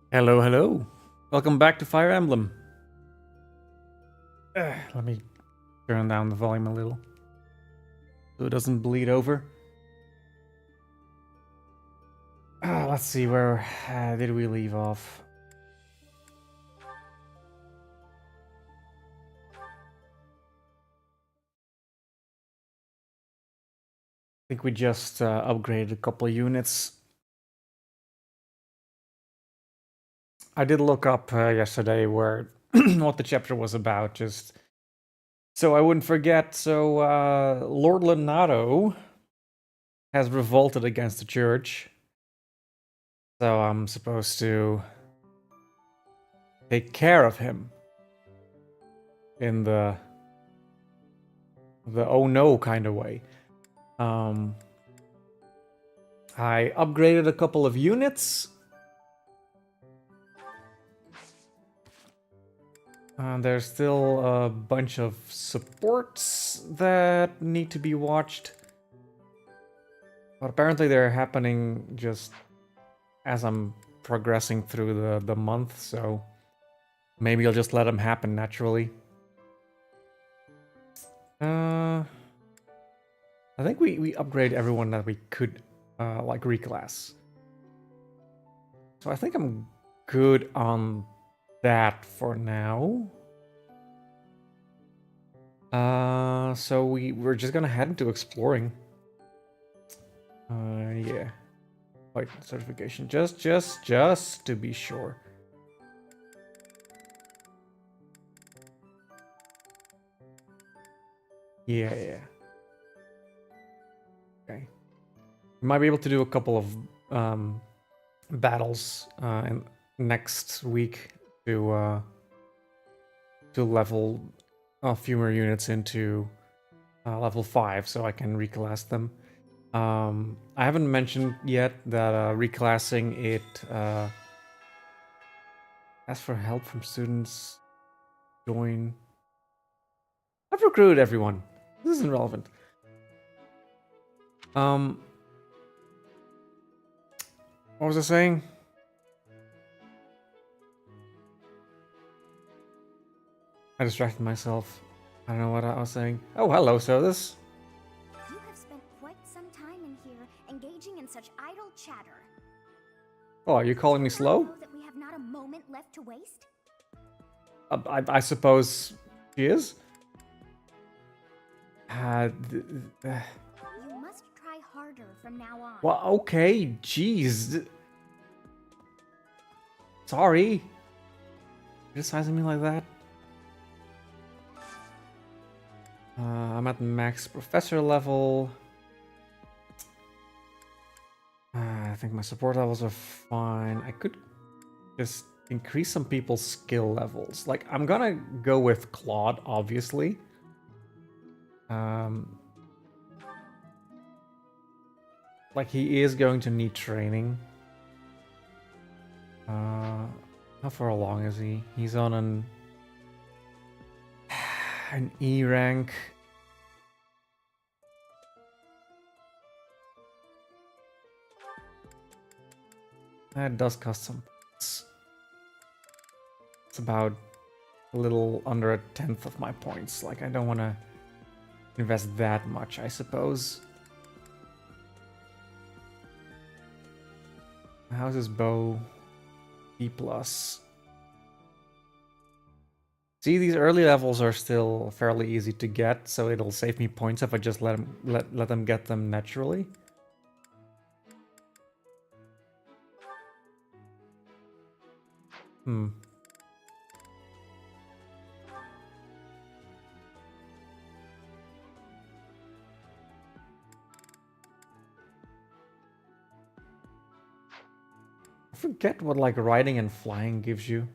Hello, hello. Welcome back to Fire Emblem. Let me turn down the volume a little so it doesn't bleed over. Let's see, where did we leave off? I think we just upgraded a couple of units. I did look up yesterday where what the chapter was about, just so I wouldn't forget. So Lord Leonardo has revolted against the church. So I'm supposed to take care of him in the oh no kind of way. I upgraded a couple of units. There's still a bunch of supports that need to be watched. But apparently they're happening just as I'm progressing through the month, so maybe I'll just let them happen naturally. I think we upgrade everyone that we could like reclass. So I think I'm good on that for now. So we're just gonna head into exploring. Yeah. Like certification, just to be sure. Yeah. Okay. We might be able to do a couple of battles in next week to level a few more units into level 5, so I can reclass them. I haven't mentioned yet that reclassing it asks for help from students. Join. I've recruited everyone. This isn't relevant. What was I saying? I distracted myself. I don't know what I was saying. Oh, hello, Sodas. You have spent quite some time in here, engaging in such idle chatter. Oh, are you calling me slow? Know that we have not a moment left to waste? I suppose she is. You must try harder from now on. Well, okay, jeez. Sorry. Criticizing me like that. I'm at max professor level. I think my support levels are fine. I could just increase some people's skill levels. Like, I'm gonna go with Claude, obviously. Like, he is going to need training. How far along is he? He's on an E rank. That does cost some points. It's about a little under a tenth of my points. Like, I don't want to invest that much, I suppose. How's his bow? B+. See, these early levels are still fairly easy to get, so it'll save me points if I just let them get them naturally. Hmm. I forget what like riding and flying gives you.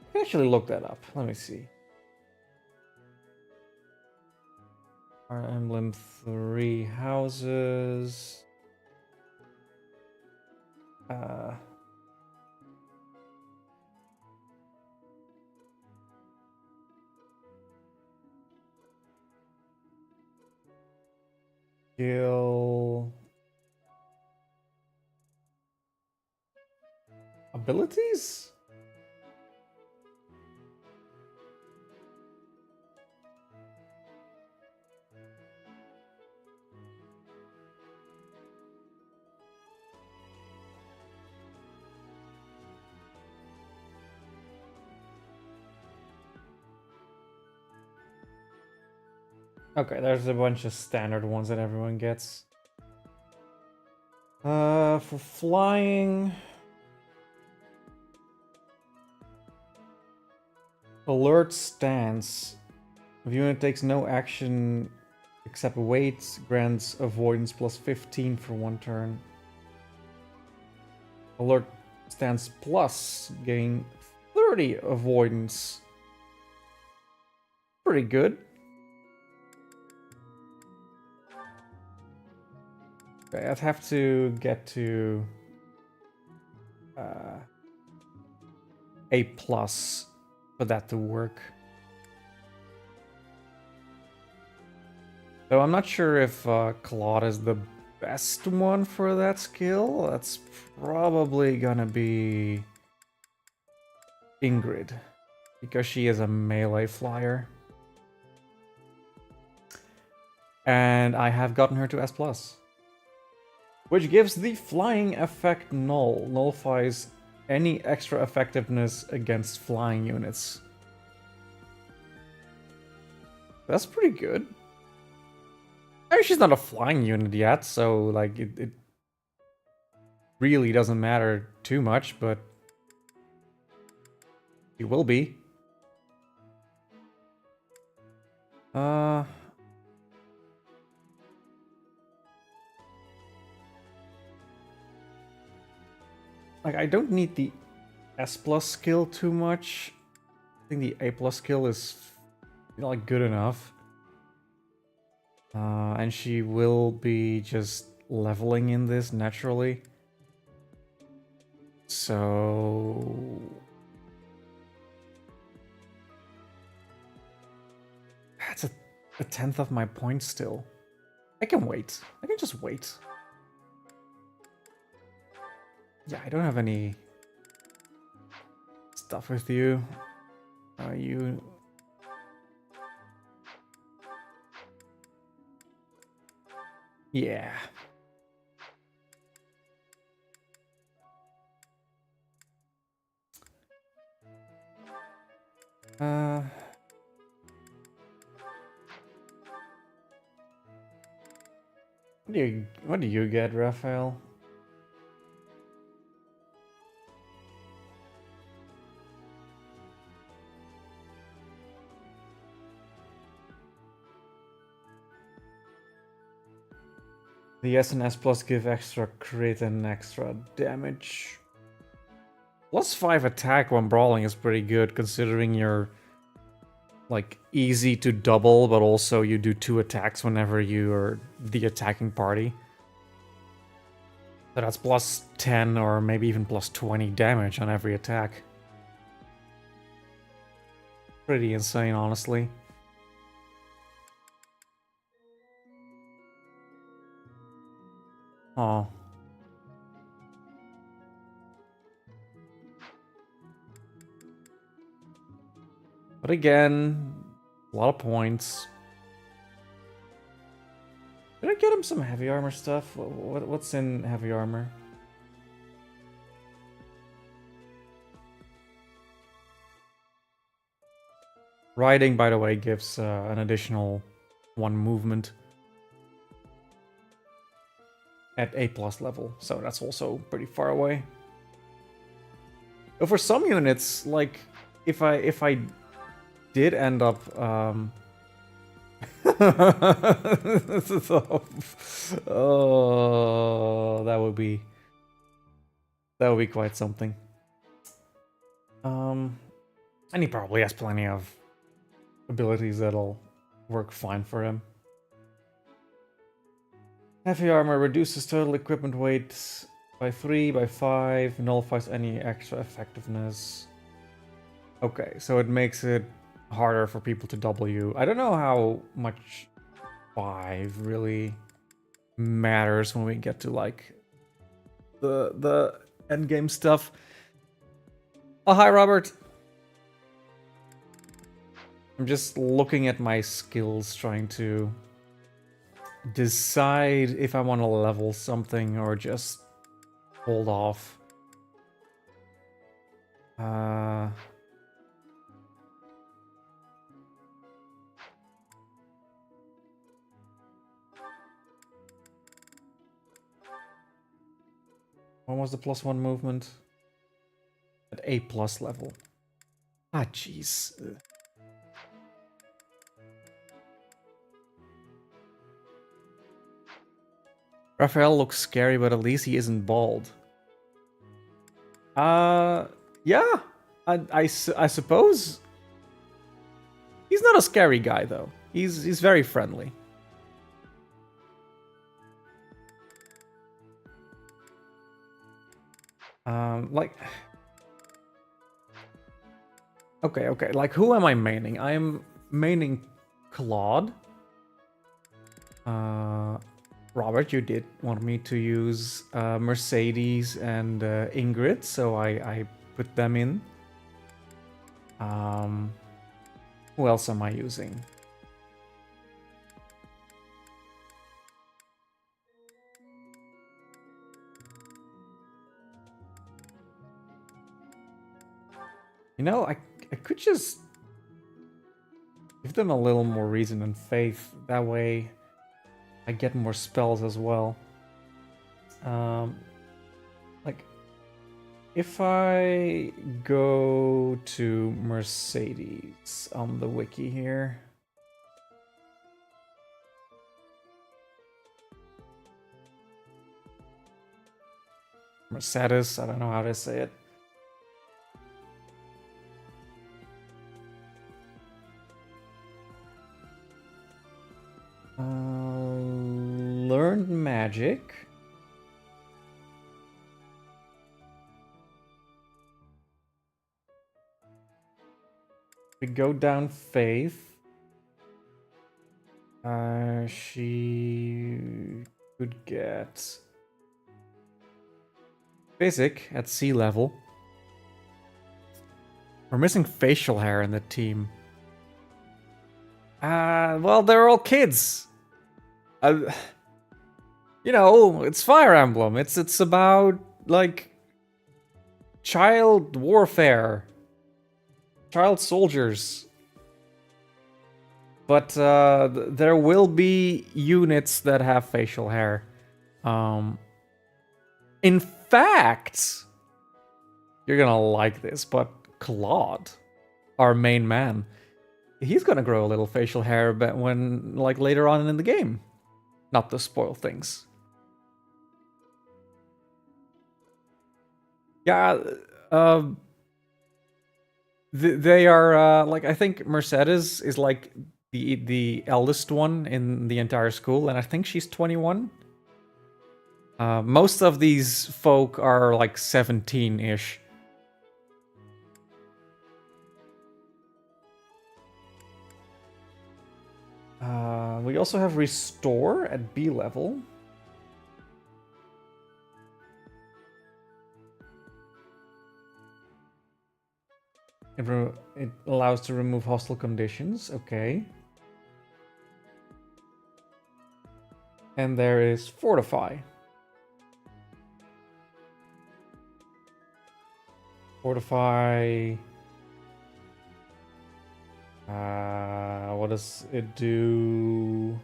I can actually look that up. Let me see. Our Emblem 3 houses. Skill. Abilities? Okay, there's a bunch of standard ones that everyone gets. For flying... Alert stance. If unit takes no action except wait, grants avoidance plus 15 for 1 turn. Alert stance plus, gain 30 avoidance. Pretty good. Okay, I'd have to get to A+ for that to work. Though I'm not sure if Claude is the best one for that skill. That's probably gonna be Ingrid, because she is a melee flyer. And I have gotten her to S+. Which gives the flying effect null. Nullifies any extra effectiveness against flying units. That's pretty good. I mean, she's not a flying unit yet, so like it really doesn't matter too much, but she will be. Like, I don't need the S+ skill too much. I think the A+ skill is, you know, like good enough. And she will be just leveling in this naturally. So... That's a tenth of my points still. I can wait. I can just wait. Yeah, I don't have any stuff with you. You... Yeah. What do you get, Raphael? The S and S plus give extra crit and extra damage. +5 attack when brawling is pretty good, considering you're like easy to double, but also you do 2 attacks whenever you're the attacking party. So that's +10 or maybe even +20 damage on every attack. pretty insane, honestly. Oh. But again, a lot of points. Did I get him some heavy armor stuff? What's in heavy armor? Riding, by the way, gives an additional 1 movement at A+ level, so that's also pretty far away. But for some units, like if I did end up oh, that would be quite something. And he probably has plenty of abilities that'll work fine for him. Heavy armor reduces total equipment weight by 3, by 5, nullifies any extra effectiveness. Okay, so it makes it harder for people to W. I don't know how much 5 really matters when we get to like the endgame stuff. Oh, hi, Robert. I'm just looking at my skills, trying to decide if I want to level something or just hold off. When was the +1 movement? At A+ level. Ah, jeez. Raphael looks scary, but at least he isn't bald. Yeah. I suppose. He's not a scary guy, though. He's very friendly. Like... Okay. Like, who am I maining? I'm maining Claude. Robert, you did want me to use Mercedes and Ingrid, so I put them in. Who else am I using? You know, I could just give them a little more reason and faith. That way I get more spells as well. Like, if I go to Mercedes on the wiki here. Mercedes, I don't know how to say it. Learned magic. We go down faith. She could get basic at C level. We're missing facial hair in the team. Well, they're all kids. You know, it's Fire Emblem. It's about like child warfare, child soldiers. But there will be units that have facial hair. In fact, you're gonna like this, but Claude, our main man, he's gonna grow a little facial hair, but when like later on in the game. Not to spoil things. Yeah, they are like, I think Mercedes is like the eldest one in the entire school, and I think she's 21. Most of these folk are like 17-ish. We also have Restore at B level. It allows to remove hostile conditions. Okay. And there is Fortify. Fortify. What does it do?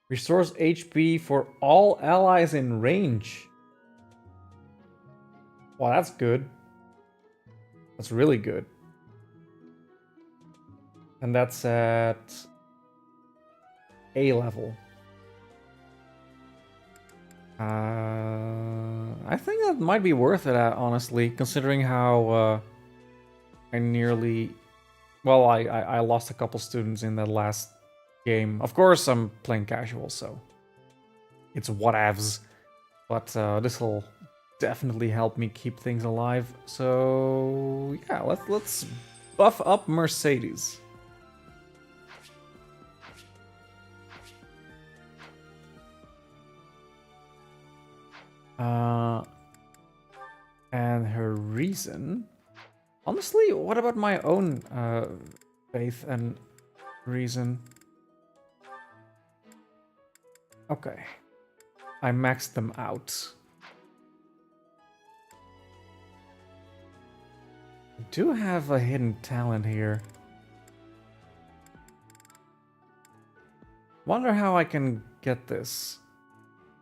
Restores HP for all allies in range. Wow, that's good. That's really good. And that's at A level. I think that might be worth it, honestly, considering how I nearly... Well, I lost a couple students in that last game. Of course, I'm playing casual, so it's whatevs. But this will definitely help me keep things alive. So yeah, let's buff up Mercedes. And her reason... Honestly, what about my own faith and reason? Okay. I maxed them out. I do have a hidden talent here. Wonder how I can get this.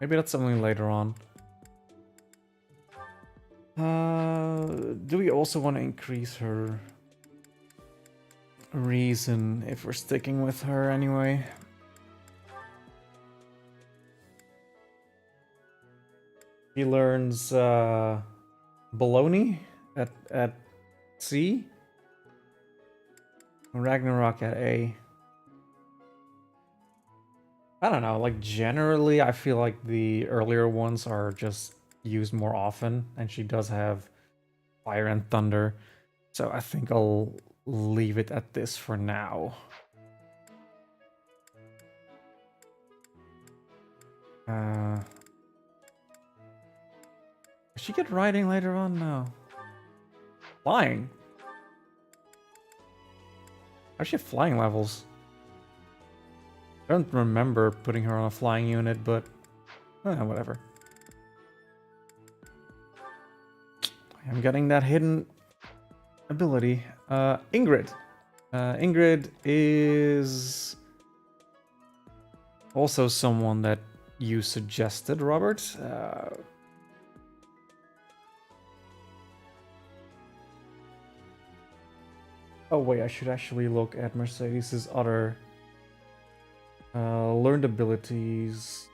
Maybe that's something later on. Do we also want to increase her reason if we're sticking with her anyway? He learns baloney at C. Ragnarok at A. I don't know, like generally I feel like the earlier ones are just used more often, and she does have fire and thunder, so I think I'll leave it at this for now. Does she get riding later on? No. Flying? How's she have flying levels? I don't remember putting her on a flying unit, but whatever. I'm getting that hidden ability. Ingrid. Ingrid is also someone that you suggested, Robert. Oh wait, I should actually look at Mercedes's other learned abilities.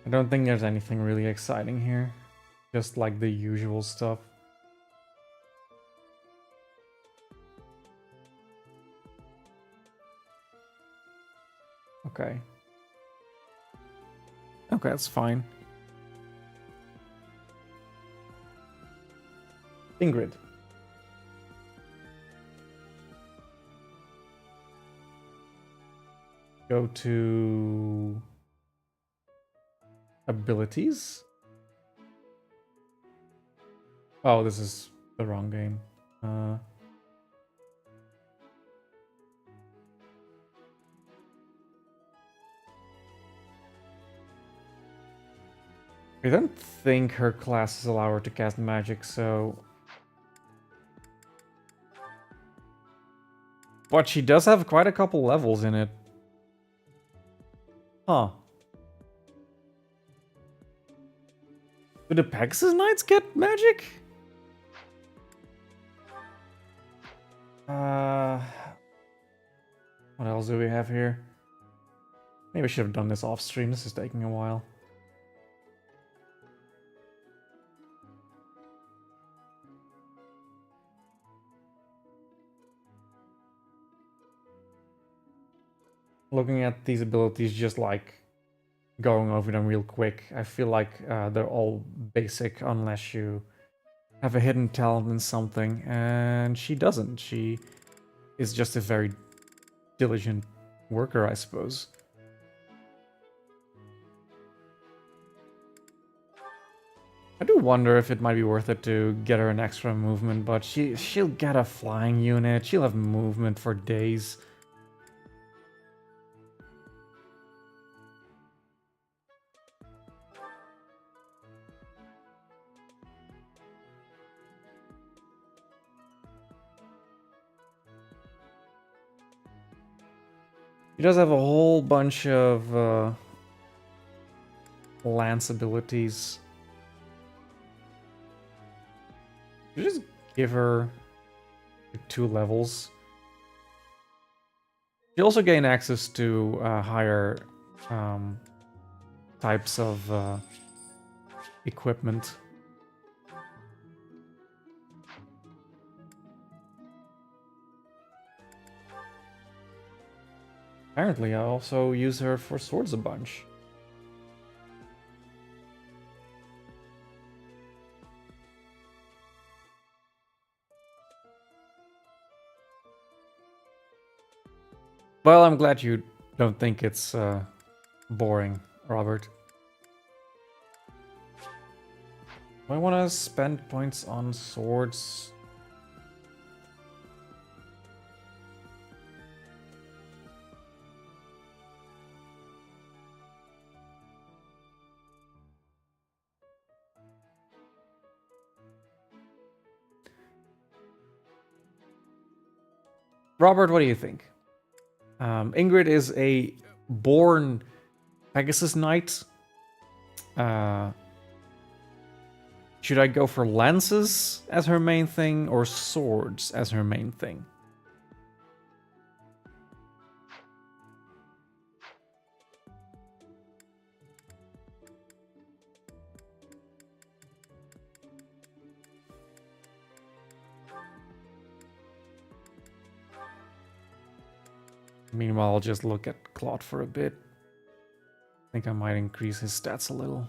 I don't think there's anything really exciting here. Just like the usual stuff. Okay. Okay, that's fine. Ingrid. Go to abilities. Oh, this is the wrong game. I don't think her classes allow her to cast magic, so... But she does have quite a couple levels in it. Huh. Do the Pegasus Knights get magic? What else do we have here? Maybe I should have done this off stream. This is taking a while. looking at these abilities, just like going over them real quick, I feel like they're all basic unless you have a hidden talent in something, and she doesn't. She is just a very diligent worker, I suppose. I do wonder if it might be worth it to get her an extra movement, but she'll get a flying unit. She'll have movement for days. She does have a whole bunch of lance abilities. You just give her 2 levels. You also gain access to higher types of equipment. Apparently, I also use her for swords a bunch. Well, I'm glad you don't think it's boring, Robert. Do I want to spend points on swords? Robert, what do you think? Ingrid is a born Pegasus Knight. Should I go for lances as her main thing or swords as her main thing? Meanwhile, I'll just look at Claude for a bit. I think I might increase his stats a little.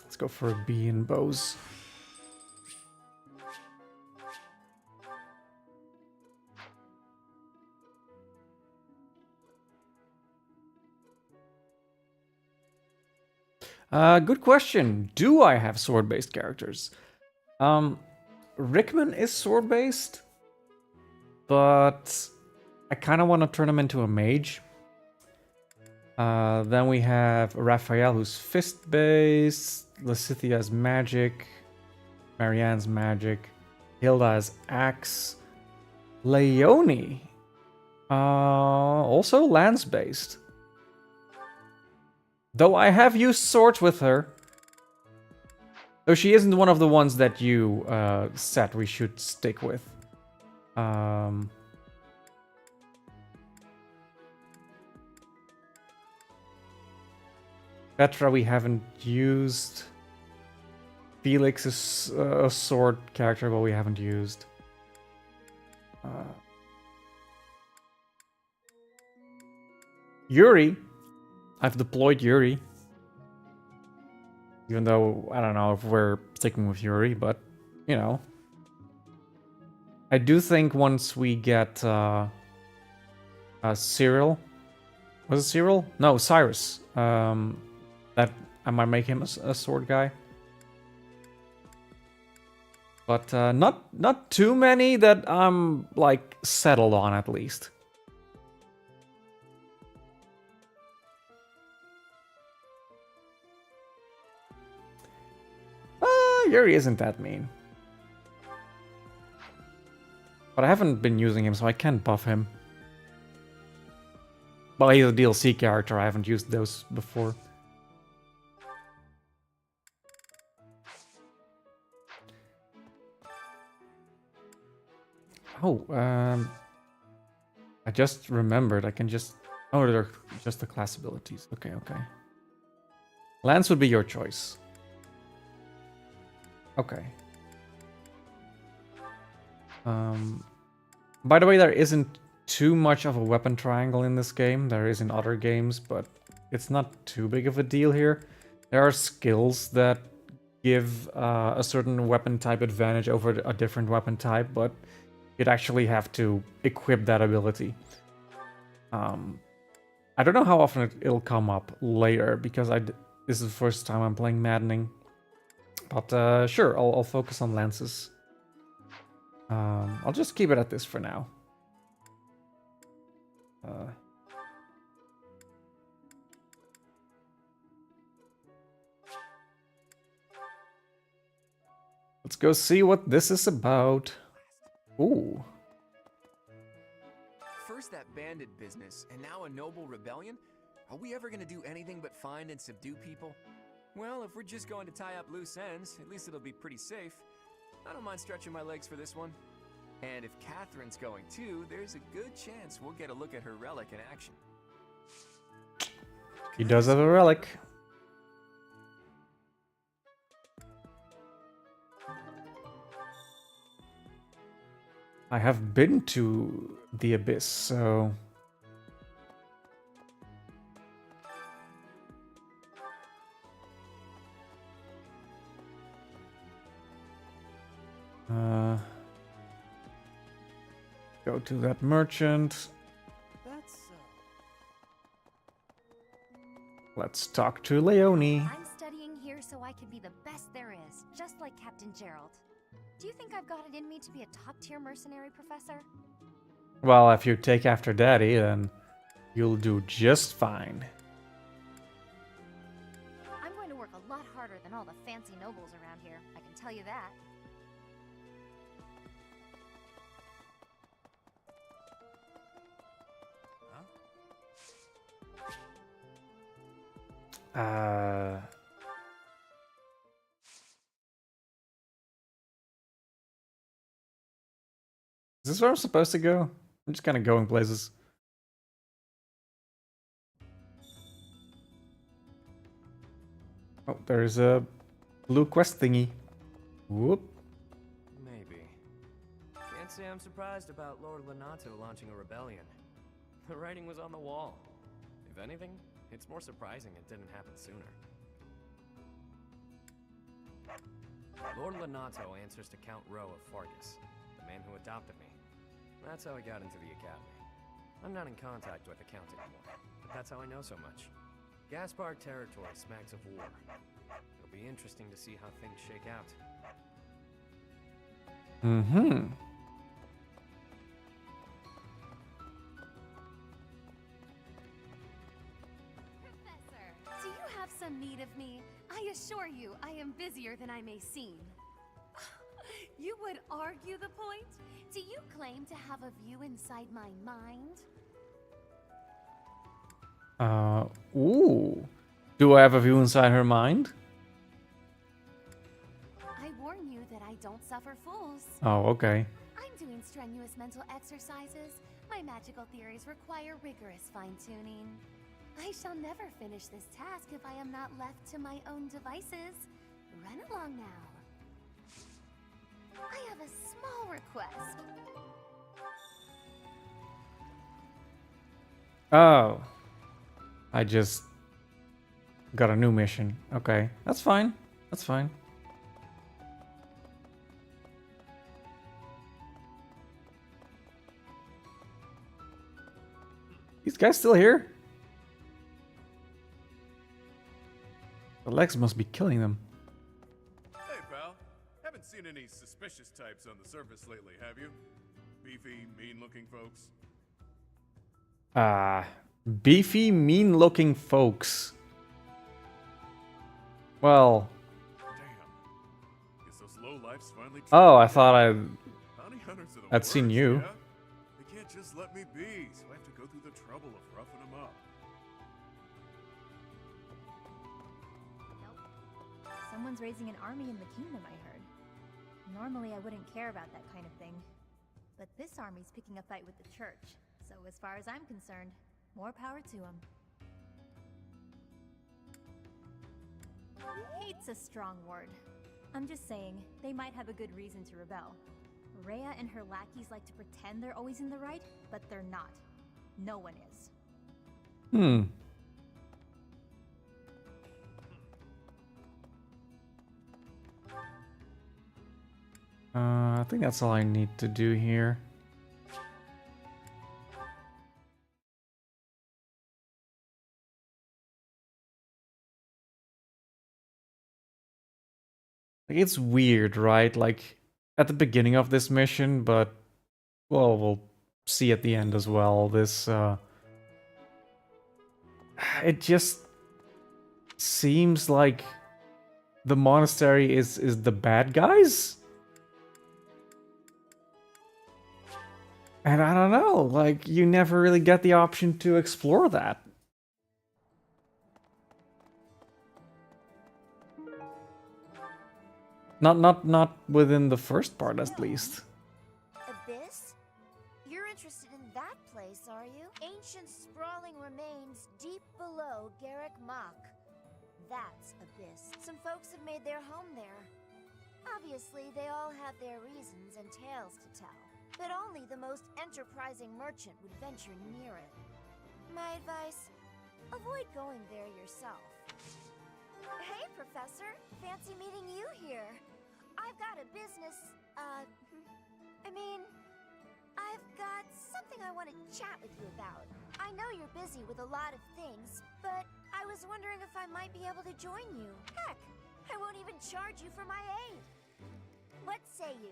Let's go for a B in bows. Good question. Do I have sword-based characters? Rickman is sword-based, but I kind of want to turn him into a mage. Then we have Raphael, who's fist-based. Lysithia's magic. Marianne's magic. Hilda's axe. Leonie. Also lance-based. Though I have used swords with her. Though she isn't one of the ones that you said we should stick with. Petra we haven't used. Felix is a sword character, but we haven't used. Yuri. I've deployed Yuri. Even though, I don't know if we're sticking with Yuri, but, you know. I do think once we get Cyril. Was it Cyril? No, Cyrus. That I might make him a sword guy. But not too many that I'm like settled on at least. Yuri isn't that mean. But I haven't been using him, so I can't buff him. Well, he's a DLC character, I haven't used those before. Oh, I just remembered, I can just... Oh, they're just the class abilities. Okay, okay. Lance would be your choice. Okay. By the way, there isn't too much of a weapon triangle in this game. There is in other games, but it's not too big of a deal here. There are skills that give a certain weapon type advantage over a different weapon type, but you'd actually have to equip that ability. I don't know how often it'll come up later, because this is the first time I'm playing Maddening. But sure, I'll focus on lances. I'll just keep it at this for now. Let's go see what this is about. Ooh. First that bandit business, and now a noble rebellion? Are we ever gonna do anything but find and subdue people? Well, if we're just going to tie up loose ends, at least it'll be pretty safe. I don't mind stretching my legs for this one. And if Catherine's going too, there's a good chance we'll get a look at her relic in action. He does have a relic. I have been to the Abyss, so... Go to that merchant. That's Let's talk to Leonie. I'm studying here so I can be the best there is, just like Captain Gerald. Do you think I've got it in me to be a top-tier mercenary, Professor? Well, if you take after Daddy, then you'll do just fine. I'm going to work a lot harder than all the fancy nobles around here, I can tell you that. Is this where I'm supposed to go? I'm just kind of going places. Oh, there's a blue quest thingy. Whoop. maybe. Can't say I'm surprised about Lord Lenato launching a rebellion. The writing was on the wall. If anything, it's more surprising it didn't happen sooner. Lord Lenato answers to Count Rowe of Fargus, the man who adopted me. That's how I got into the academy. I'm not in contact with the Count anymore, but that's how I know so much. Gaspar territory smacks of war. It'll be interesting to see how things shake out. Mm-hmm. Professor, do you have some need of me? I assure you, I am busier than I may seem. You would argue the point? Do you claim to have a view inside my mind? Ooh. Do I have a view inside her mind? I warn you that I don't suffer fools. Oh, okay. I'm doing strenuous mental exercises. My magical theories require rigorous fine-tuning. I shall never finish this task if I am not left to my own devices. Run along now. I have a small request. Oh. I just got a new mission. Okay, that's fine. That's fine. These guys still here? The legs must be killing them. Hey, pal. Haven't seen any suspicious types on the surface lately, have you? Beefy, mean-looking folks? Beefy, mean-looking folks. Well... Damn. Guess those lowlifes finally... Oh, I thought Bounty hunters are the I'd seen worst, you. yeah? They can't just let me be, so I have to go through the trouble of roughing them up. Nope. Someone's raising an army in the kingdom, I heard. Normally I wouldn't care about that kind of thing. But this army's picking a fight with the church, so as far as I'm concerned, more power to them. Hate's a strong word. I'm just saying, they might have a good reason to rebel. Rhea and her lackeys like to pretend they're always in the right, but they're not. No one is. Hmm. I think that's all I need to do here. Like, it's weird, right? Like, at the beginning of this mission, but, well, we'll see at the end as well. This, it just seems like the monastery is the bad guys? And I don't know, like, you never really get the option to explore that. Not within the first part, at least. Abyss? You're interested in that place, are you? Ancient sprawling remains deep below Garrick Mach. That's Abyss. Some folks have made their home there. Obviously, they all have their reasons and tales to tell. But only the most enterprising merchant would venture near it. My advice? Avoid going there yourself. Hey, Professor! Fancy meeting you here. I've got a business, I've got something I want to chat with you about. I know you're busy with a lot of things, but I was wondering if I might be able to join you. Heck, I won't even charge you for my aid. What say you?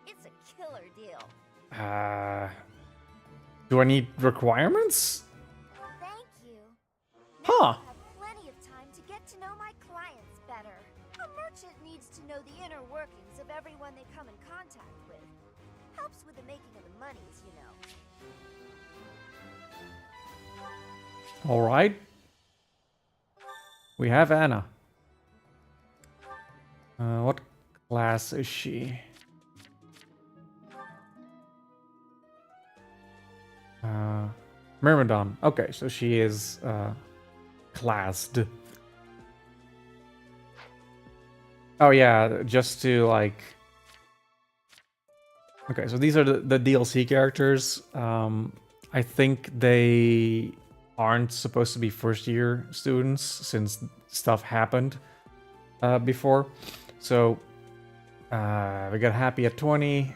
It's a killer deal. Do I need requirements? Thank you. Huh. Now I have plenty of time to get to know my clients better. A merchant needs to know the inner workings of everyone they come in contact with. Helps with the making of the monies, you know. Alright. We have Anna. What class is she? Myrmidon. Okay, so she is classed. Oh yeah, just to like... Okay, so these are the DLC characters. I think they aren't supposed to be first year students since stuff happened before. So we got Happy at 20,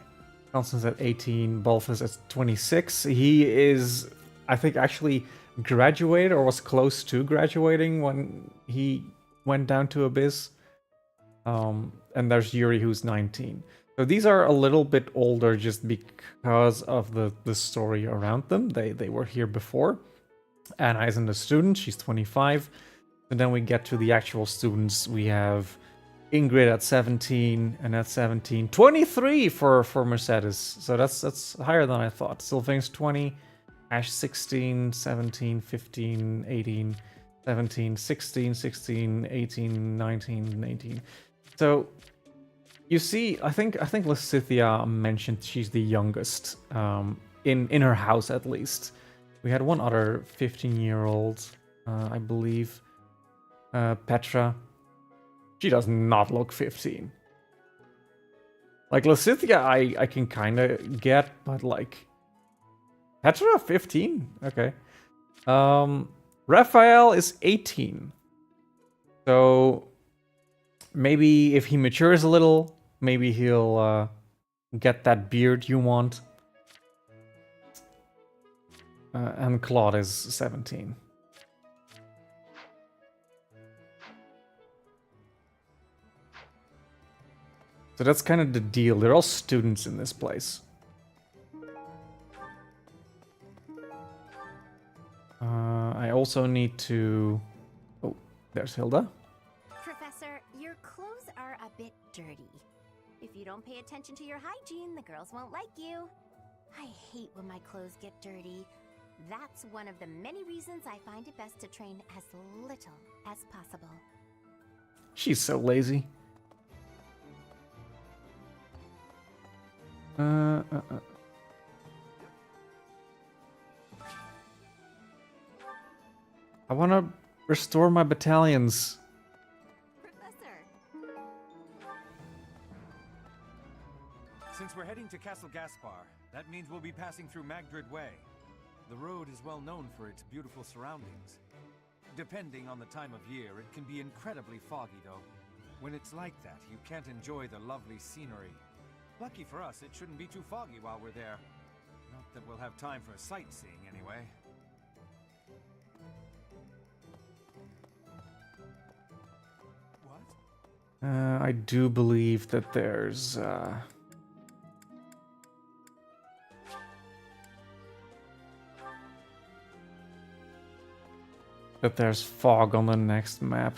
Constance at 18, Balthus at 26. He is, I think, actually graduated or was close to graduating when he went down to Abyss. And there's Yuri, who's 19. So these are a little bit older just because of the story around them. They were here before. Anna isn't a student, she's 25. And then we get to the actual students. We have Ingrid at 17, and at 17, 23 for Mercedes. So that's higher than I thought. Sylvain's 20, Ash 16, 17, 15, 18, 17, 16, 16, 18, 19, 18. So you see, I think Lysithia mentioned she's the youngest in her house, at least. We had one other 15-year-old, I believe, Petra. She does not look 15. Like Lysithia, I can kind of get, but like Petra 15. Okay. Raphael is 18. So maybe if he matures a little, maybe he'll get that beard you want. And Claude is 17. So that's kind of the deal. They're all students in this place. I also need to... Oh, there's Hilda. Professor, your clothes are a bit dirty. If you don't pay attention to your hygiene, the girls won't like you. I hate when my clothes get dirty. That's one of the many reasons I find it best to train as little as possible. She's so lazy. I want to restore my battalions. Professor. Since we're heading to Castle Gaspar, that means we'll be passing through Magdrid Way. The road is well known for its beautiful surroundings. Depending on the time of year, it can be incredibly foggy, though. When it's like that, you can't enjoy the lovely scenery. Lucky for us, it shouldn't be too foggy while we're there. Not that we'll have time for sightseeing, anyway. What? I do believe that there's fog on the next map.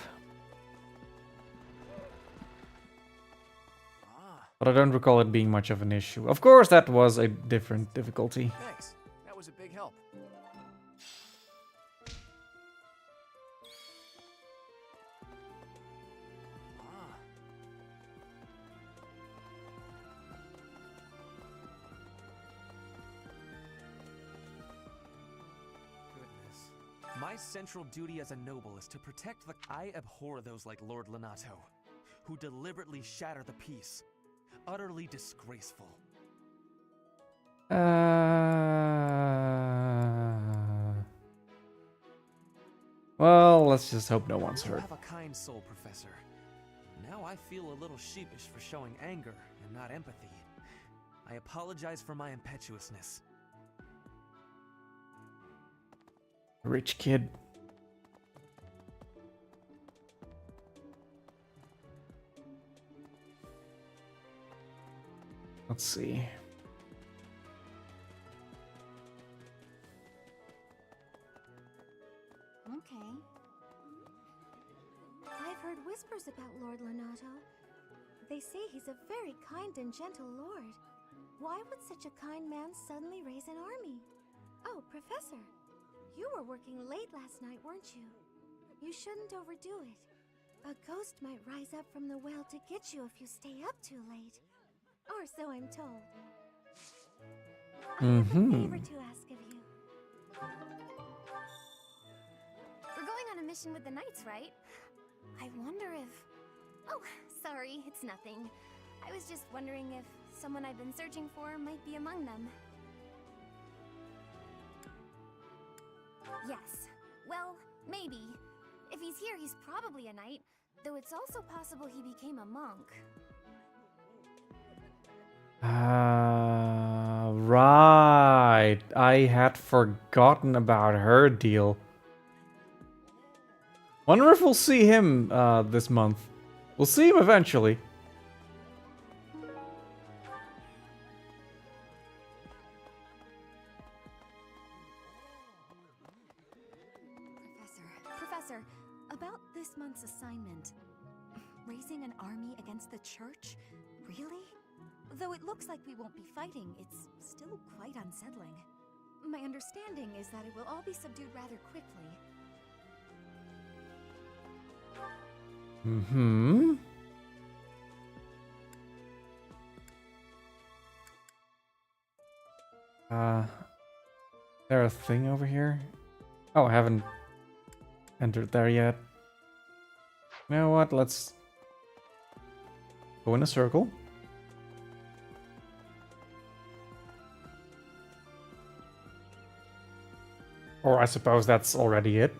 But I don't recall it being much of an issue. Of course, that was a different difficulty. Thanks. That was a big help. My central duty as a noble is to protect the... I abhor those like Lord Lenato, who deliberately shatter the peace. Utterly disgraceful. Well, let's just hope no one's You hurt. have a kind soul, Professor. Now I feel a little sheepish for showing anger and not empathy. I apologize for my impetuousness. Rich kid. Let's see. Okay. I've heard whispers about Lord Lenato. They say he's a very kind and gentle lord. Why would such a kind man suddenly raise an army? Oh, Professor, you were working late last night, weren't you? You shouldn't overdo it. A ghost might rise up from the well to get you if you stay up too late. Or so I'm told. I have a favor to ask of you. We're going on a mission with the Knights, right? I wonder if... Oh, sorry, it's nothing. I was just wondering if someone I've been searching for might be among them. Yes. Well, maybe. If he's here, he's probably a knight, though it's also possible he became a monk. Right. I had forgotten about her deal. Wonder if we'll see him this month. We'll see him eventually. Professor, about this month's assignment. Raising an army against the church? Really? Though it looks like we won't be fighting, it's still quite unsettling. My understanding is that it will all be subdued rather quickly. There a thing over here? Oh, I haven't entered there yet. You know what? Let's go in a circle. Or I suppose that's already it.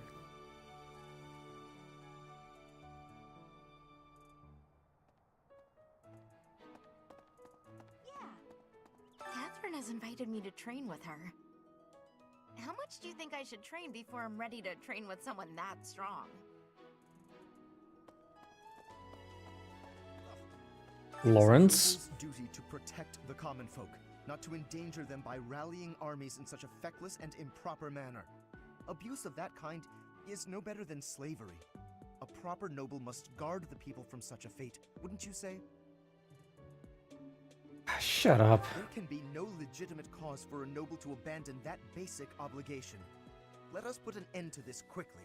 Catherine has invited me to train with her. How much do you think I should train before I'm ready to train with someone that strong? Lawrence? It is the noble's duty to protect the common folk, not to endanger them by rallying armies in such a feckless and improper manner. Abuse of that kind is no better than slavery. A proper noble must guard the people from such a fate, wouldn't you say? Shut up. There can be no legitimate cause for a noble to abandon that basic obligation. Let us put an end to this quickly.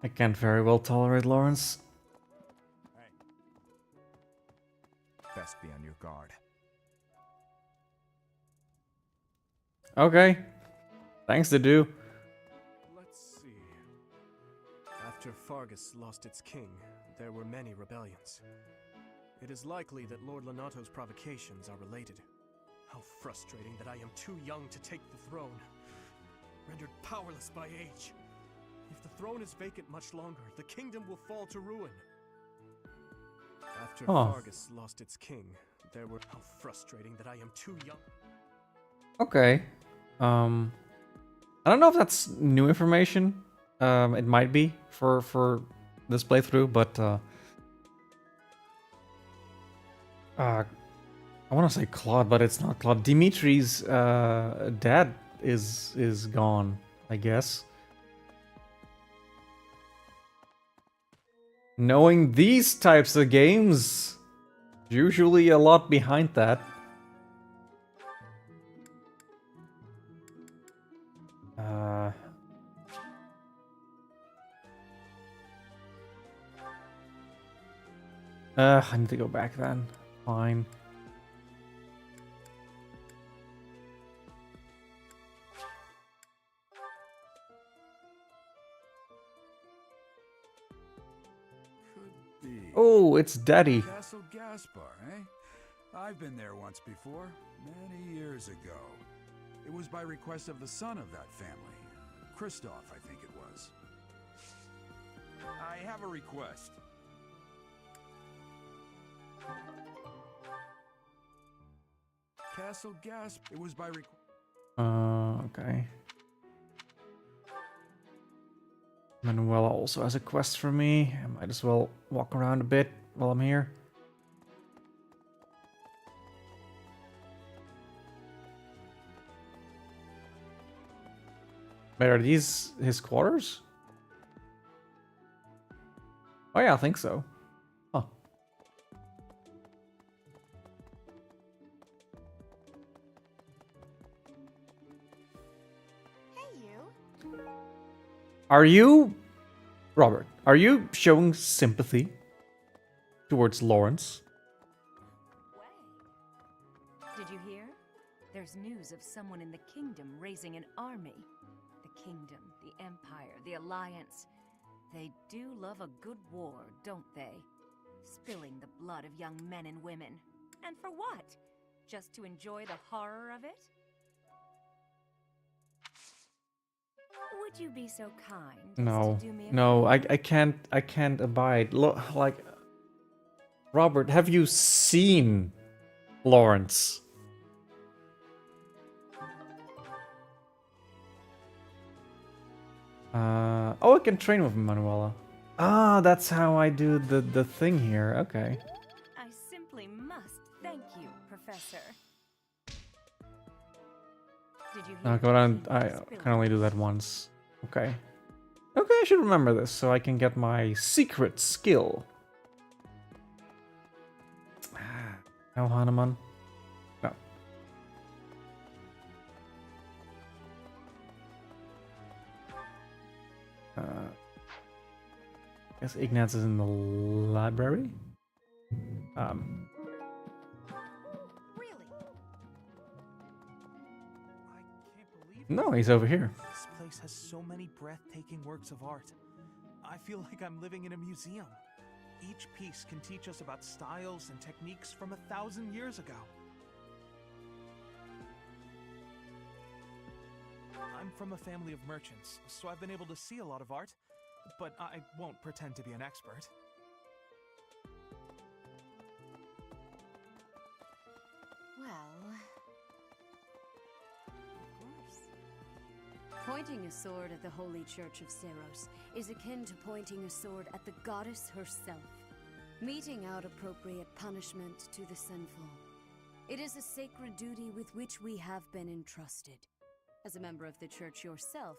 I can't very well tolerate Lawrence. Best be on your guard. Okay. Thanks to do. Let's see. After Fargus lost its king, there were many rebellions. It is likely that Lord Lonato's provocations are related. How frustrating that I am too young to take the throne, rendered powerless by age. If the throne is vacant much longer, the kingdom will fall to ruin. After Fargus lost its king, there were... How frustrating that I am too young. Okay. I don't know if that's new information. It might be for this playthrough, but I want to say Claude, but it's not Claude. Dimitri's dad is gone, I guess. Knowing these types of games, usually a lot behind that. I need to go back then. Fine. Could be. Oh, it's Daddy. Castle Gaspar, eh? I've been there once before, many years ago. It was by request of the son of that family. Christoph, I think it was. I have a request. Castle Gasp. It was by Okay. Manuela also has a quest for me. I might as well walk around a bit while I'm here. Wait, are these his quarters? Oh yeah, I think so. Huh. Hey, you. Are you... Robert, are you showing sympathy towards Lawrence? Did you hear? There's news of someone in the kingdom raising an army. The kingdom, the empire, the alliance. They do love a good war, don't they? Spilling the blood of young men and women. And for what? Just to enjoy the horror of it? Would you be so kind as to do me a No, favor? I can't abide. Like, Robert, have you seen Lawrence? Oh, I can train with Manuela. Ah, that's how I do the thing here. Okay. I simply must thank you, Professor. Did you hear? No, go on. I can only do that once. Okay. Okay, I should remember this so I can get my secret skill. No, Hanuman. No. I guess Ignatz is in the library. No, he's over here. This place has so many breathtaking works of art. I feel like I'm living in a museum. Each piece can teach us about styles and techniques from 1,000 years ago. I'm from a family of merchants, so I've been able to see a lot of art, but I won't pretend to be an expert. Well... Pointing a sword at the Holy Church of Seros is akin to pointing a sword at the goddess herself, meting out appropriate punishment to the sinful. It is a sacred duty with which we have been entrusted. As a member of the church yourself,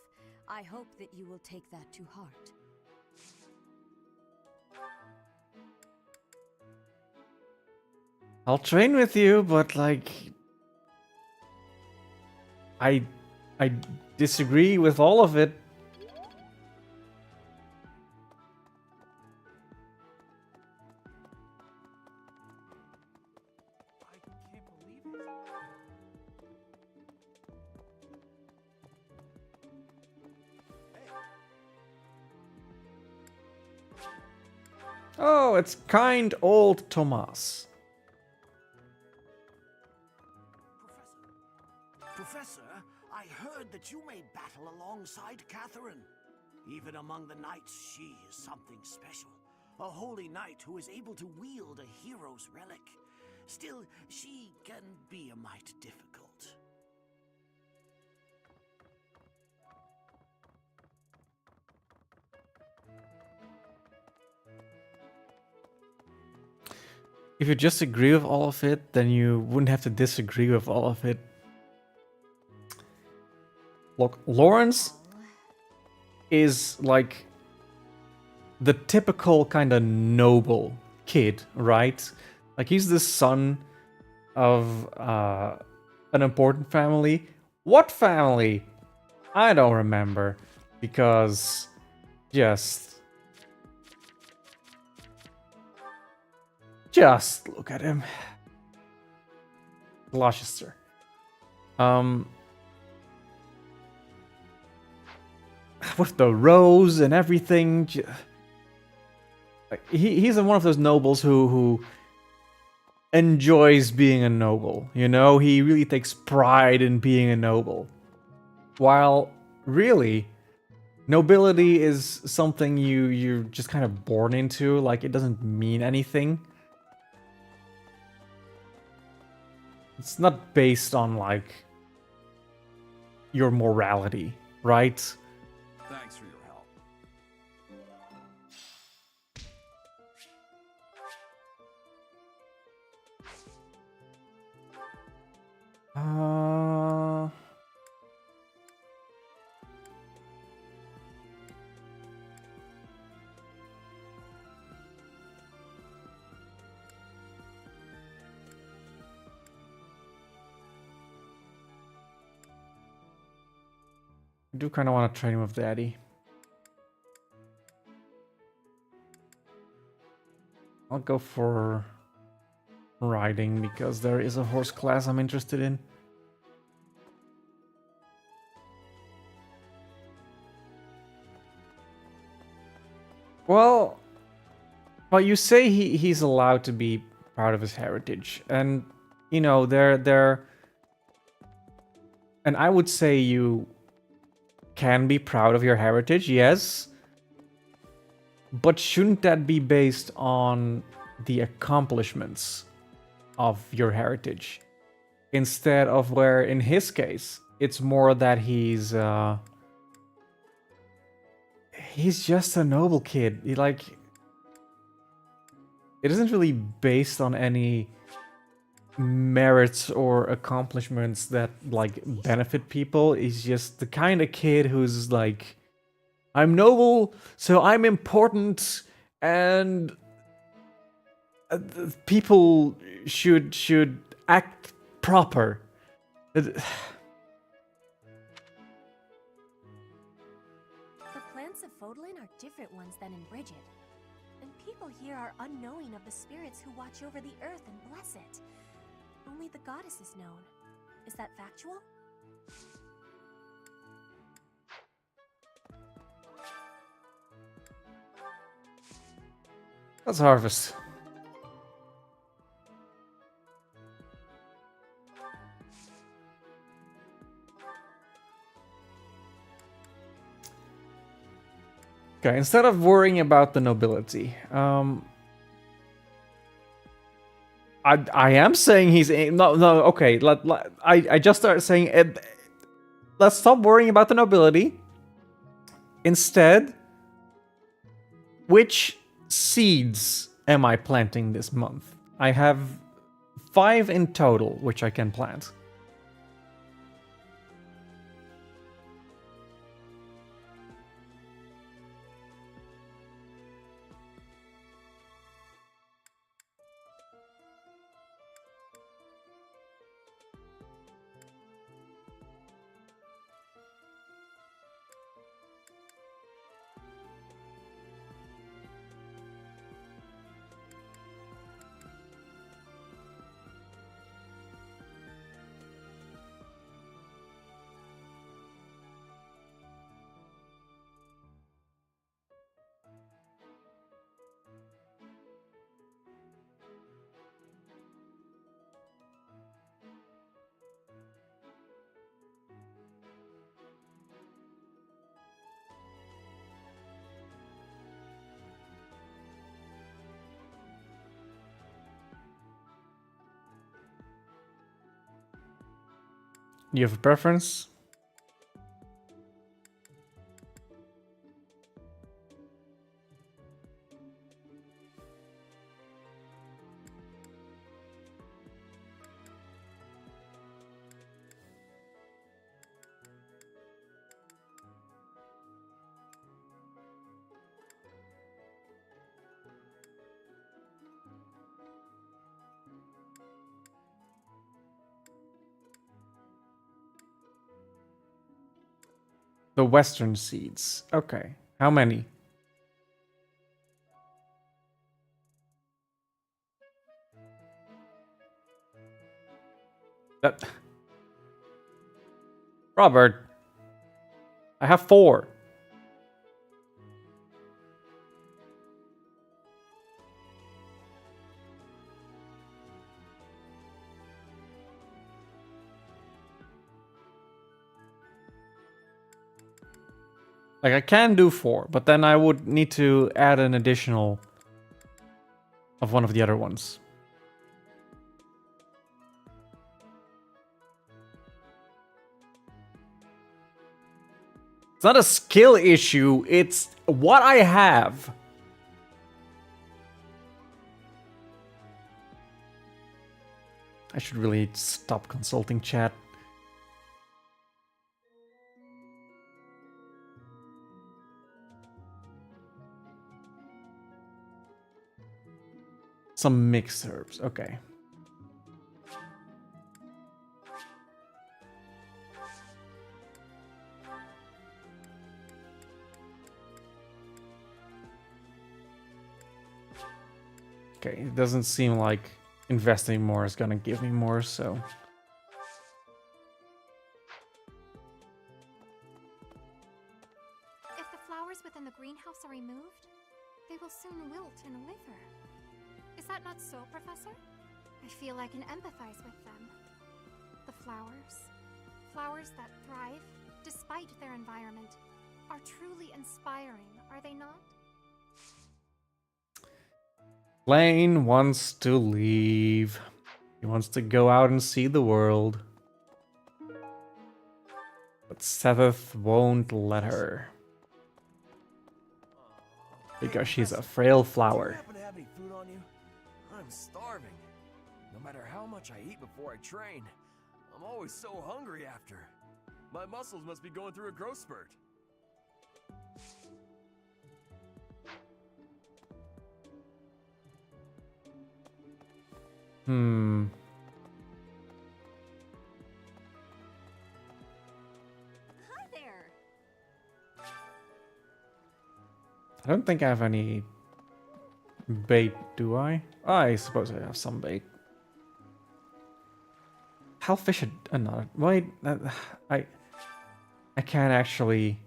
I hope that you will take that to heart. I'll train with you, but like... I disagree with all of it. Oh, it's kind old Thomas. Professor, I heard that you may battle alongside Catherine. Even among the knights, she is something special. A holy knight who is able to wield a hero's relic. Still, she can be a mite difficult. If you just agree with all of it, then you wouldn't have to disagree with all of it. Look, Lawrence is like the typical kind of noble kid, right? Like he's the son of an important family. What family? I don't remember, because just look at him. Gloucester. With the rose and everything. He's one of those nobles who enjoys being a noble, you know? He really takes pride in being a noble. While really, nobility is something you're just kind of born into, like it doesn't mean anything. It's not based on like your morality, right? Thanks for your help. I do kind of want to train with Daddy. I'll go for riding because there is a horse class I'm interested in. Well, you say he's allowed to be proud of his heritage, and you know and I would say you can be proud of your heritage, yes. But shouldn't that be based on the accomplishments of your heritage? Instead of where, in his case, it's more that he's just a noble kid. It isn't really based on any merits or accomplishments that like benefit people. He's just the kind of kid who's like, I'm noble, so I'm important, and people should act proper. The plants of Fodlan are different ones than in Bridget. And people here are unknowing of the spirits who watch over the earth and bless it. Only the goddess is known. Is that factual? Let's harvest. Okay, instead of worrying about the nobility, I am saying he's no. Okay, I just started saying it. Let's stop worrying about the nobility. Instead, which seeds am I planting this month? I have 5 in total, which I can plant. You have a preference? The western seeds. Okay. How many? That... Robert. I have 4. Like, I can do 4, but then I would need to add an additional of one of the other ones. It's not a skill issue, it's what I have. I should really stop consulting chat. Some mixed herbs, okay. Okay, it doesn't seem like investing more is gonna give me more, so... If the flowers within the greenhouse are removed, they will soon wilt and wither. Is that not so, Professor? I feel I can empathize with them. The flowers that thrive, despite their environment, are truly inspiring, are they not? Lane wants to leave. He wants to go out and see the world. But Setheth won't let her. Because she's a frail flower. Do you happen to have any food on you? I'm starving. No matter how much I eat before I train, I'm always so hungry after. My muscles must be going through a growth spurt. Hi there. I don't think I have any bait, do I? I suppose I have some bait. Hellfish are another. Wait, I can't actually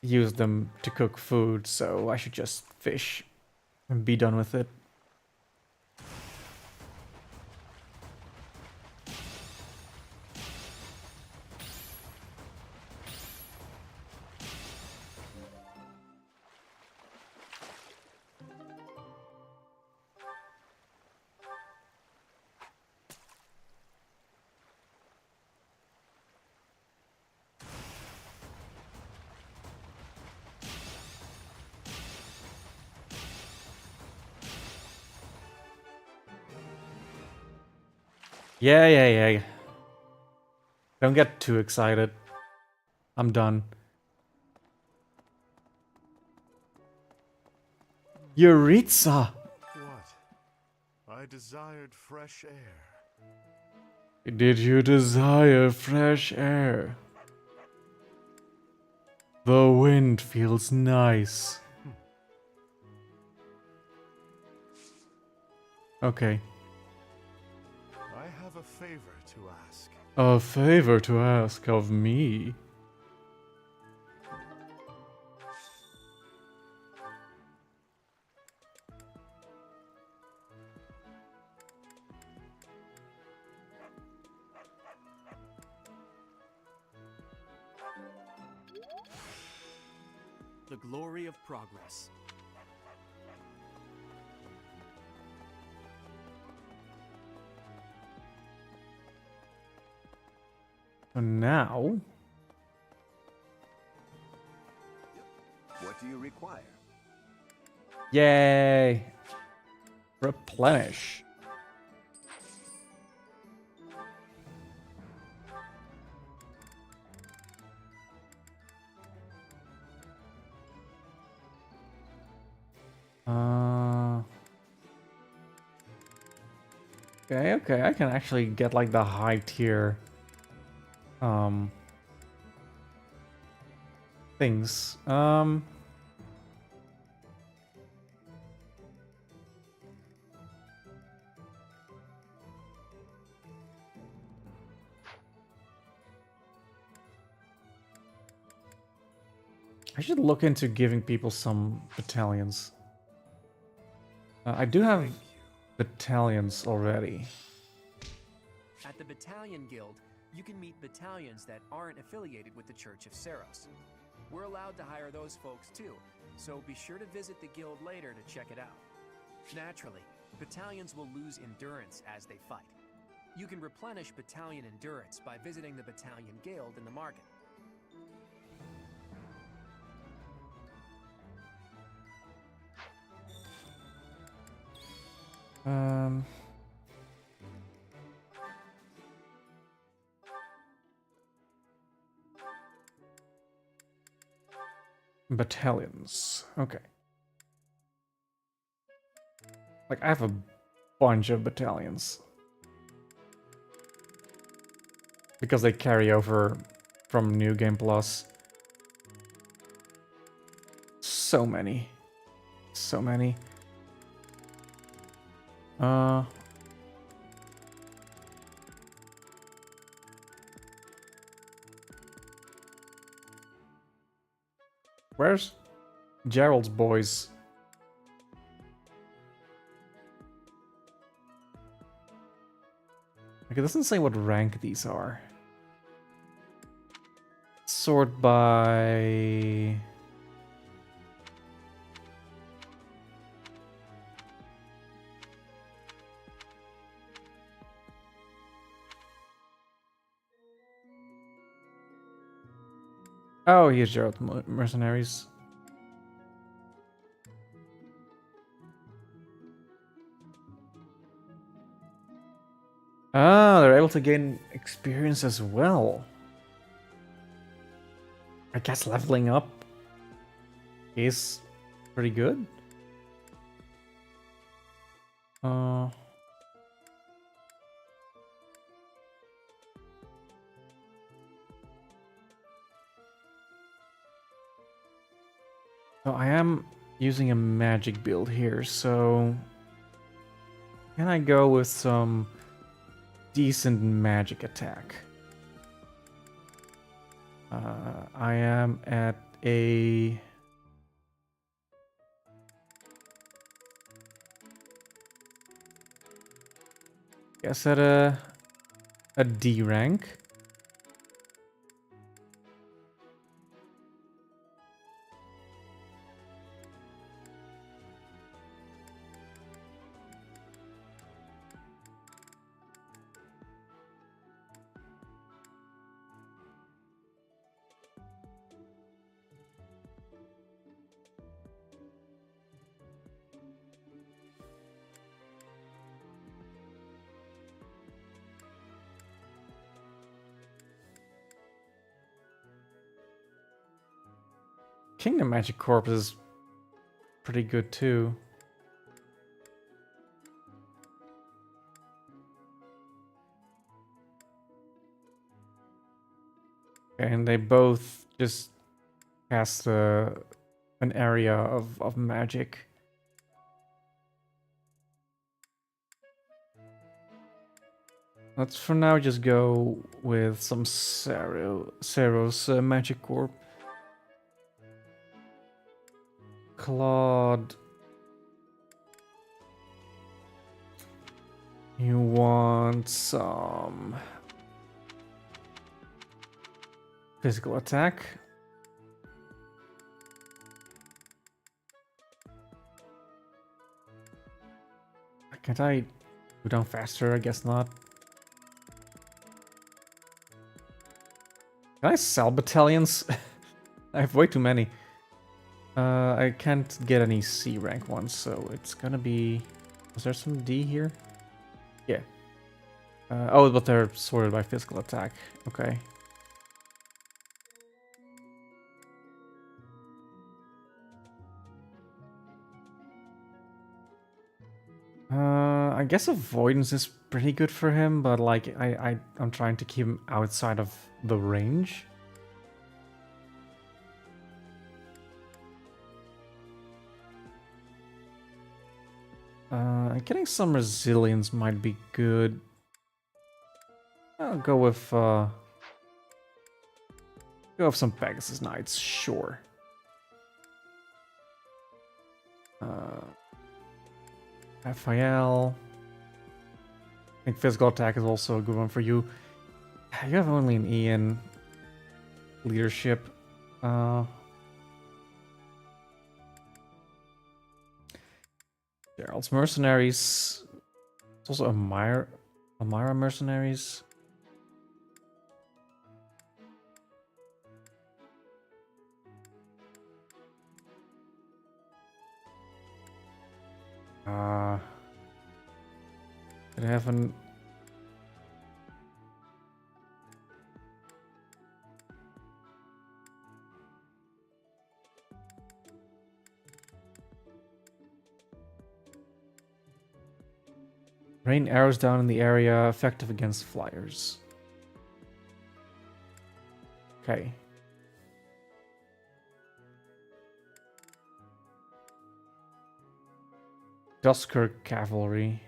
use them to cook food, so I should just fish and be done with it. Yeah. Don't get too excited. I'm done. Yuritsa! What? I desired fresh air. Did you desire fresh air? The wind feels nice. Okay. I have a favor to ask. A favor to ask of me? The glory of progress. So now... What do you require? Yay! Replenish. Okay, I can actually get like the high tier things. I should look into giving people some battalions. I do have battalions already. At the Battalion Guild, you can meet battalions that aren't affiliated with the Church of Seros. We're allowed to hire those folks too, so be sure to visit the guild later to check it out. Naturally, battalions will lose endurance as they fight. You can replenish battalion endurance by visiting the Battalion Guild in the market. Battalions. Okay. Like, I have a bunch of battalions. Because they carry over from New Game Plus. So many. So many. Where's Gerald's boys? Like, it doesn't say what rank these are. Sort by... Oh, here's Gerald Mercenaries. Ah, they're able to gain experience as well. I guess leveling up is pretty good. So I am using a magic build here, so can I go with some decent magic attack? I am at a... guess at a D rank. Kingdom Magic Corps is pretty good too. Okay, and they both just cast an area of magic. Let's for now just go with some Seros Magic Corps. Claude, you want some physical attack? Can't I go down faster? I guess not. Can I sell battalions? I have way too many. I can't get any C rank ones, so it's gonna be... Is there some D here? Yeah. Oh, but they're sorted by physical attack. Okay. I guess avoidance is pretty good for him, but like I'm trying to keep him outside of the range. Getting some resilience might be good. I'll go with some Pegasus Knights, sure. Raphael. I think physical attack is also a good one for you. You have only an E in leadership. Gerald's mercenaries. It's also Amira mercenaries. Did I have an... Rain arrows down in the area, effective against flyers. Okay. Dusker Cavalry.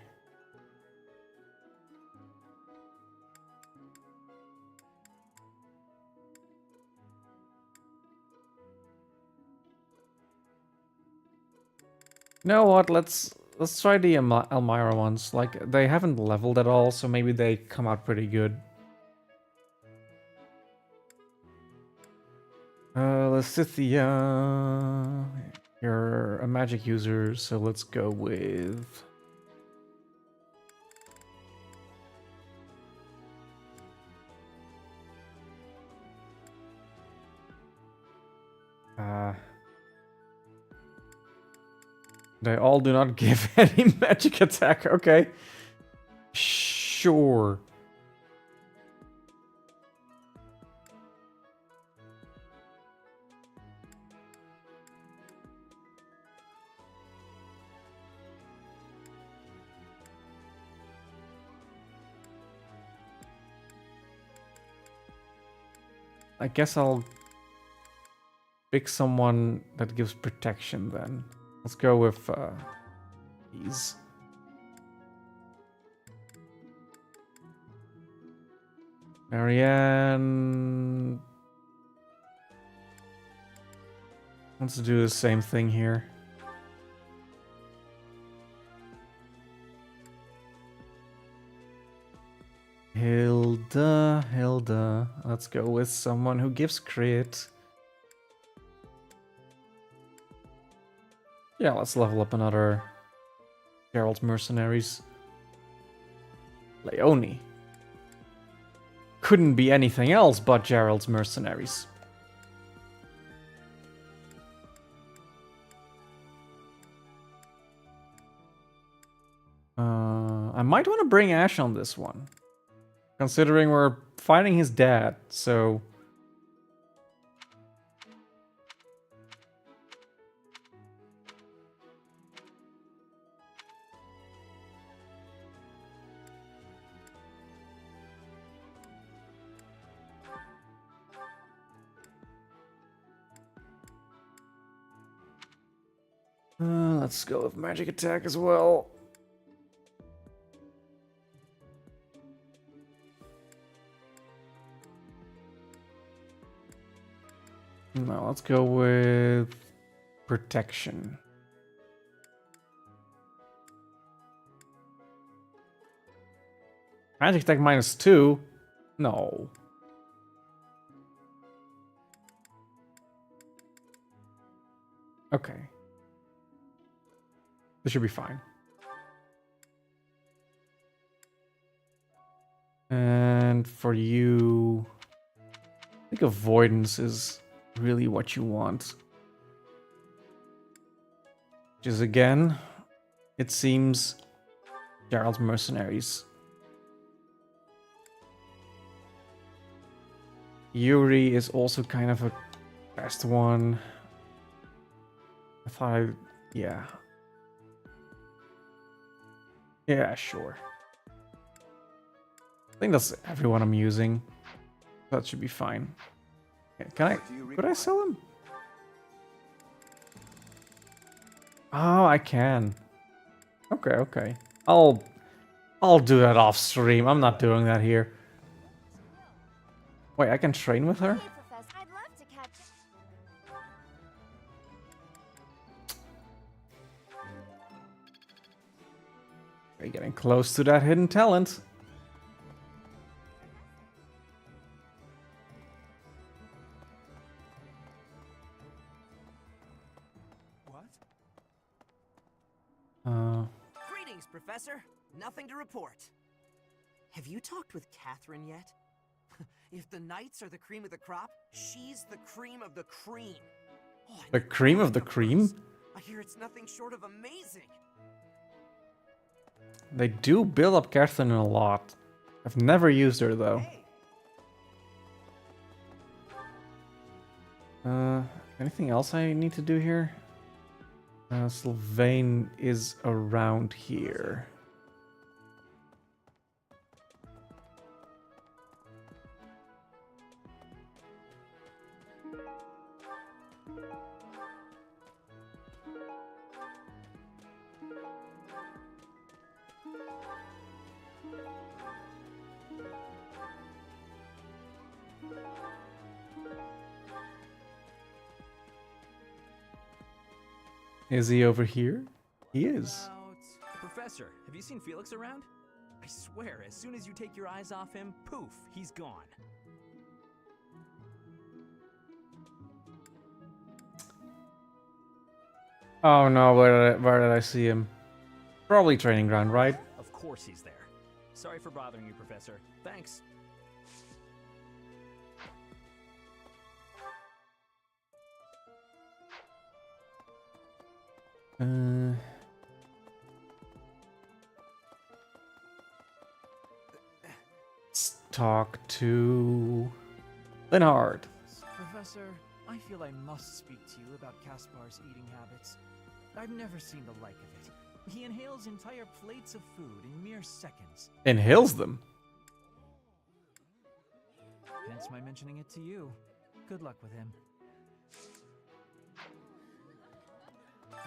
You know what? Let's try the Elmira ones. Like, they haven't leveled at all, so maybe they come out pretty good. Lysithia. You're a magic user, so let's go with... They all do not give any magic attack. Okay. Sure. I guess I'll pick someone that gives protection then. Let's go with these. Marianne wants to do the same thing here. Hilda. Let's go with someone who gives crit. Yeah, let's level up another Gerald's mercenaries. Leone. Couldn't be anything else but Gerald's mercenaries. I might want to bring Ash on this one. Considering we're fighting his dad, so... let's go with magic attack as well. No, let's go with protection. Magic attack -2? No. Okay. This should be fine. And for you... think avoidance is really what you want. Which is, again, it seems, Gerald's mercenaries. Yuri is also kind of a best one. I thought yeah. Yeah, sure. I think that's everyone I'm using. That should be fine. Okay, could I sell him? Oh, I can. Okay. I'll do that off stream. I'm not doing that here. Wait, I can train with her? Hey, Professor, I'd love to catch. We're getting close to that hidden talent. Greetings, Professor. Nothing to report. Have you talked with Catherine yet? If the knights are the cream of the crop, she's the cream of the cream. Oh, The cream of the cream? I hear it's nothing short of amazing. They do build up Catherine a lot. I've never used her though. Anything else I need to do here? Sylvain is around here. Is he over here? He is. Professor, have you seen Felix around? I swear, as soon as you take your eyes off him, poof, he's gone. Oh no, where did I see him? Probably training ground, right? Of course he's there. Sorry for bothering you, Professor. Thanks. Let's talk to Linhard. Professor, I feel I must speak to you about Caspar's eating habits. I've never seen the like of it. He inhales entire plates of food in mere seconds. Inhales them? Hence my mentioning it to you. Good luck with him.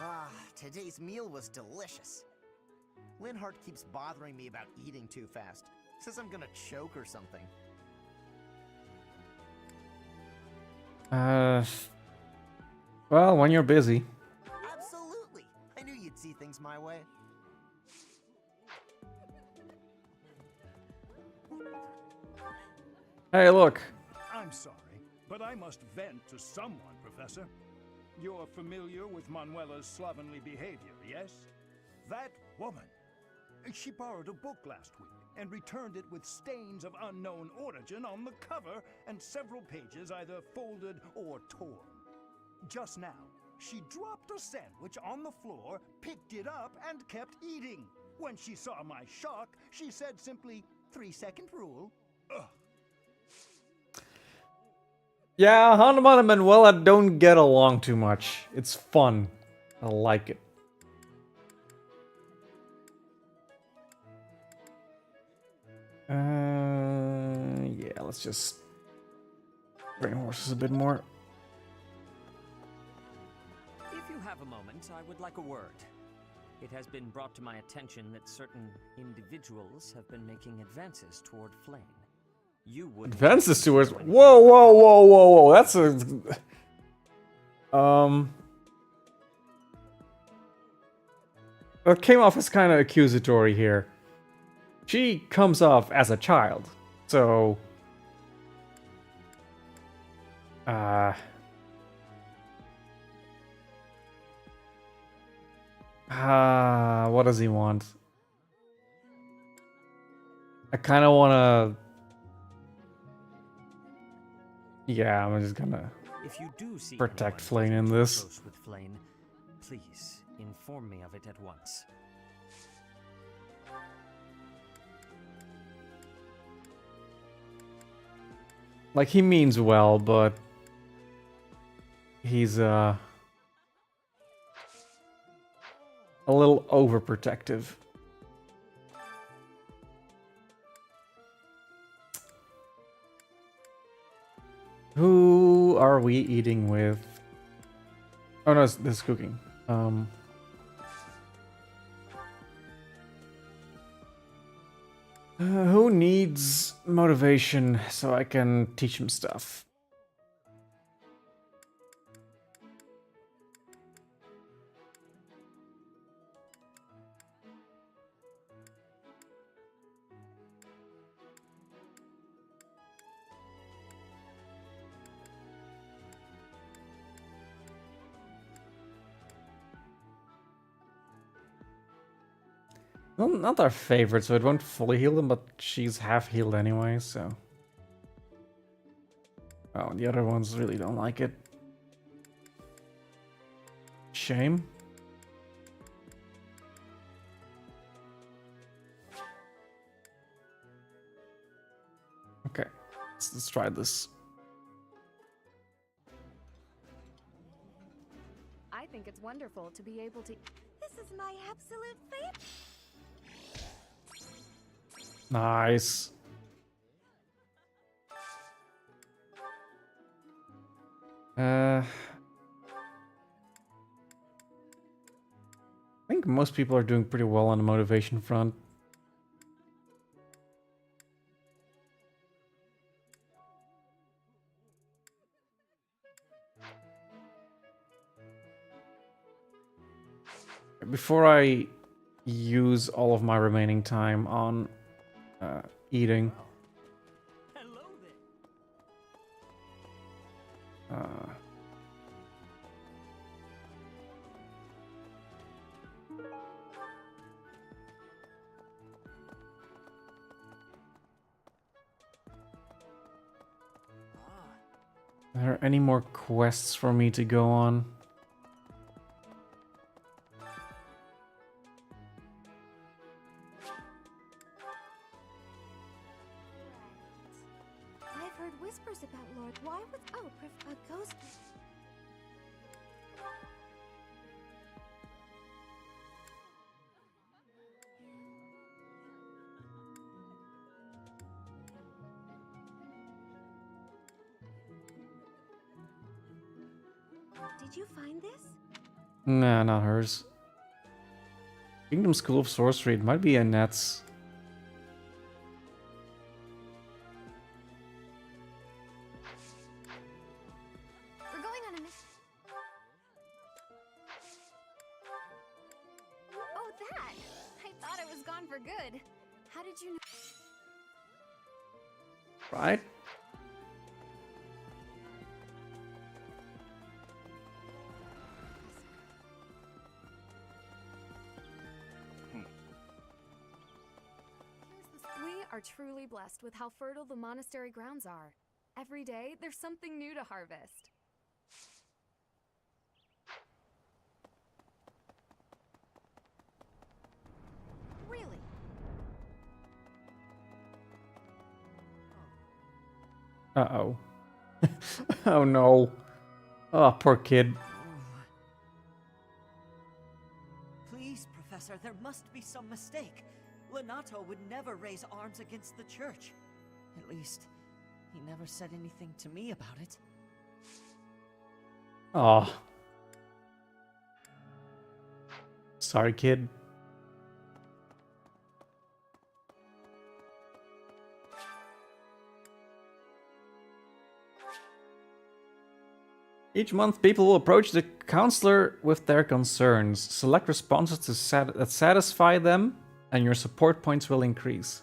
Ah, today's meal was delicious. Linhart keeps bothering me about eating too fast. Says I'm gonna choke or something. Well, when you're busy. Absolutely! I knew you'd see things my way. Hey, look. I'm sorry, but I must vent to someone, Professor. You're familiar with Manuela's slovenly behavior, yes? That woman. She borrowed a book last week and returned it with stains of unknown origin on the cover and several pages either folded or torn. Just now, she dropped a sandwich on the floor, picked it up, and kept eating. When she saw my shock, she said simply, 3-second rule. Ugh. Yeah, Hanuman and Manuela don't get along too much. It's fun. I like it. Yeah, let's just bring horses a bit more. If you have a moment, I would like a word. It has been brought to my attention that certain individuals have been making advances toward Flame. You would Advances towards. Whoa! That's a. That came off as kind of accusatory here. She comes off as a child, so. What does he want? I kind of want to. Yeah, I'm just gonna If you do see protect anyone Flane in getting too this. close with Flane, please inform me of it at once. Like, he means well, but he's a little overprotective. Who are we eating with? Oh no, this is cooking. Who needs motivation so I can teach him stuff? Well, not our favorite, so it won't fully heal them, but she's half healed anyway, so. Oh, the other ones really don't like it. Shame. Okay, let's try this. I think it's wonderful to be able to. This is my absolute favorite. Nice. I think most people are doing pretty well on the motivation front. Before I use all of my remaining time on eating. Are there any more quests for me to go on? I've heard whispers about Lord. Why was a ghost? Did you find this? Nah, not hers. Kingdom School of Sorcery. It might be Annette's. We're going on a mission. Oh, that! I thought it was gone for good. How did you know? Right? We are truly blessed with how fertile the monastery grounds are. Every day, there's something new to harvest. Really? Uh-oh. Oh no. Oh, poor kid. Please, Professor, there must be some mistake. Lenato would never raise arms against the church. At least, he never said anything to me about it. Oh. Sorry, kid. Each month, people will approach the counselor with their concerns. Select responses that satisfy them, and your support points will increase.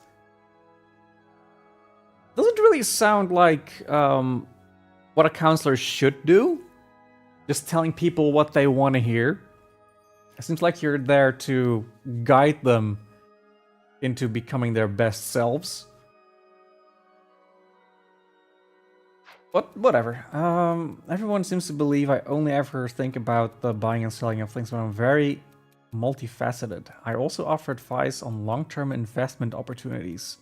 Doesn't really sound like what a counselor should do. Just telling people what they want to hear. It seems like you're there to guide them into becoming their best selves. But whatever. Everyone seems to believe I only ever think about the buying and selling of things when I'm very multifaceted. I also offer advice on long-term investment opportunities.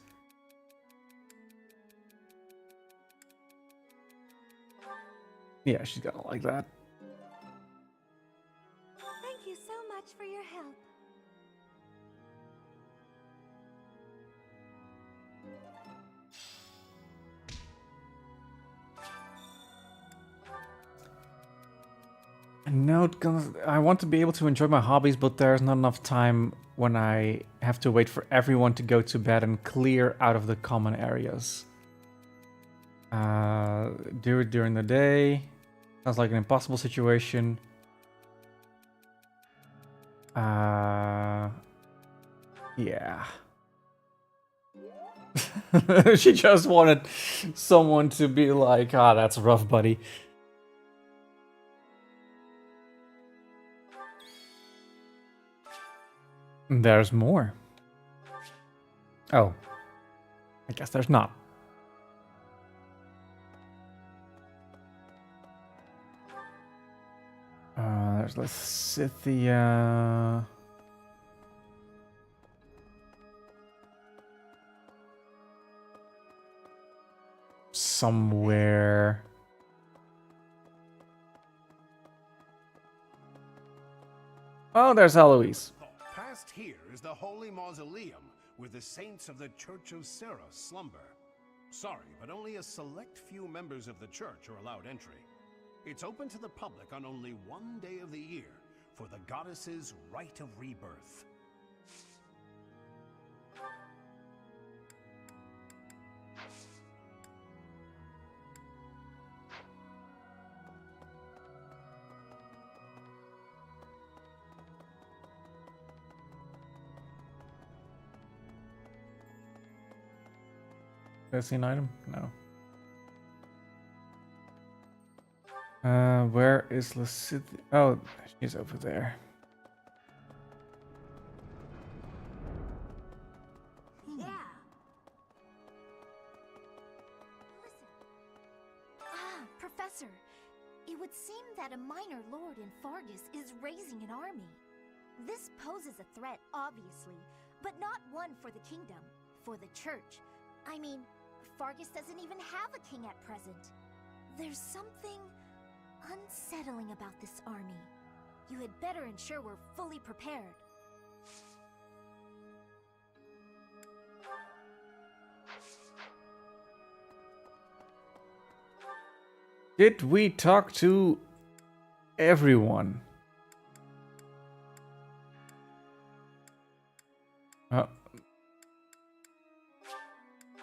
Yeah, she's gonna like that. Thank you so much for your help. Note, I want to be able to enjoy my hobbies, but there's not enough time when I have to wait for everyone to go to bed and clear out of the common areas. Do it during the day. Sounds like an impossible situation. Yeah. She just wanted someone to be like, ah, that's rough, buddy. There's more. Oh. I guess there's not. There's Lysithia. Somewhere. Oh, there's Eloise. Past here is the holy mausoleum where the saints of the Church of Seros slumber. Sorry, but only a select few members of the church are allowed entry. It's open to the public on only one day of the year for the goddess's rite of rebirth. Did I see an item? No. Where is Lysithia? Oh, she's over there. Yeah. Listen. Professor. It would seem that a minor lord in Fargus is raising an army. This poses a threat, obviously, but not one for the kingdom, for the church. I mean, Fargus doesn't even have a king at present. There's something unsettling about this army. You had better ensure we're fully prepared. Did we talk to everyone? Oh.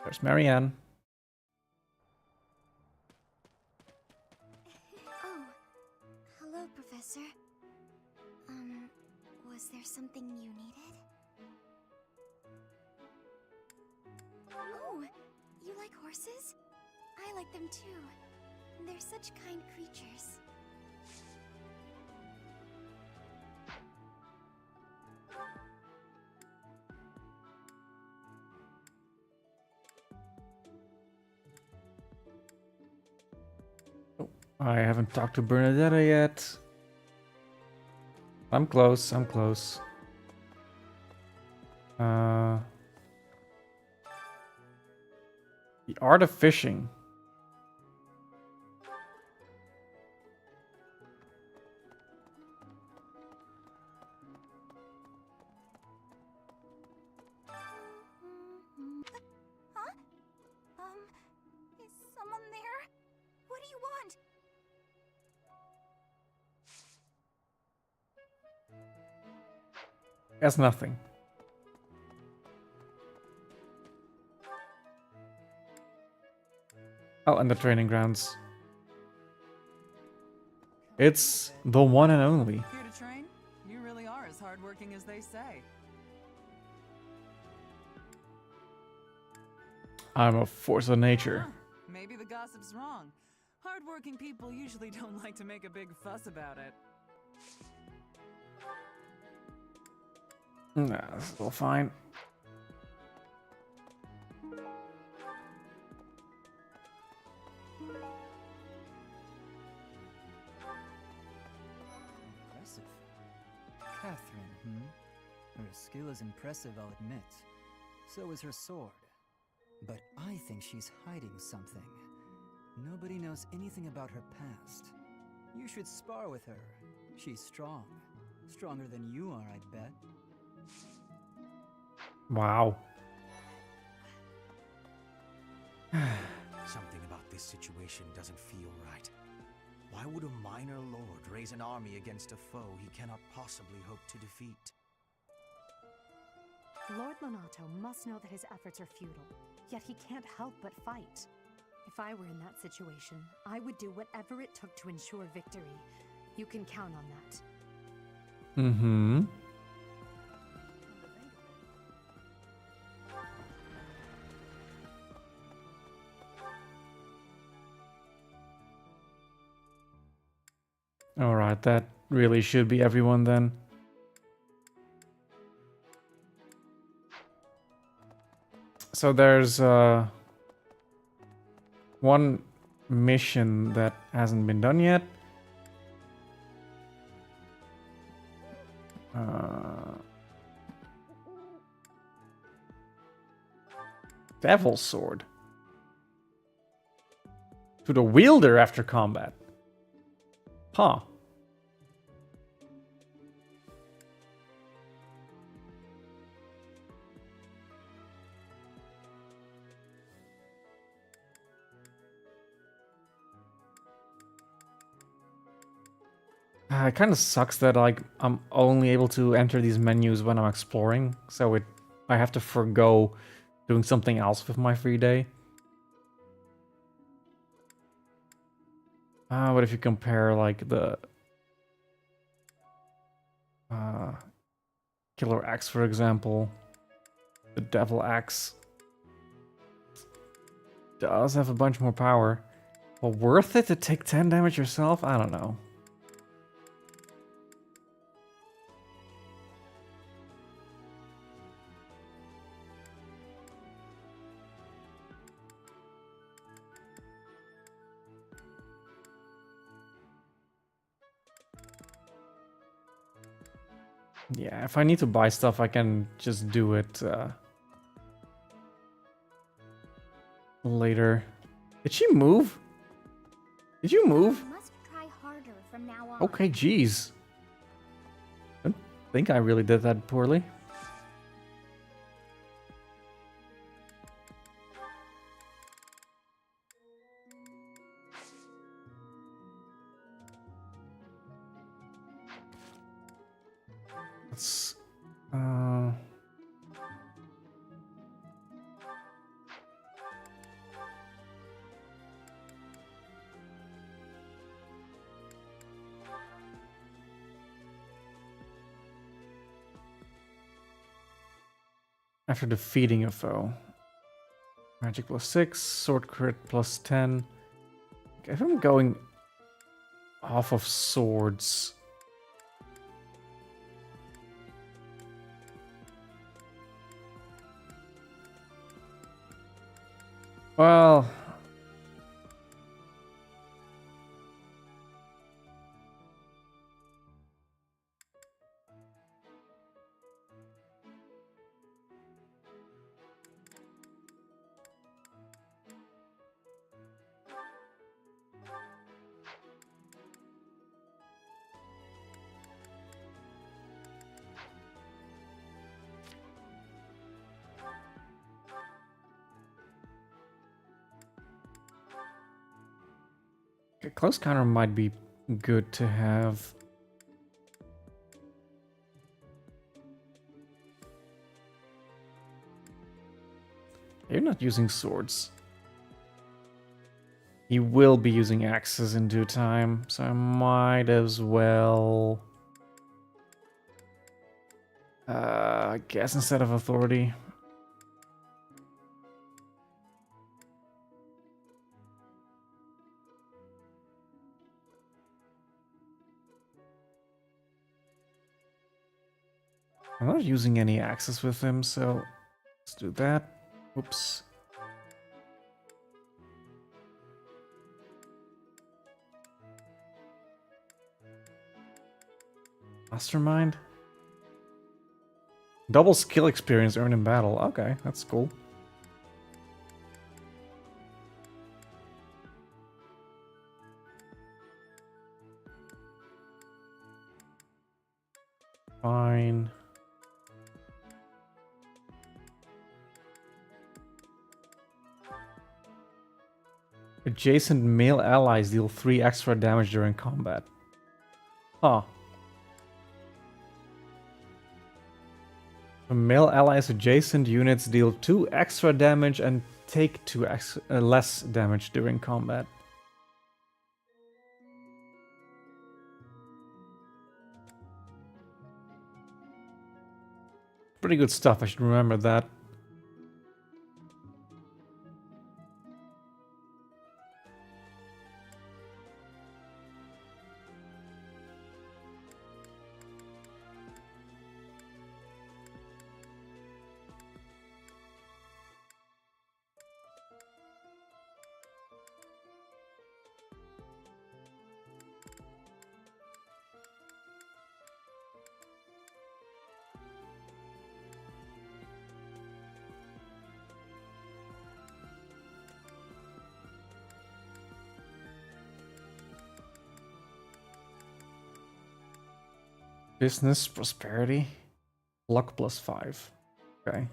There's Marianne. Oh, hello, Professor. Was there something you needed? Oh, you like horses? I like them too. They're such kind creatures. I haven't talked to Bernadetta yet. I'm close, I'm close. The art of fishing. Huh? Is someone there? What do you want? That's nothing. Oh, and the training grounds. It's the one and only. Here to train? You really are as hardworking as they say. I'm a force of nature. Maybe the gossip's wrong. Hardworking people usually don't like to make a big fuss about it. Nah, this is all fine. Her skill is impressive, I'll admit. So is her sword. But I think she's hiding something. Nobody knows anything about her past. You should spar with her. She's strong. Stronger than you are, I'd bet. Wow. Something about this situation doesn't feel right. Why would a minor lord raise an army against a foe he cannot possibly hope to defeat? Lord Lonato must know that his efforts are futile, yet he can't help but fight. If I were in that situation, I would do whatever it took to ensure victory. You can count on that. Mm-hmm. Alright, that really should be everyone then. So there's one mission that hasn't been done yet. Devil's Sword. To the wielder after combat. Huh. It kind of sucks that like I'm only able to enter these menus when I'm exploring, so I have to forgo doing something else with my free day. What if you compare like the Killer Axe, for example? The Devil Axe does have a bunch more power. Well, worth it to take 10 damage yourself? I don't know. Yeah, if I need to buy stuff, I can just do it later. Did she move? Did you move? You must try harder from now on. Okay, jeez. I don't think I really did that poorly. Let's after defeating a foe. Magic +6, sword crit +10. Okay, if I'm going off of swords. Well, a close counter might be good to have. You're not using swords. He will be using axes in due time, so I might as well... I guess instead of authority. I'm not using any axes with him, so let's do that. Oops. Mastermind? Double skill experience earned in battle. Okay, that's cool. Fine. Adjacent male allies deal 3 extra damage during combat. Huh. Male allies adjacent units deal 2 extra damage and take 2 less damage during combat. Pretty good stuff, I should remember that. Business, prosperity, luck +5. Okay.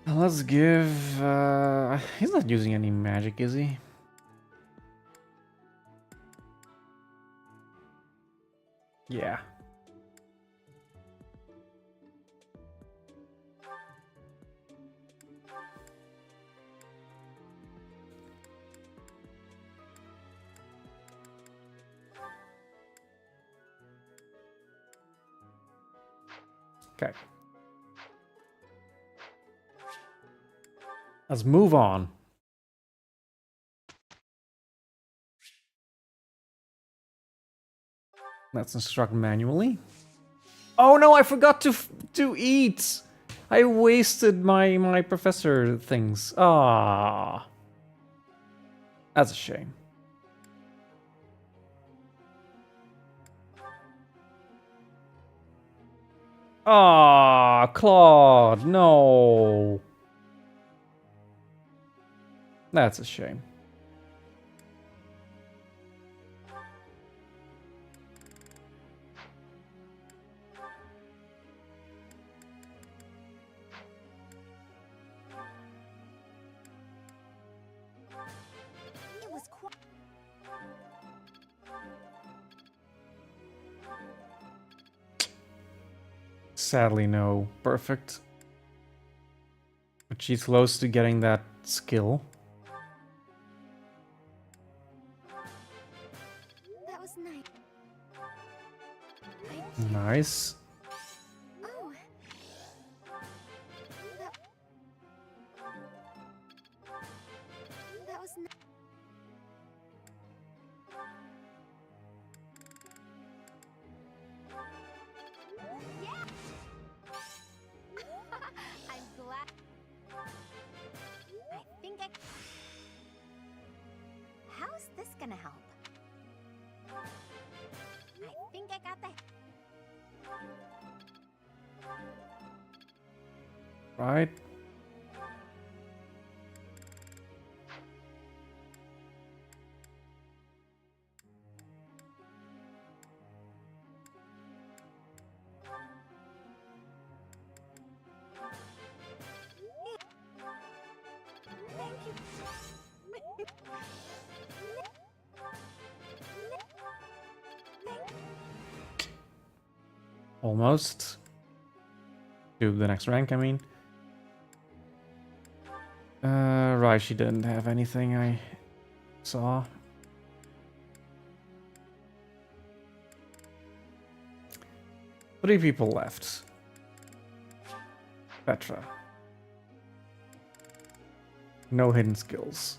Let's give... he's not using any magic, is he? Yeah. Okay. Let's move on. Let's instruct manually. Oh no, I forgot to eat. I wasted my professor things. Ah, that's a shame. Ah, Claude, no. That's a shame. It was quite... Sadly, no. Perfect. But she's close to getting that skill. That was nice. Nice. Oh. That was nice. Yeah. I'm glad. I think how's this gonna help? I think I got the... Right. Thank you. Almost. To the next rank, I mean. Right, she didn't have anything I saw. Three people left. Petra. No hidden skills.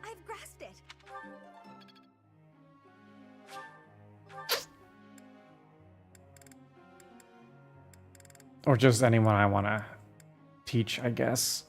I've grasped it. Or just anyone I want to teach, I guess.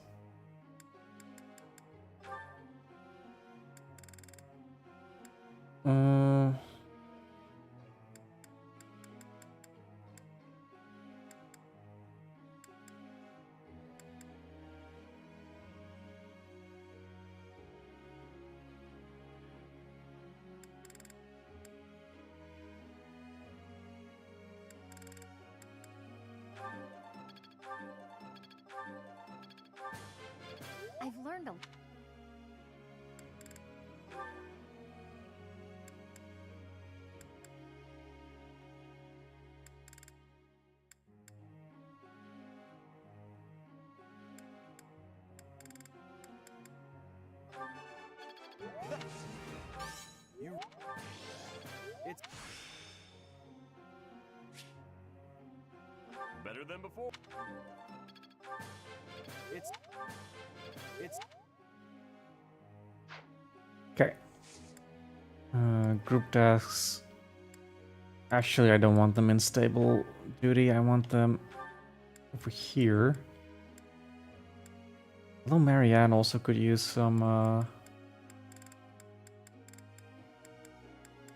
I've learned a... It's better than before. It's Okay. Group tasks. Actually, I don't want them in stable duty. I want them over here. Although Marianne also could use some...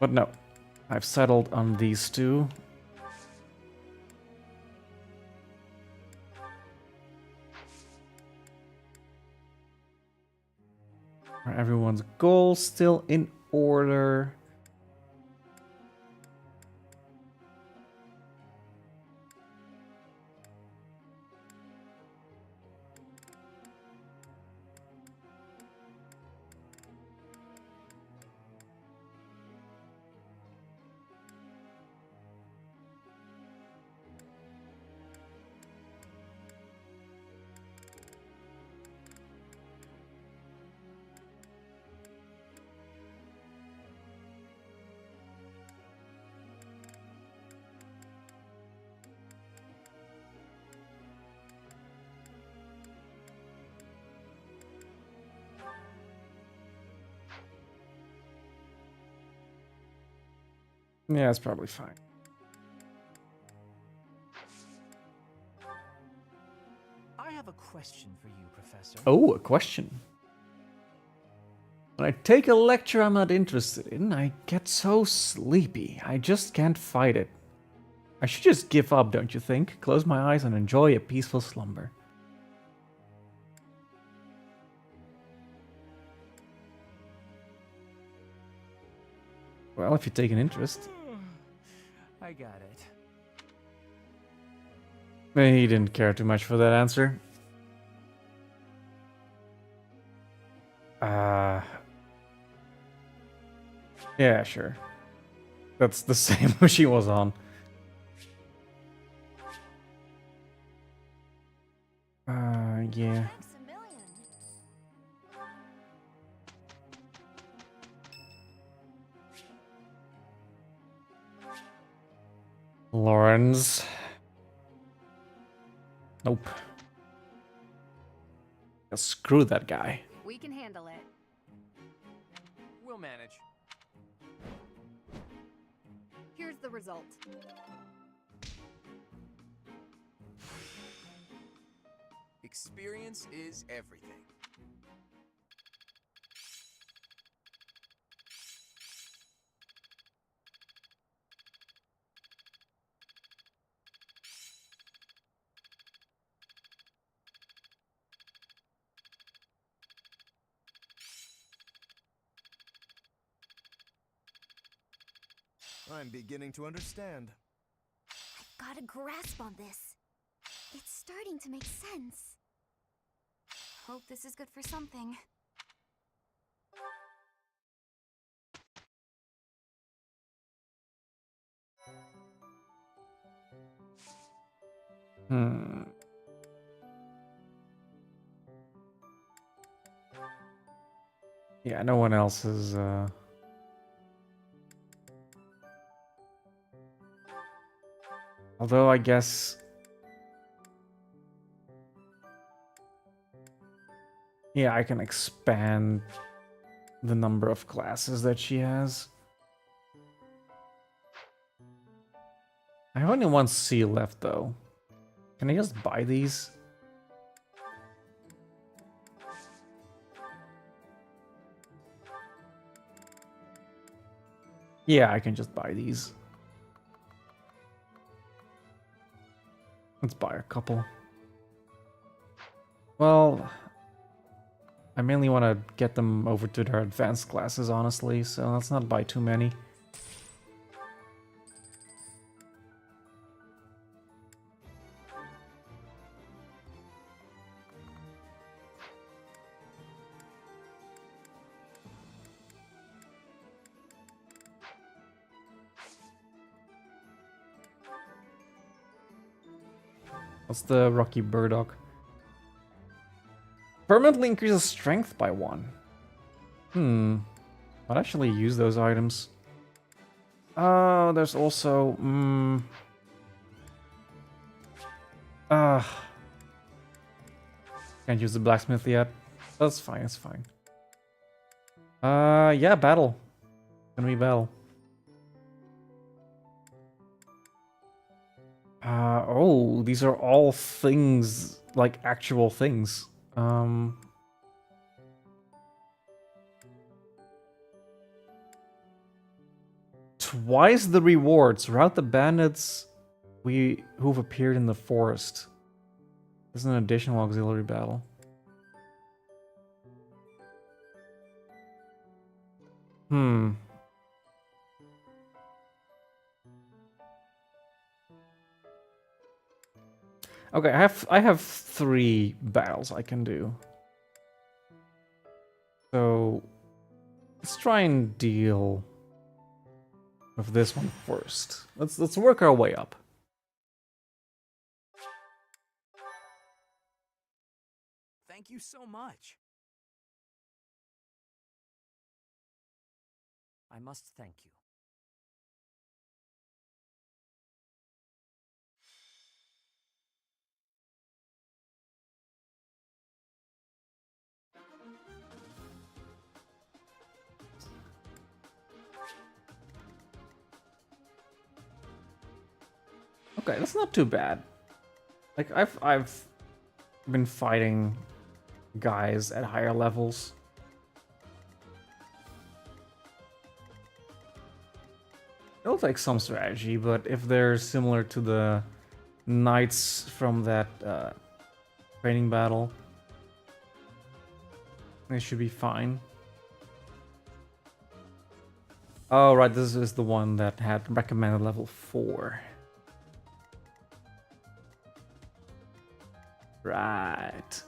But no. I've settled on these two. Are everyone's goals still in order? Yeah, it's probably fine. I have a question for you, Professor. Oh, a question. When I take a lecture I'm not interested in, I get so sleepy. I just can't fight it. I should just give up, don't you think? Close my eyes and enjoy a peaceful slumber. Well, if you take an interest. I got it. He didn't care too much for that answer. Yeah, sure. That's the same she was on. Yeah. Lawrence. Nope. Screw that guy. We can handle it. We'll manage. Here's the result. Experience is everything. I'm beginning to understand. I've got a grasp on this. It's starting to make sense. Hope this is good for something. Yeah, no one else is, Although, I guess... Yeah, I can expand the number of classes that she has. I have only one C left, though. Can I just buy these? Yeah, I can just buy these. Let's buy a couple. Well, I mainly want to get them over to their advanced classes, honestly, so let's not buy too many. What's the Rocky Burdock? Permanently increases strength by 1. I'd actually use those items. There's also... can't use the blacksmith yet. That's fine, it's fine. Yeah, battle. Can we battle? Oh, these are all things, like actual things. Twice the rewards. Rout the bandits who've appeared in the forest. This is an additional auxiliary battle. Okay, I have 3 battles I can do. So let's try and deal with this one first. Let's work our way up. Thank you so much. I must thank you. Okay, that's not too bad. Like I've been fighting guys at higher levels. It'll take some strategy, but if they're similar to the knights from that training battle, they should be fine. Oh, right, this is the one that had recommended level 4. Right.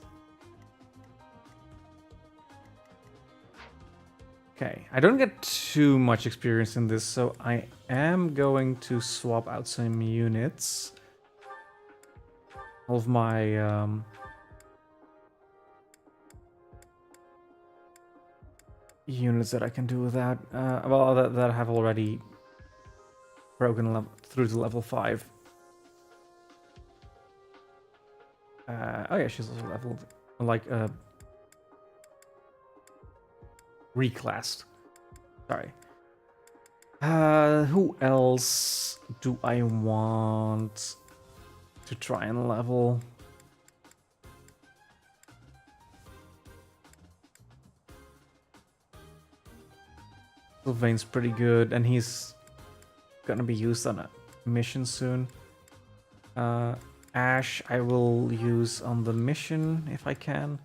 Okay, I don't get too much experience in this, so I am going to swap out some units of my units that I can do without, well, that have already broken through to level 5. Oh yeah, she's also leveled, like, reclassed. Sorry. Who else do I want to try and level? Sylvain's pretty good, and he's gonna be used on a mission soon. Ash, I will use on the mission if I can.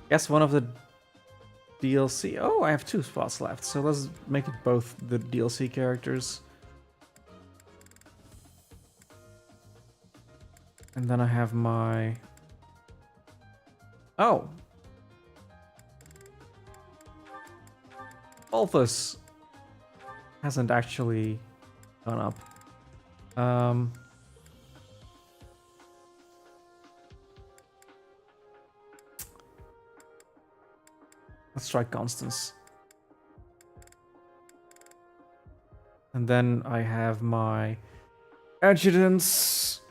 Guess one of the DLC. Oh, I have 2 spots left, so let's make it both the DLC characters. And then I have my... Oh! Balthus hasn't actually gone up. Let's try Constance. And then I have my adjutants.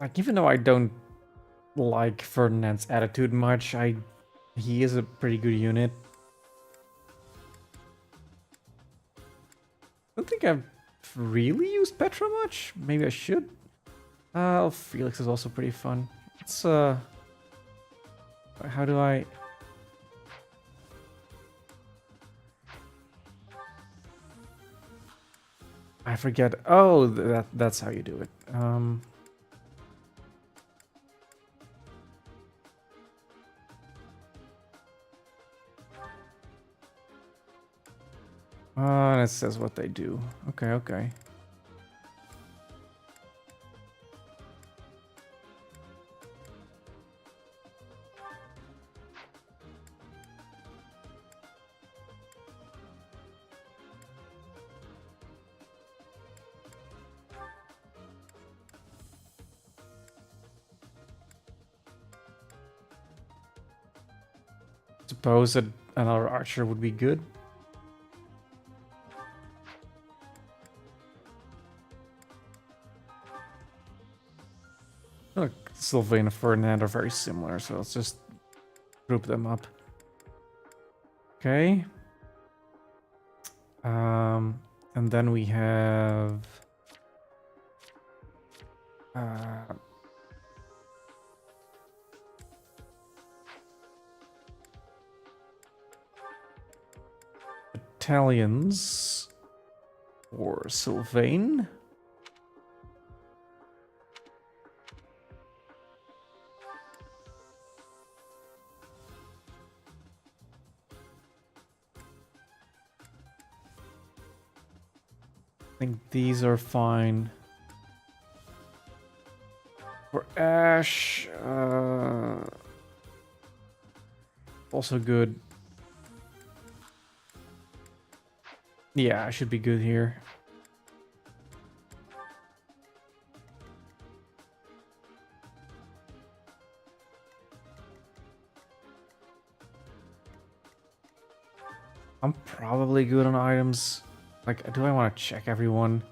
Like, even though I don't like Ferdinand's attitude much, he is a pretty good unit. I don't think I've really used Petra much. Maybe I should. Felix is also pretty fun. It's how do I... I forget. Oh, that's how you do it. And it says what they do. Okay, okay. Suppose that another archer would be good. Look, Sylvain and Ferdinand are very similar, so let's just group them up. Okay. And then we have battalions for Sylvain. I think these are fine. For Ash, also good. Yeah, I should be good here. I'm probably good on items. Like, do I want to check everyone?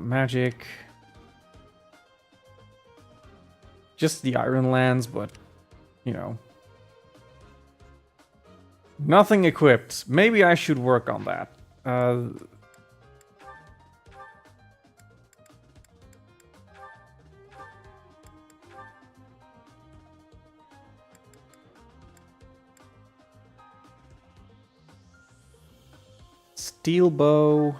Magic. Just the Iron Lands, but, you know. Nothing equipped. Maybe I should work on that. Steel bow.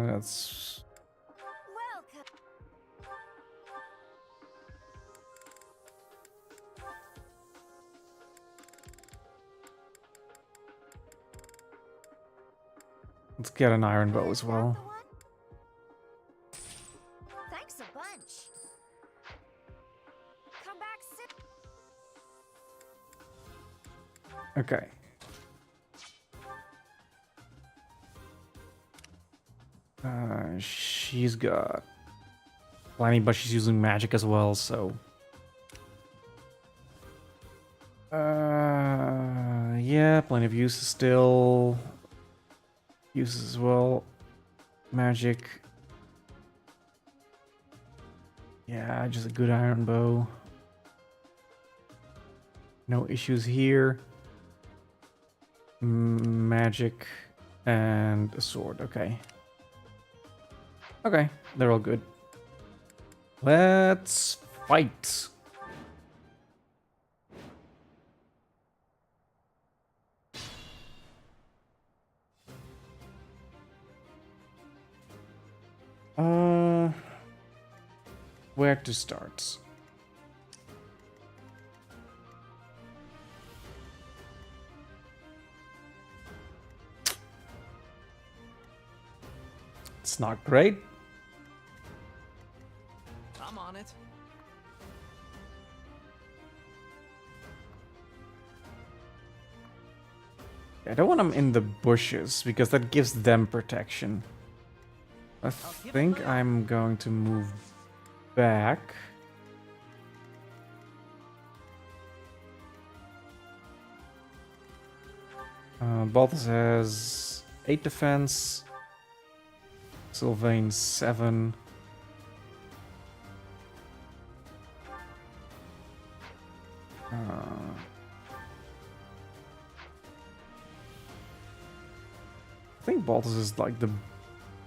That's... Let's get an iron bow as well. Thanks a bunch. Come back soon. Okay. She's got plenty, but she's using magic as well, so... yeah, plenty of uses still. Uses as well. Magic. Yeah, just a good iron bow. No issues here. Magic and a sword, okay. Okay, they're all good. Let's fight. Where to start? It's not great. I'm on it. I don't want them in the bushes because that gives them protection. I think I'm going to move back. Balthus has 8 defense. Sylvain 7. I think Balthus is like the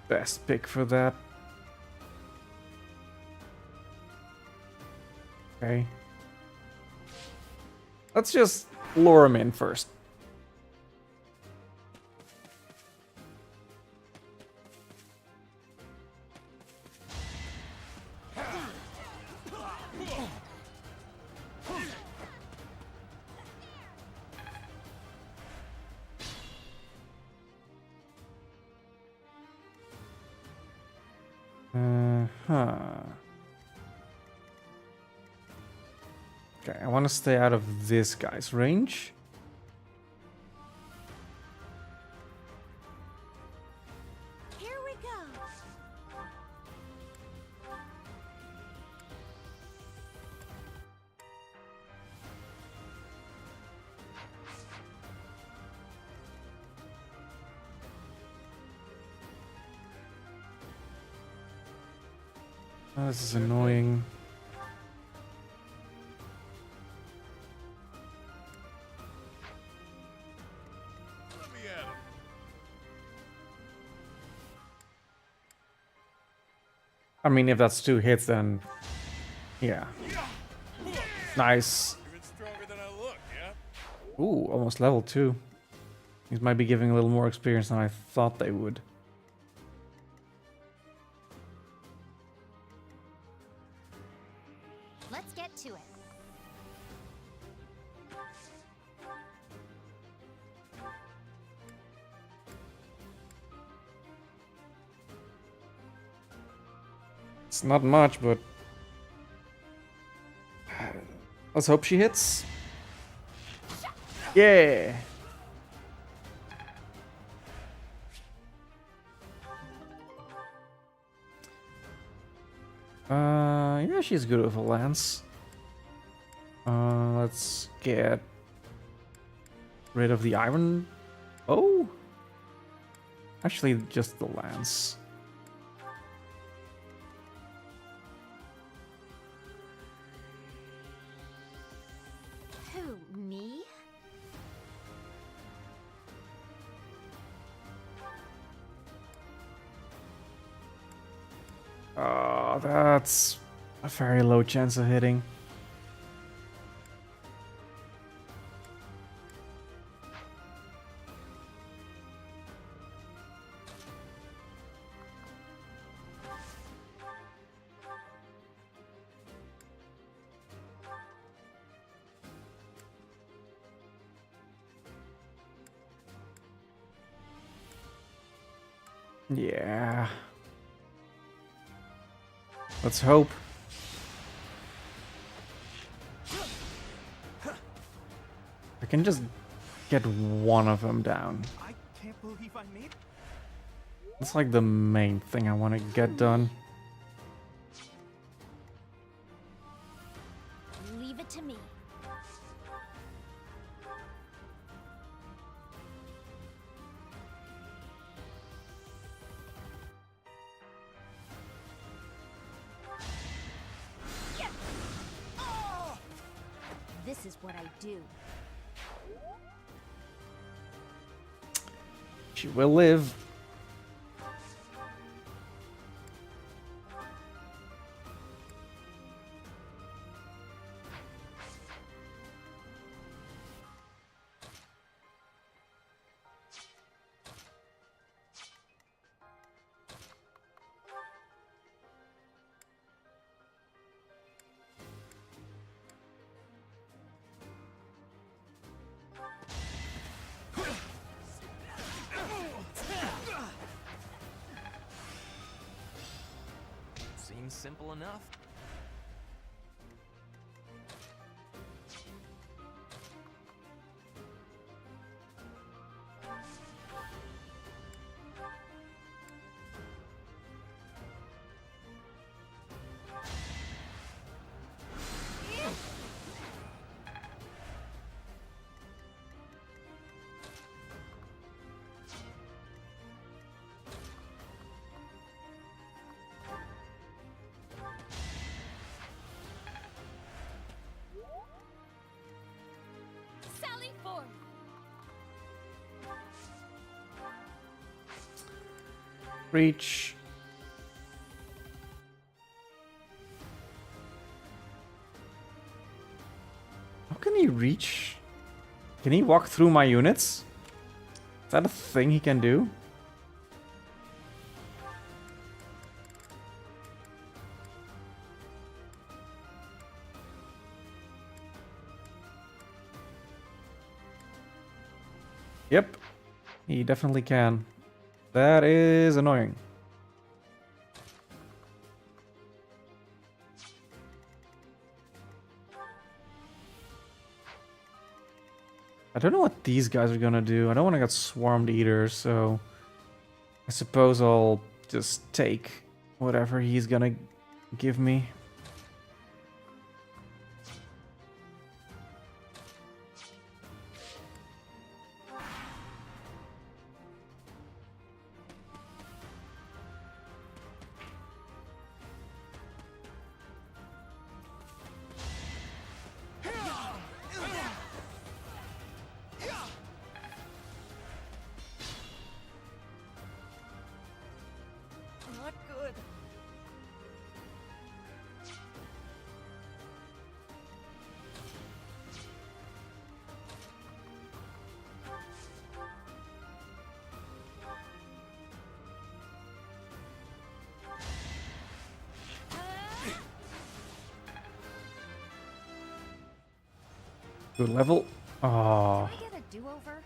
best pick for that. Okay. Let's just lure him in first. Okay, I want to stay out of this guy's range. Here we go. Oh, this is annoying. I mean, if that's 2 hits, then yeah. Nice. Even stronger than I look, yeah? Ooh, almost level 2. These might be giving a little more experience than I thought they would. Let's get to it. It's not much, but let's hope she hits. Yeah. Yeah, she's good with a lance. Let's get rid of the iron. Oh, actually, just the lance. Who, me? Oh, that's a very low chance of hitting. Yeah. Let's hope. I can just get one of them down. I can't believe I made it. That's like the main thing I want to get done. Leave it to me. This is what I do. She will live. Seems simple enough. Reach. How can he reach? Can he walk through my units? Is that a thing he can do? Yep, he definitely can. That is annoying. I don't know what these guys are gonna do. I don't want to get swarmed either, so I suppose I'll just take whatever he's gonna give me. Not good. Good level. Oh, Can I get a do-over?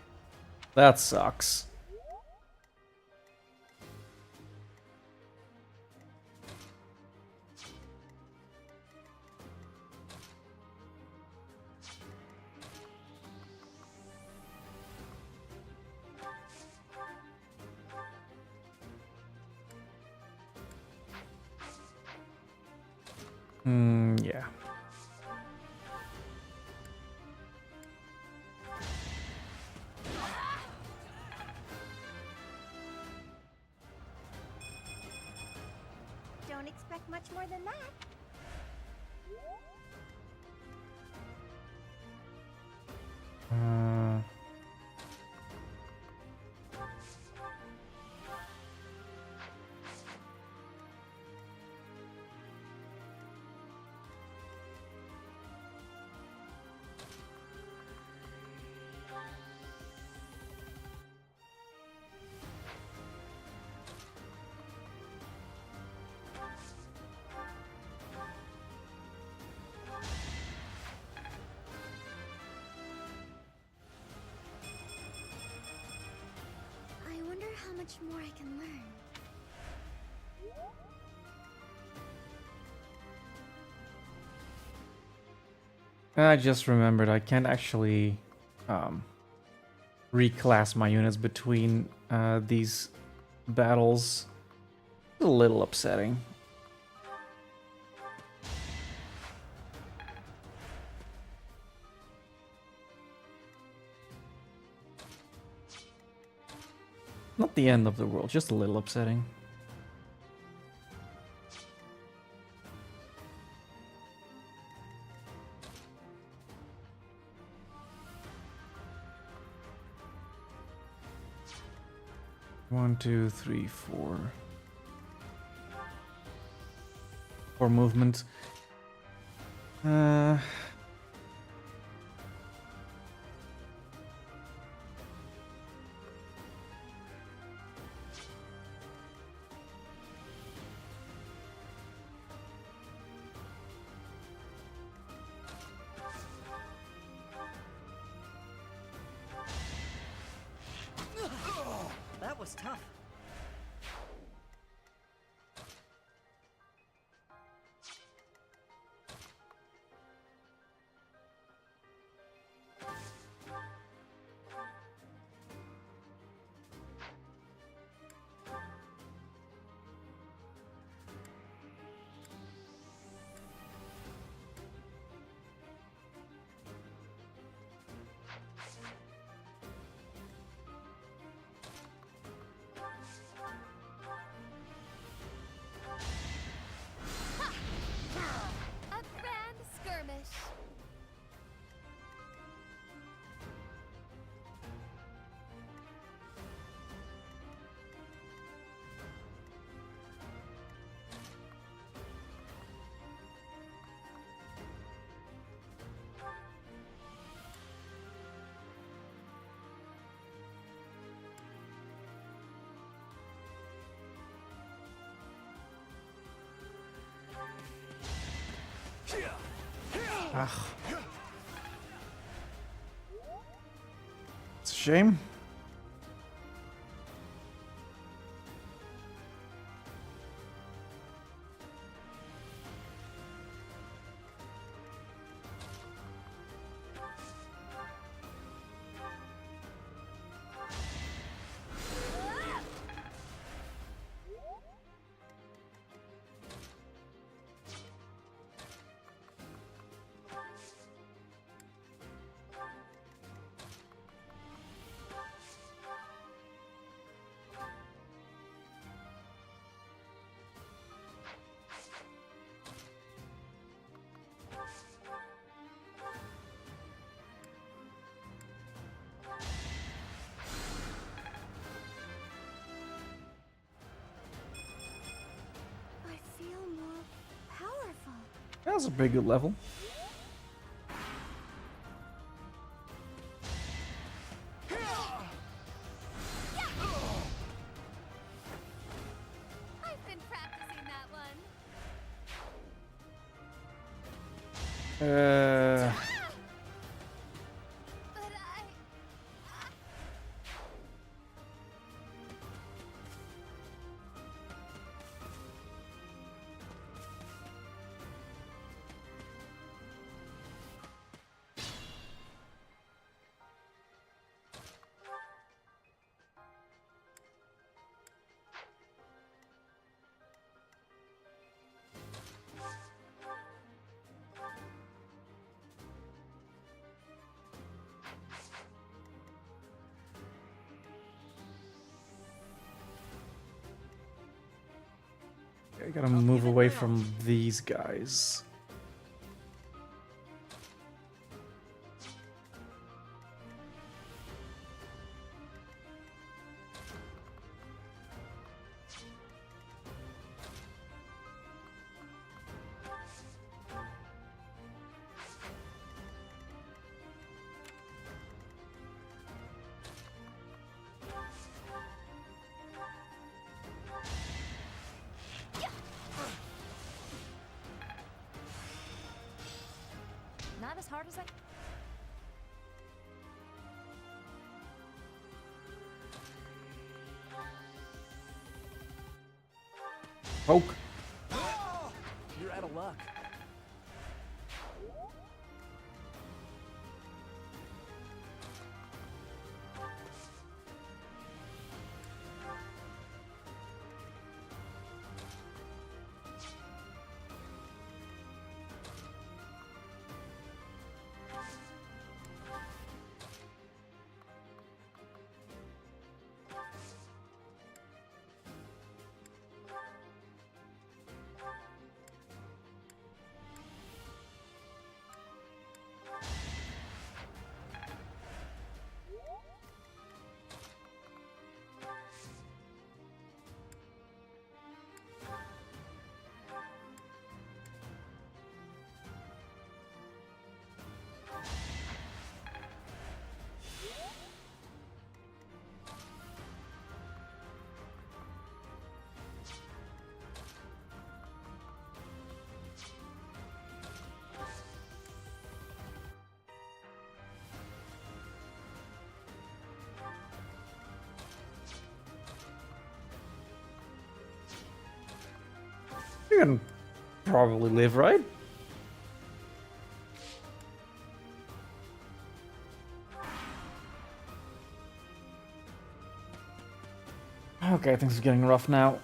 that sucks. Yeah. Don't expect much more than that. Uh, I wonder how much more I can learn. I just remembered I can't actually reclass my units between these battles. It's a little upsetting. Not the end of the world, just a little upsetting. One, two, three, four. Four movement. That was tough. Ah. It's a shame. I feel more powerful. That was a pretty good level. I've been practicing that one. But I gotta move away from these guys. Not as hard as I... Poke. You're out of luck. You can probably live, right? Okay, things are getting rough now.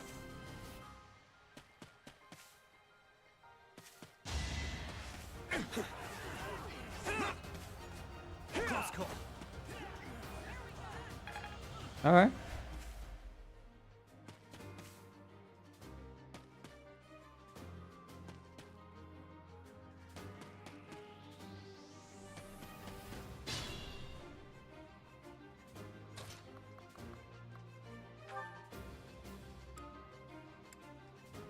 Alright.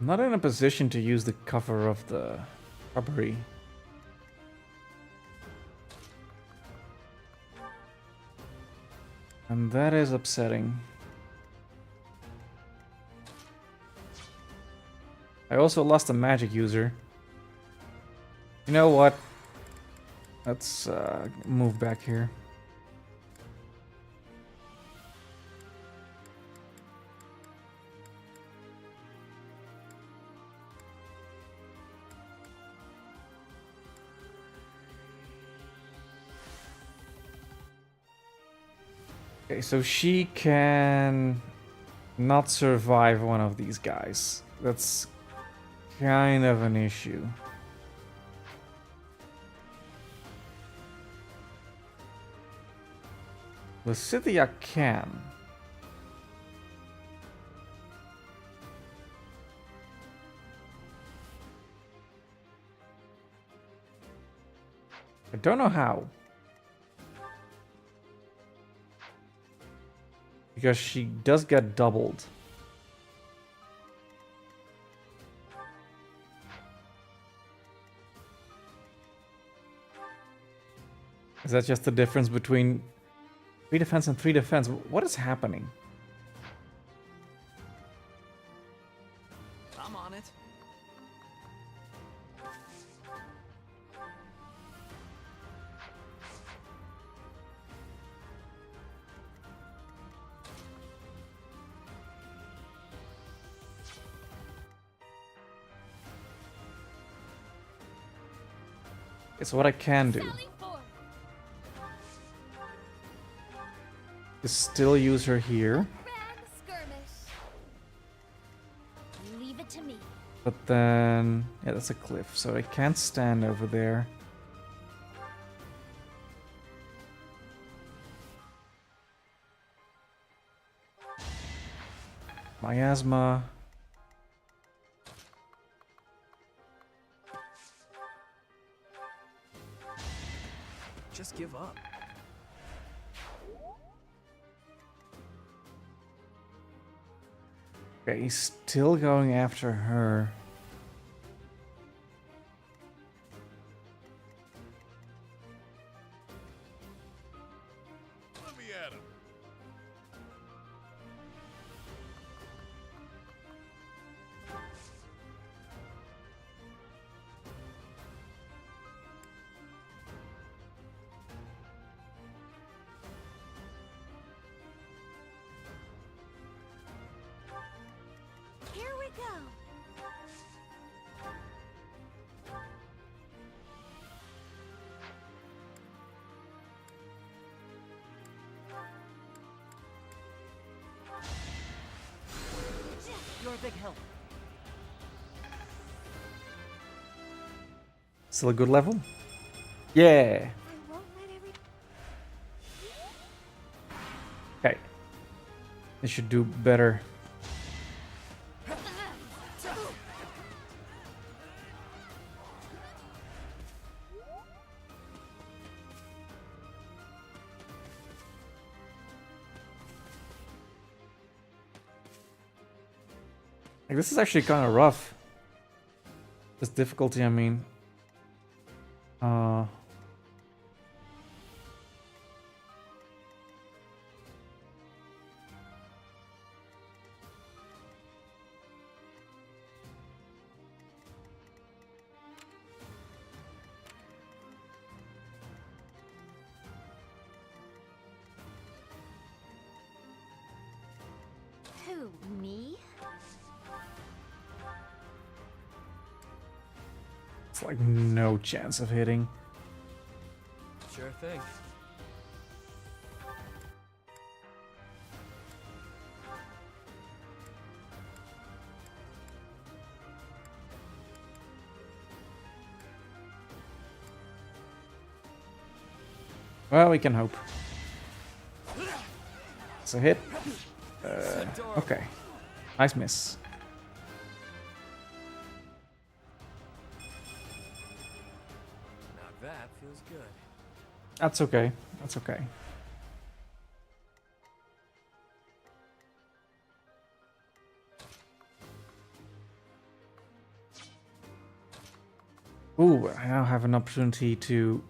I'm not in a position to use the cover of the rubbery. And that is upsetting. I also lost a magic user. You know what? Let's move back here. Okay, so she can not survive one of these guys. That's kind of an issue. Lysithia can. I don't know how. Because she does get doubled. Is that just the difference between 3 defense and 3 defense? What is happening? I'm on it. It's what I can do. Is still use her here. Leave it to me. But then, yeah, that's a cliff, so I can't stand over there. Miasma. Just give up. Okay, he's still going after her. Let me at him. Here we go. You're a big help. Still a good level? Yeah. Okay. They should do better. Like, this is actually kind of rough. This difficulty, I mean. Who, me? It's like no chance of hitting. Sure thing. Well, we can hope. It's a hit. Okay. Nice miss. Now that feels good. That's okay. That's okay. Ooh, I now have an opportunity to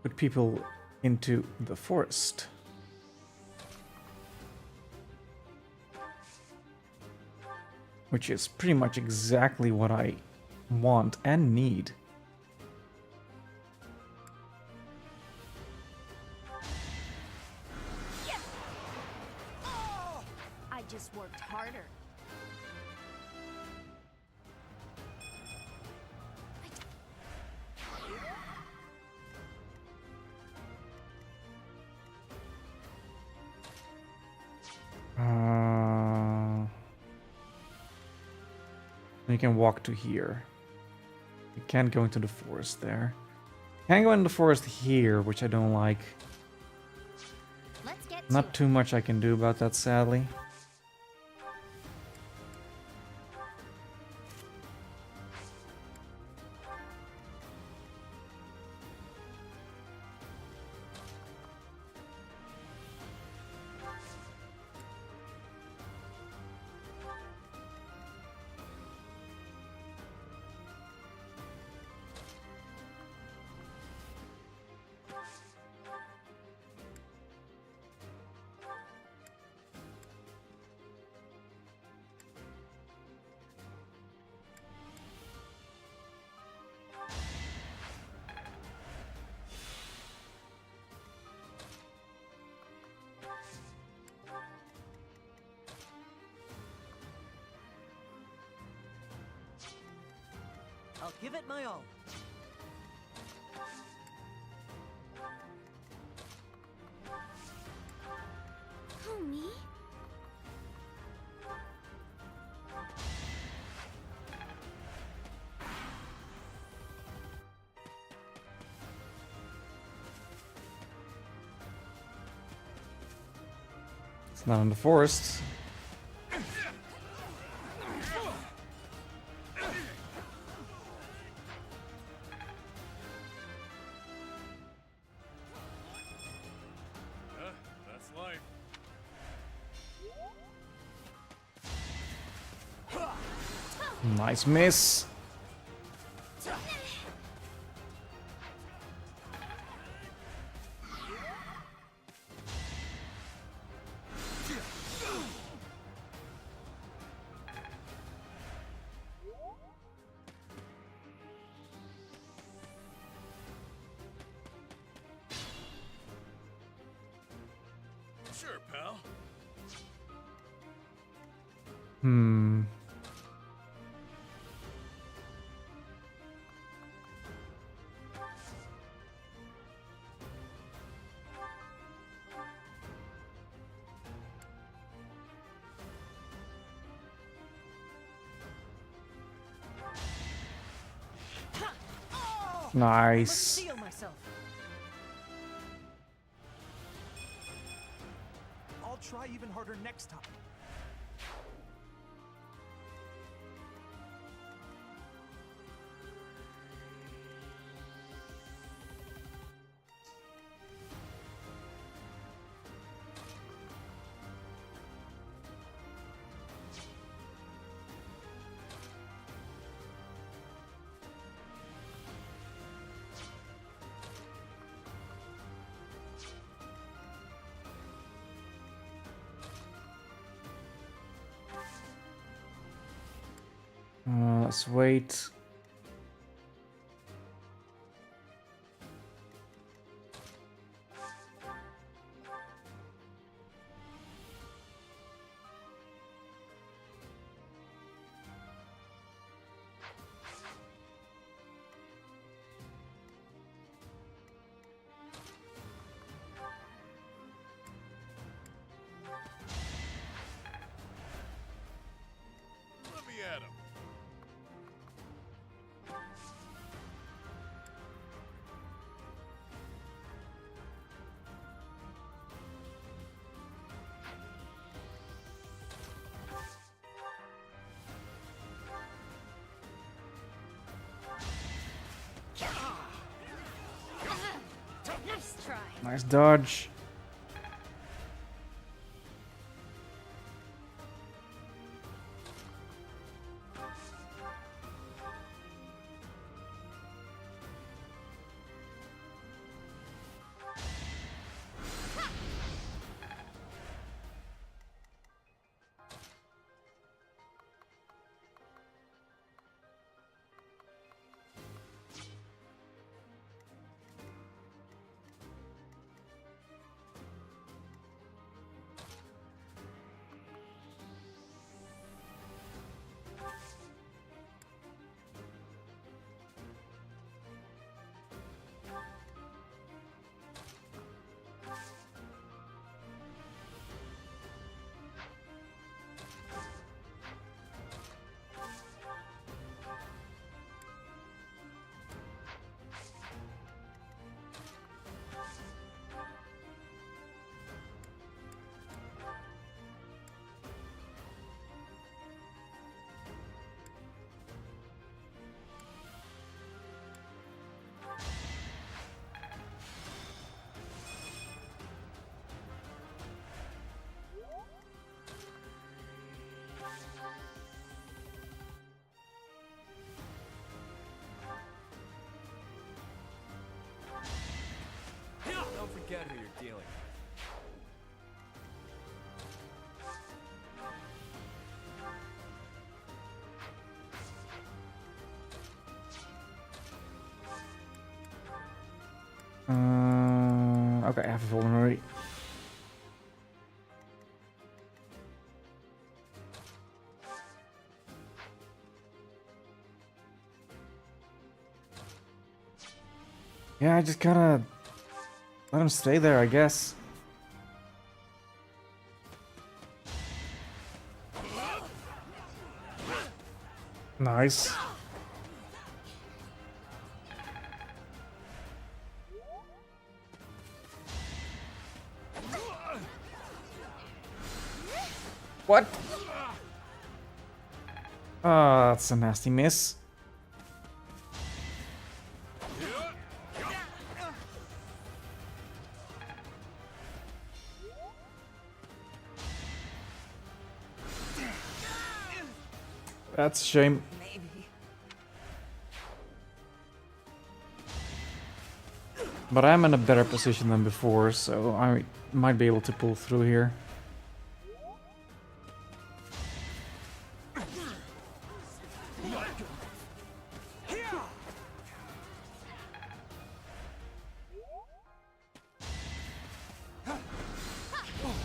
put people into the forest. Which is pretty much exactly what I want and need. harder. You can walk to here. You can't go into the forest there. Can't go in the forest here, which I don't like. Let's get Not too much I can do about that, sadly. I'll give it my all. Who, me? It's not in the forest. That's life. Nice miss. Sure, pal. Hmm. Nice. Steal myself. I'll try even harder next time. Let's wait. Let me at him. Nice try. Nice dodge. who you're dealing with. Okay, I have a vulnerability. Yeah, I just gotta let him stay there, I guess. Nice. What? Ah, that's a nasty miss. That's a shame. But I'm in a better position than before, so I might be able to pull through here.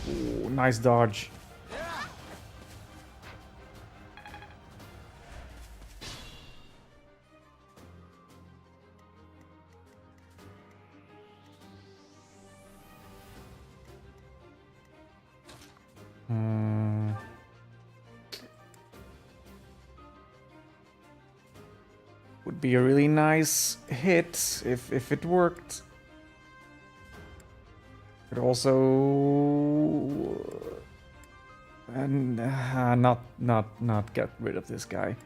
Ooh, nice dodge. Would be a really nice hit if it worked. Could also not get rid of this guy.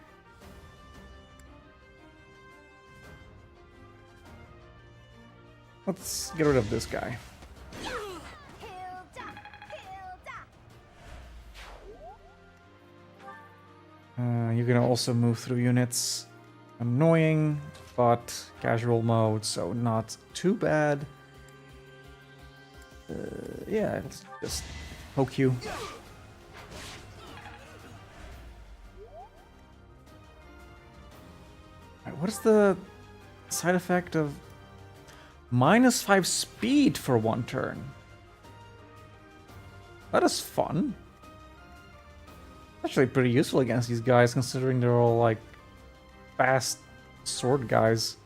Let's get rid of this guy. You can also move through units. Annoying, but casual mode, so not too bad. Yeah, let's just poke you. Right, what is the side effect of -5 speed for one turn? That is fun. Actually pretty useful against these guys, considering they're all like fast sword guys.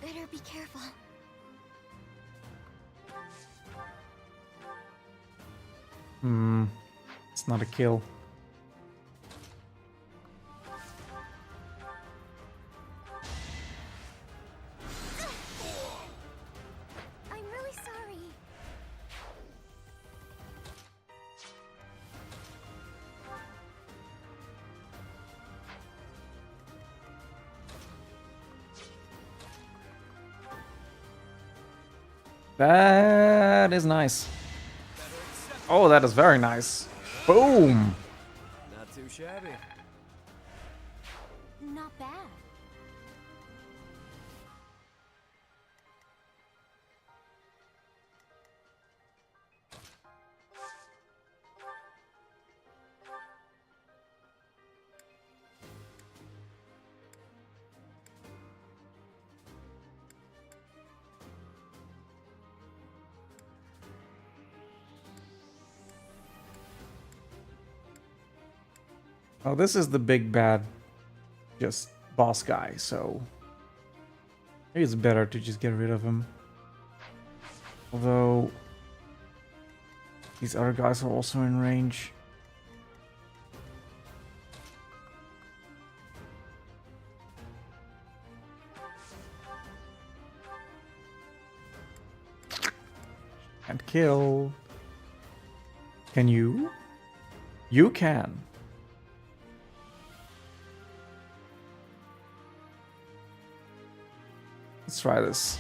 Better be careful. It's not a kill. I'm really sorry. That is nice. Oh, that is very nice. Boom! Not too shabby. Not bad. Oh, this is the big bad, just boss guy, so maybe it's better to just get rid of him. Although these other guys are also in range. And kill. Can you? You can. Let's try this.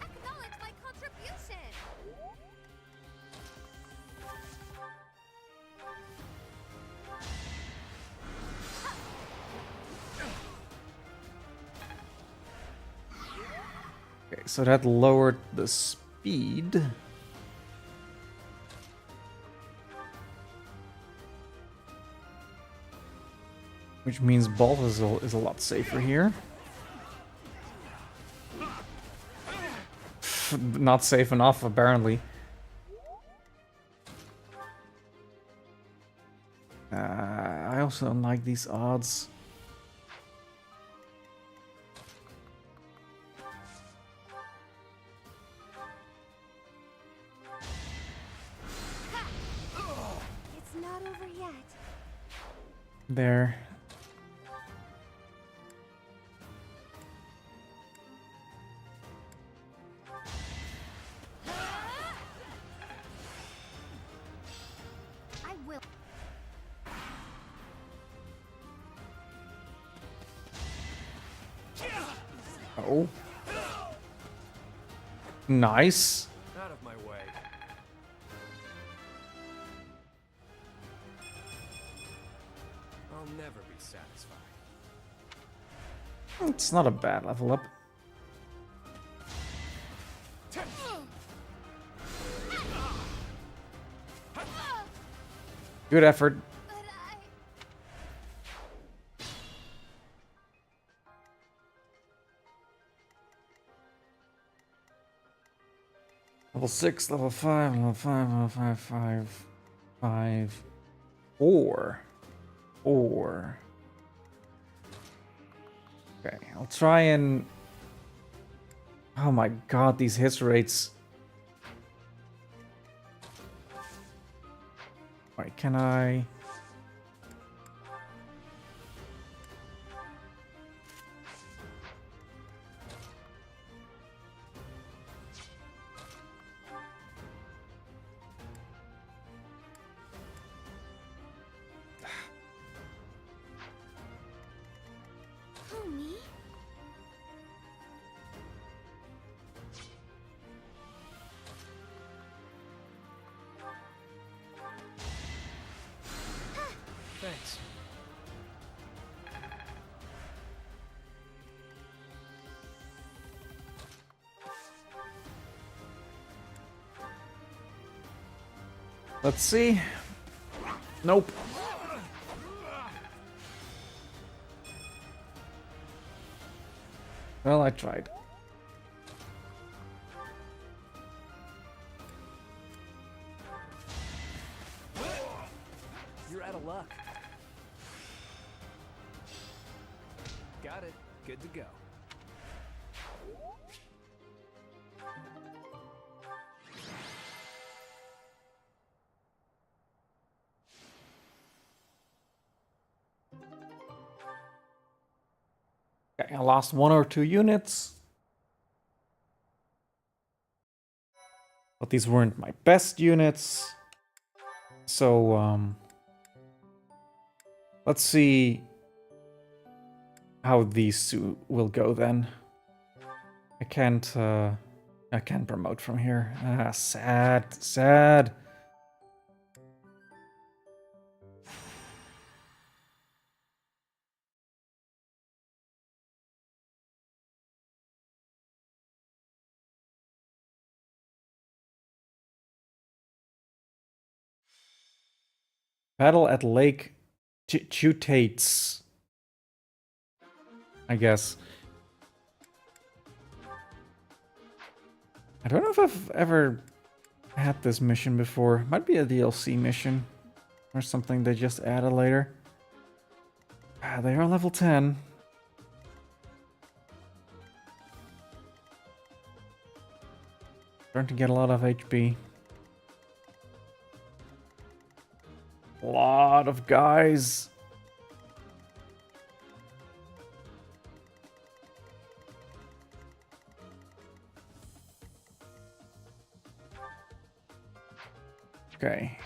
Acknowledge my contribution. Okay, so that lowered the speed. Which means Bolt is a lot safer here. Not safe enough, apparently. I also don't like these odds. It's not over yet. There. I will. Oh. Nice. Out of my way. I'll never be satisfied. It's not a bad level up. Good effort. Level 6, level 5, level 5, level 5, 5, 5, 4. 4. Okay, I'll try and... Oh my god, these hit rates. Alright, can I... Who, me? Thanks. Let's see. Nope. Well, I tried. You're out of luck. Got it. Good to go. Okay, I lost 1 or 2 units. But these weren't my best units. So, let's see how these two will go then. I can't promote from here. Ah, sad, sad. Battle at Lake Chutates, I guess. I don't know if I've ever had this mission before. Might be a DLC mission or something they just added later. Ah, they are level 10. Starting to get a lot of HP. A lot of guys. Okay.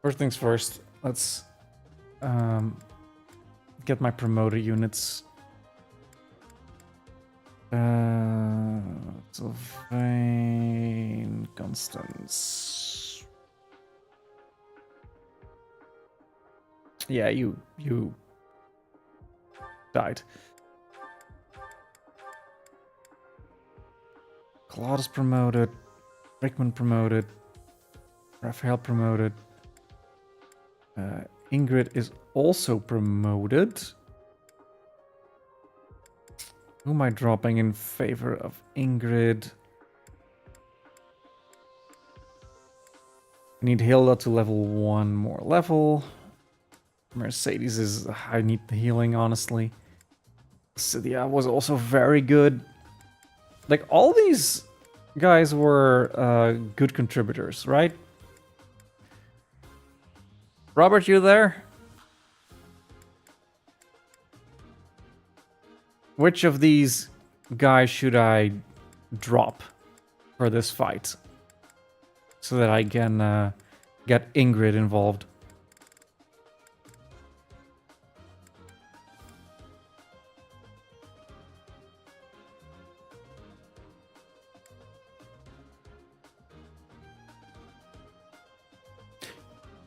First things first, let's get my promoter units Sylvain Constance. Yeah, you died. Claude is promoted. Rickman promoted. Raphael promoted. Ingrid is also promoted. Who am I dropping in favor of Ingrid? I need Hilda to level 1 more level. Mercedes is... I need the healing, honestly. Cydia was also very good. Like, all these guys were good contributors, right? Robert, you there? Which of these guys should I drop for this fight? So that I can get Ingrid involved.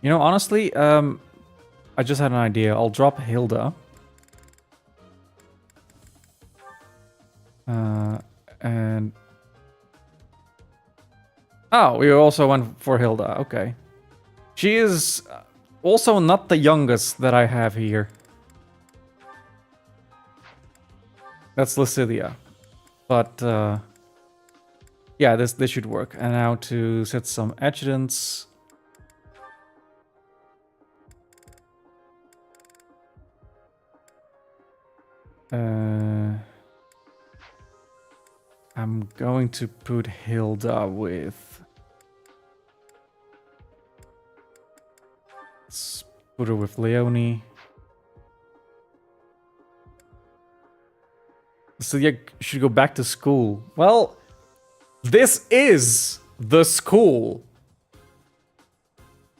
You know, honestly, I just had an idea. I'll drop Hilda. And... Oh, we also went for Hilda. Okay. She is also not the youngest that I have here. That's Lucidia. But, yeah, this should work. And now to set some adjutants. I'm going to put Hilda with... Let's put her with Leonie. So yeah, should go back to school. Well, this is the school.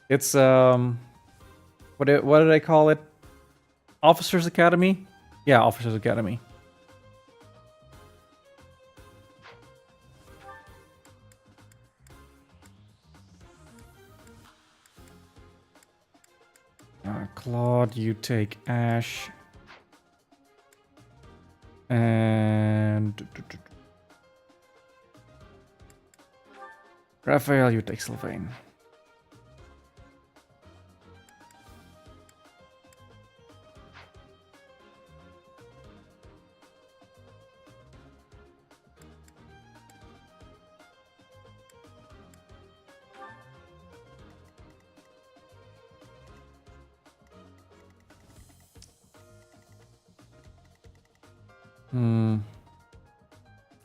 It's what did I call it? Officers Academy? Yeah, Officers Academy. Claude, you take Ash. And... Raphael, you take Sylvain.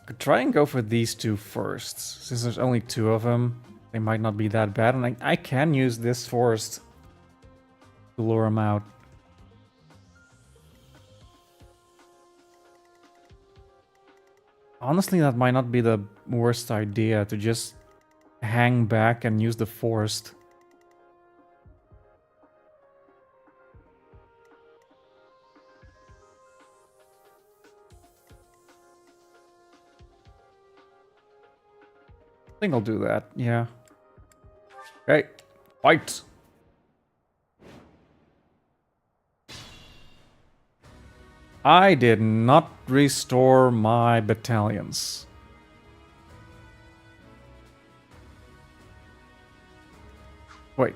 Could try and go for these two first. Since there's only 2 of them, they might not be that bad. And I can use this forest to lure them out. Honestly, that might not be the worst idea, to just hang back and use the forest. I think I'll do that, yeah. Okay, fight! I did not restore my battalions. Wait.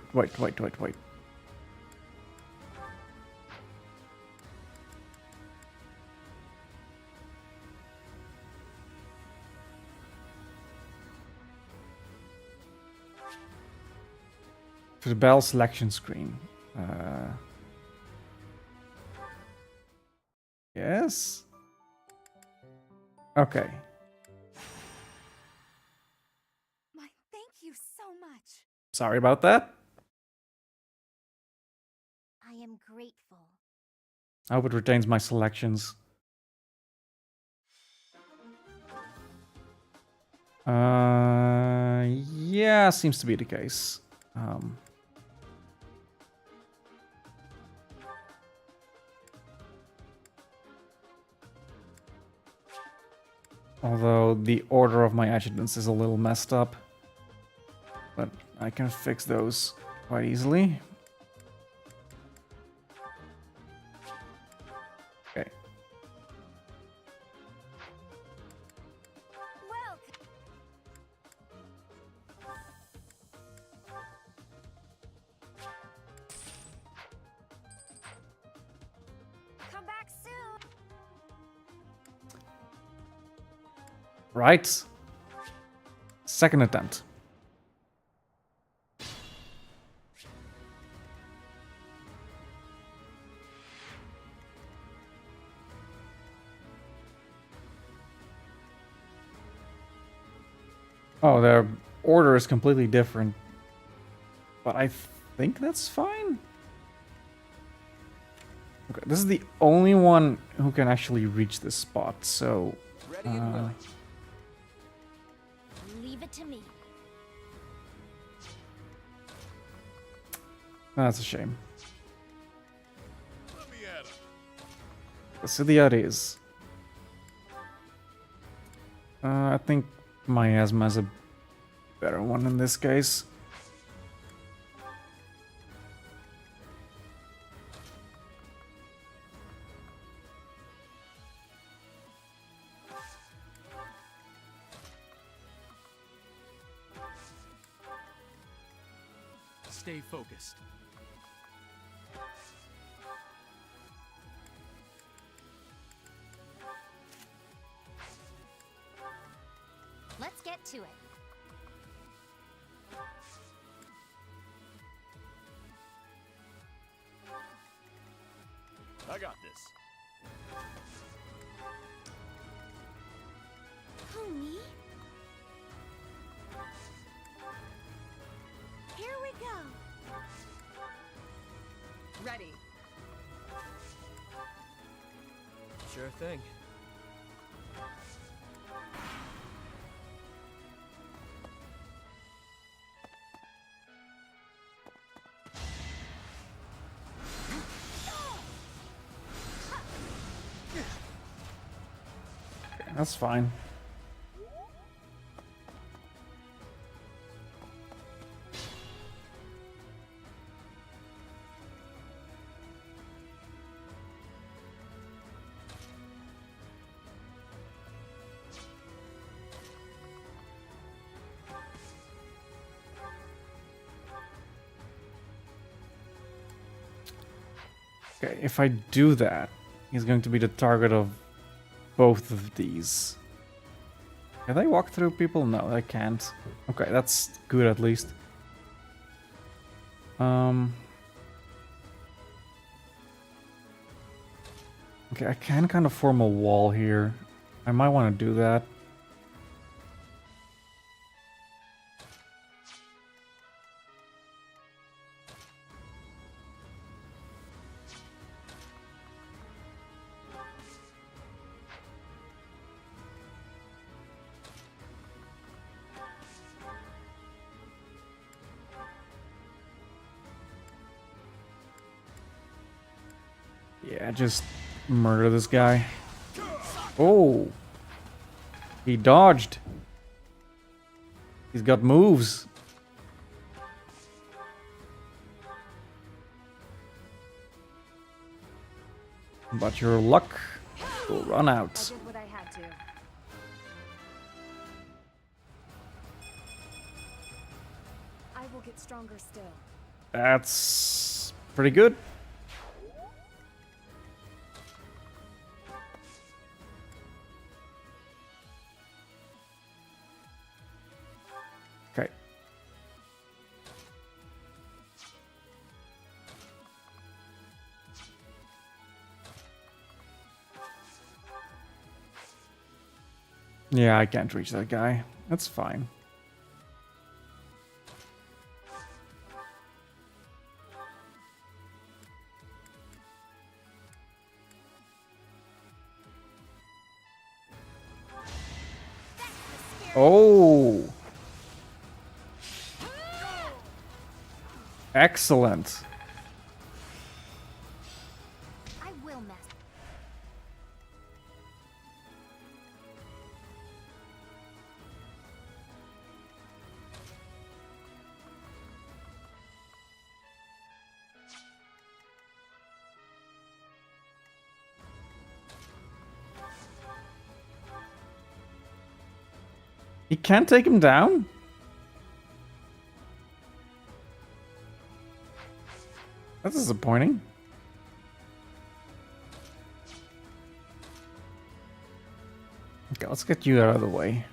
To the battle selection screen. Yes? Okay. My thank you so much. Sorry about that. I am grateful. I hope it retains my selections. Yeah, seems to be the case. Although the order of my adjutants is a little messed up. But I can fix those quite easily. Okay. Come back soon. Right. Second attempt. Oh, their order is completely different. But I think that's fine. Okay, this is the only one who can actually reach this spot, so... Leave it to me. That's a shame. Let me at him. So the other is... I think Miasma is a better one in this case. Stay focused. Let's get to it. I got this. Who, me? Here we go. Ready. Sure thing. That's fine. Okay, if I do that, he's going to be the target of both of these. Can they walk through people? No, they can't. Okay, that's good at least. Okay, I can kind of form a wall here. I might want to do that. Yeah, just murder this guy. Oh! He dodged. He's got moves. But your luck will run out. I did what I had to. I will get stronger still. That's pretty good. Okay. Yeah, I can't reach that guy. That's fine. Oh! Excellent. I will mess. He can't take him down? That's disappointing. Okay, let's get you out of the way.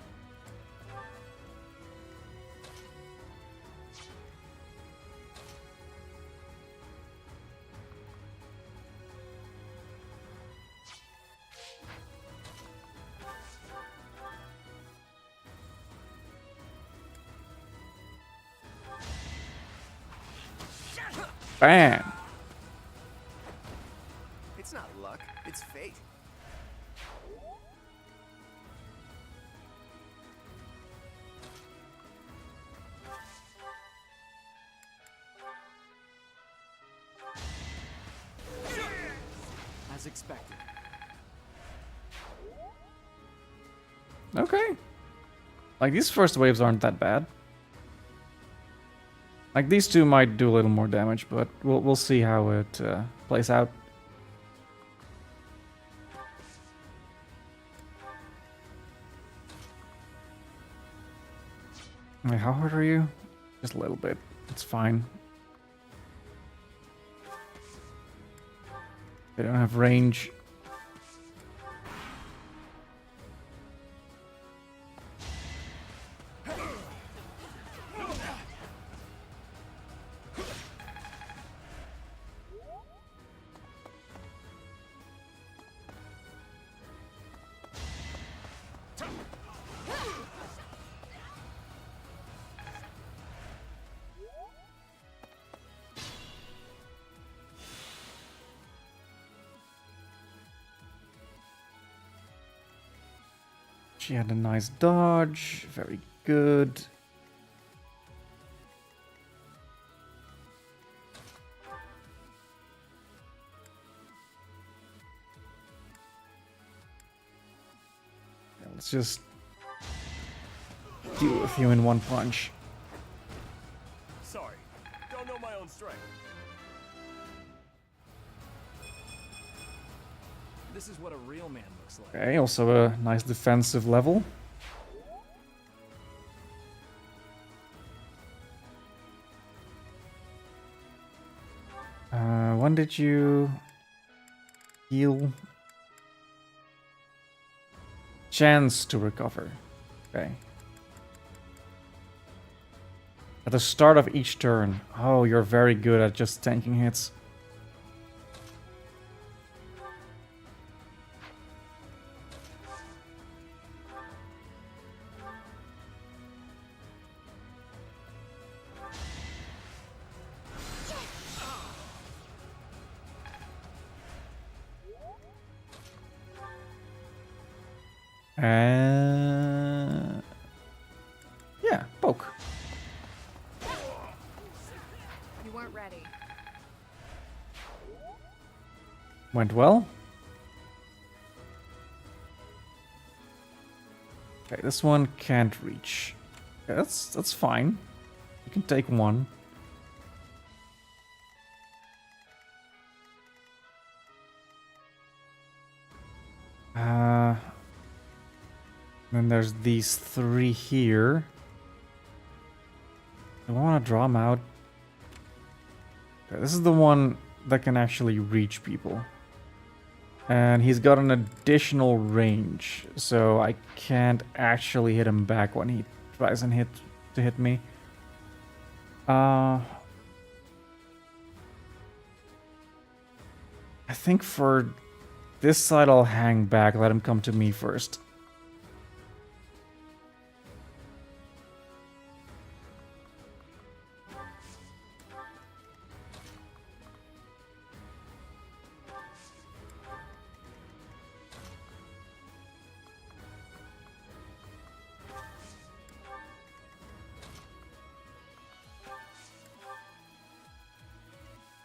Bam! It's not luck, it's fate. As expected. Okay. Like, these first waves aren't that bad. Like, these two might do a little more damage, but we'll see how it plays out. Wait, how hard are you? Just a little bit. It's fine. They don't have range. She had a nice dodge. Very good. Let's just deal with you in one punch. Sorry, don't know my own strength. This is what a real man looks like. Okay, also a nice defensive level. When did you heal? Chance to recover. Okay. At the start of each turn. Oh, you're very good at just tanking hits. Yeah, poke. You weren't ready. Went well. Okay, this one can't reach. Okay, that's fine. You can take one. Then there's these three here. I want to draw them out. Okay, this is the one that can actually reach people. And he's got an additional range, so I can't actually hit him back when he tries and hit me. I think for this side I'll hang back, let him come to me first.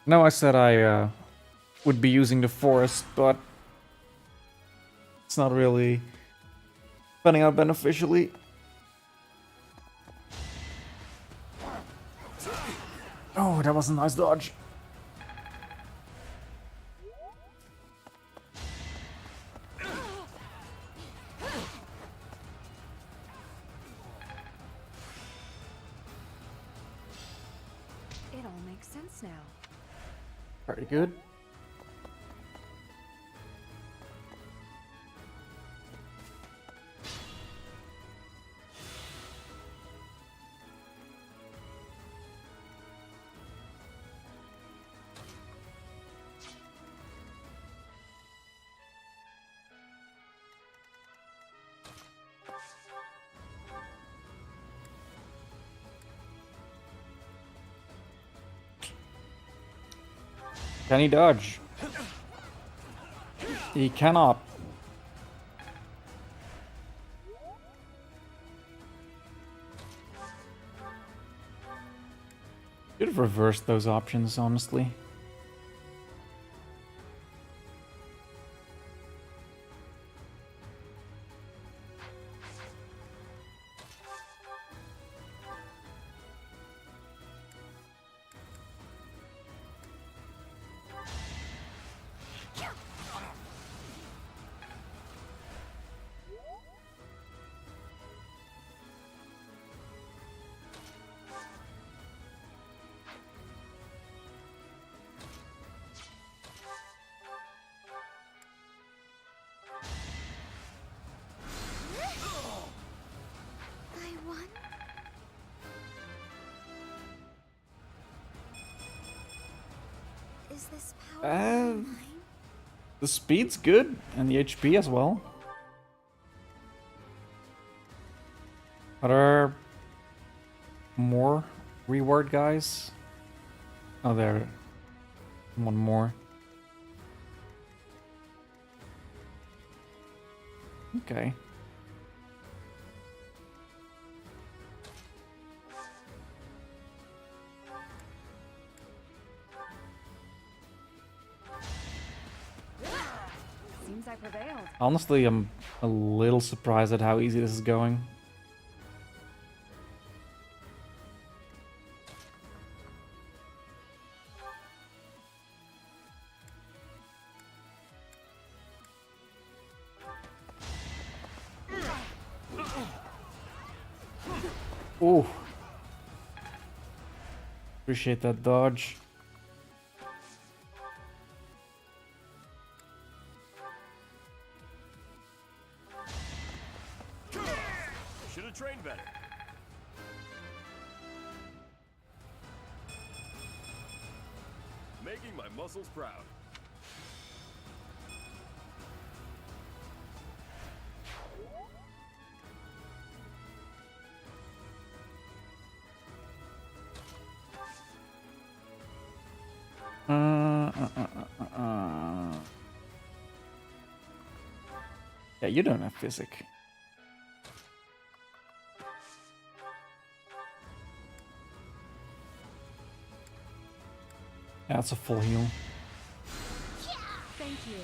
No, I said I would be using the forest, but it's not really panning out beneficially. Oh, that was a nice dodge. else now. Pretty good. Can he dodge? He cannot. Should have reversed those options, honestly. I won? Is this power mine? The speed's good, and the HP as well. Are there more reward guys? Oh, there. One more. Okay. Seems I prevailed. Honestly, I'm a little surprised at how easy this is going. Ooh. Appreciate that dodge. Should have trained better. Making my muscles proud. Yeah, you don't have physic. Yeah, that's a full heal. Thank you.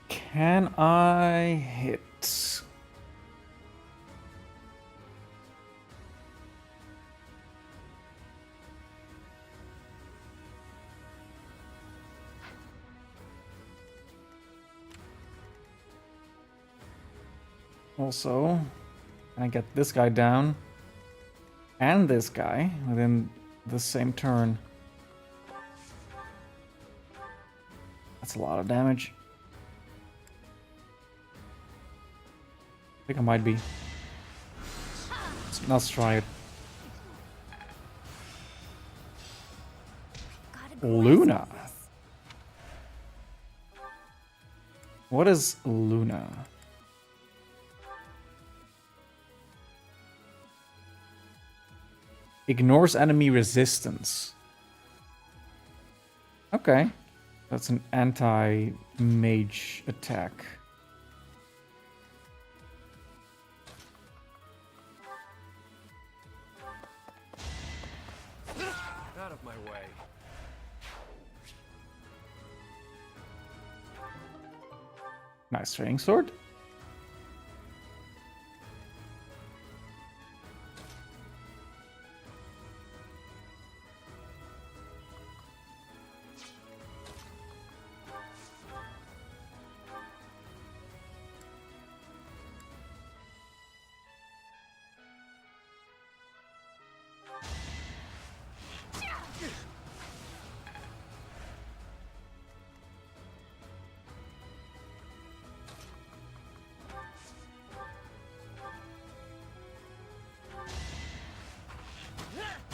Can I hit? Also, can I get this guy down? And this guy within the same turn? That's a lot of damage. I think I might be. Let's try it. Luna. What is Luna? Ignores enemy resistance. Okay. That's an anti-mage attack. Out of my way. Nice training sword.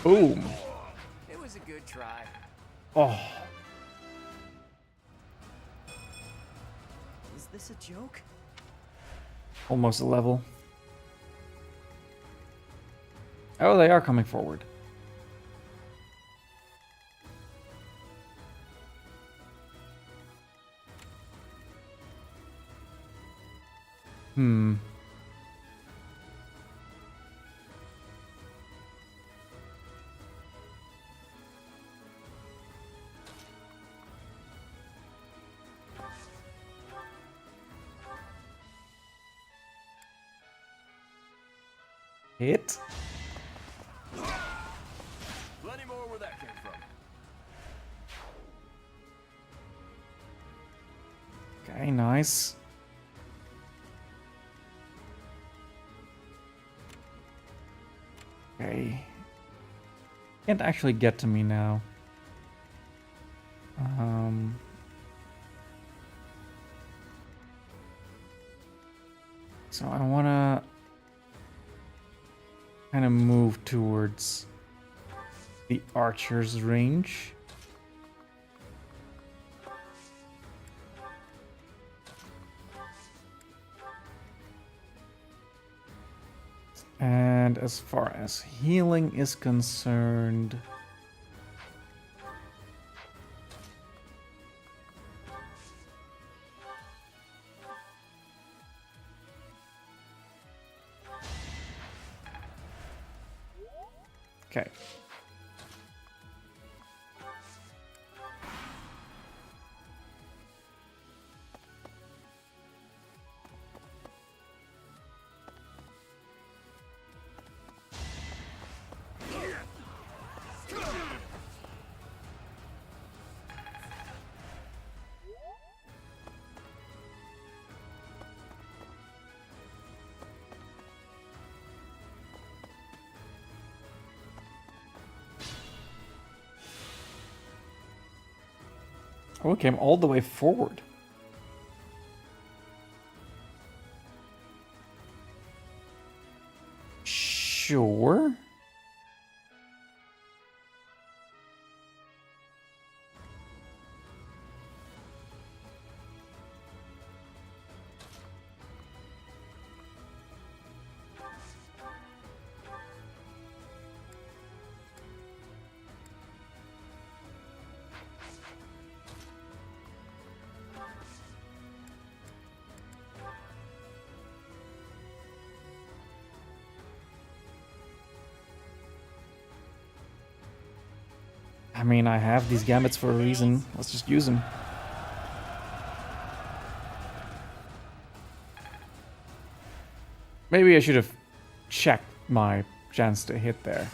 Boom. It was a good try. Oh. Is this a joke? Almost a level. Oh, they are coming forward. Hmm. Hit. Plenty more where that came from. Okay, nice. Okay. Can't actually get to me now. So I wanna kind of move towards the archer's range. And as far as healing is concerned, okay. Oh, it came all the way forward. Sure. I mean, I have these gambits for a reason. Let's just use them. Maybe I should have checked my chance to hit there.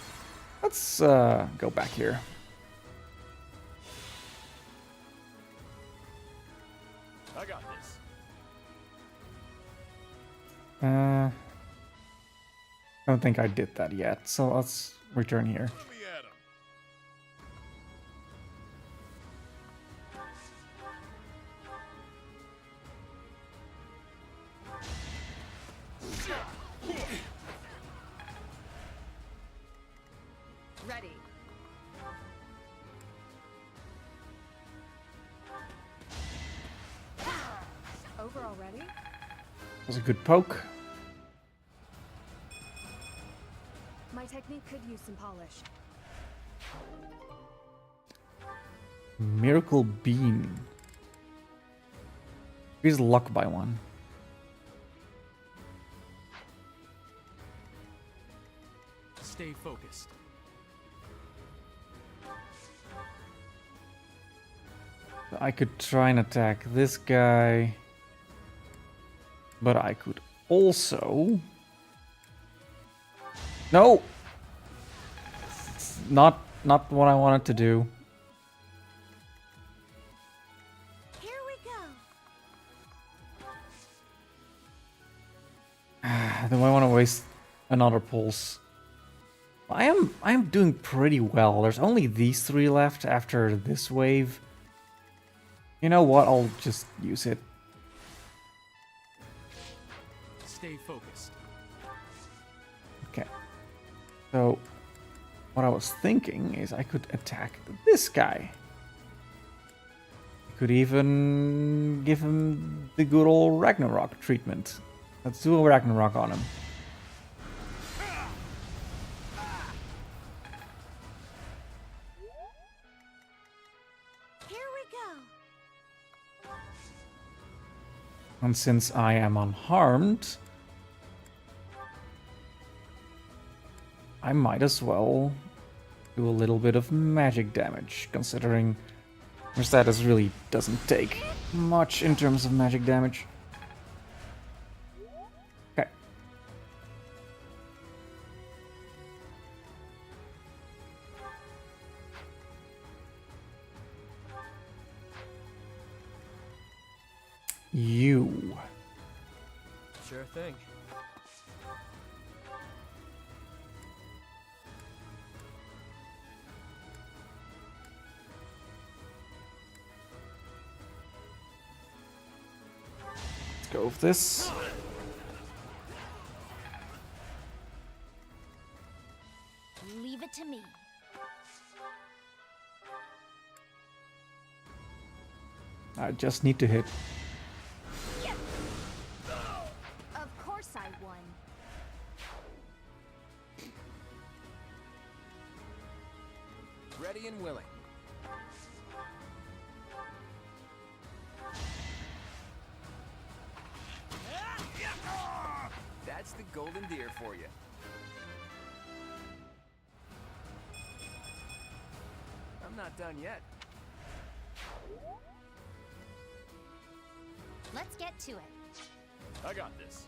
Let's go back here. I got this. I don't think I did that yet, so let's return here. Ready. was a good poke. My technique could use some polish. Miracle Bean. Increase luck by 1. Stay focused. I could try and attack this guy. But I could also... No! It's not what I wanted to do. Here we go. Do I want to waste another pulse? I am doing pretty well. There's only these 3 left after this wave. You know what? I'll just use it. Stay focused. Okay. So, what I was thinking is I could attack this guy. I could even give him the good old Ragnarok treatment. Let's do a Ragnarok on him. Here we go. And since I am unharmed, I might as well do a little bit of magic damage, considering her status really doesn't take much in terms of magic damage. Okay. You. Sure thing. Let's go with this. Leave it to me. I just need to hit. Of course I won. Ready and willing. That's the golden deer for you. I'm not done yet. Let's get to it. I got this.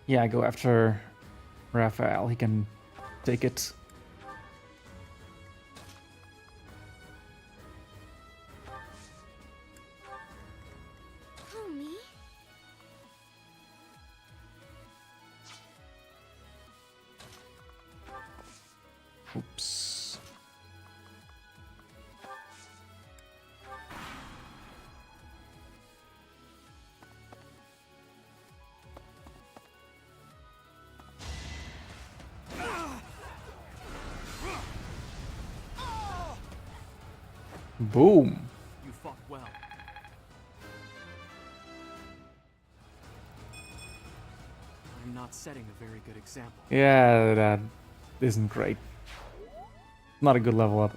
Yeah, I go after Raphael. He can take it. Who, me? Oops. Boom. You fought well. I'm not setting a very good example. Yeah, that isn't great. Not a good level up.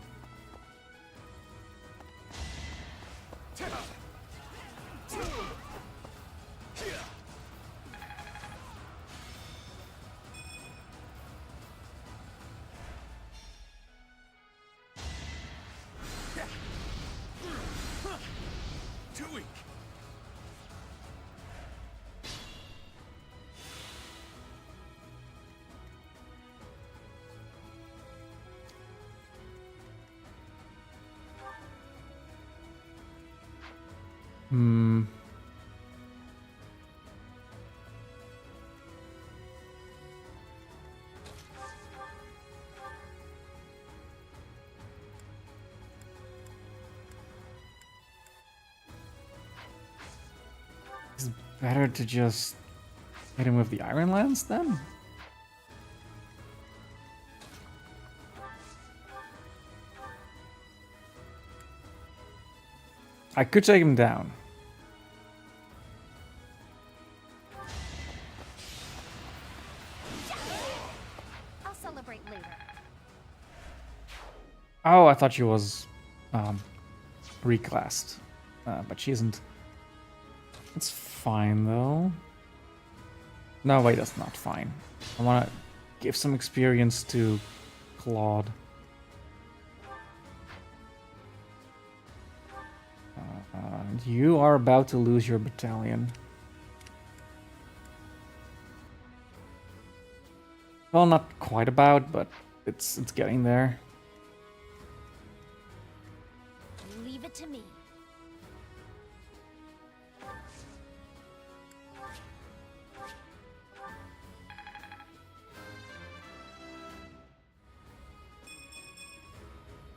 Too weak. Hmm. It's better to just hit him with the Iron Lance then? I could take him down. I'll celebrate later. Oh, I thought she was reclassed, but she isn't. It's fine though. No, wait, that's not fine. I want to give some experience to Claude. You are about to lose your battalion. Well, not quite about, but it's getting there. Leave it to me.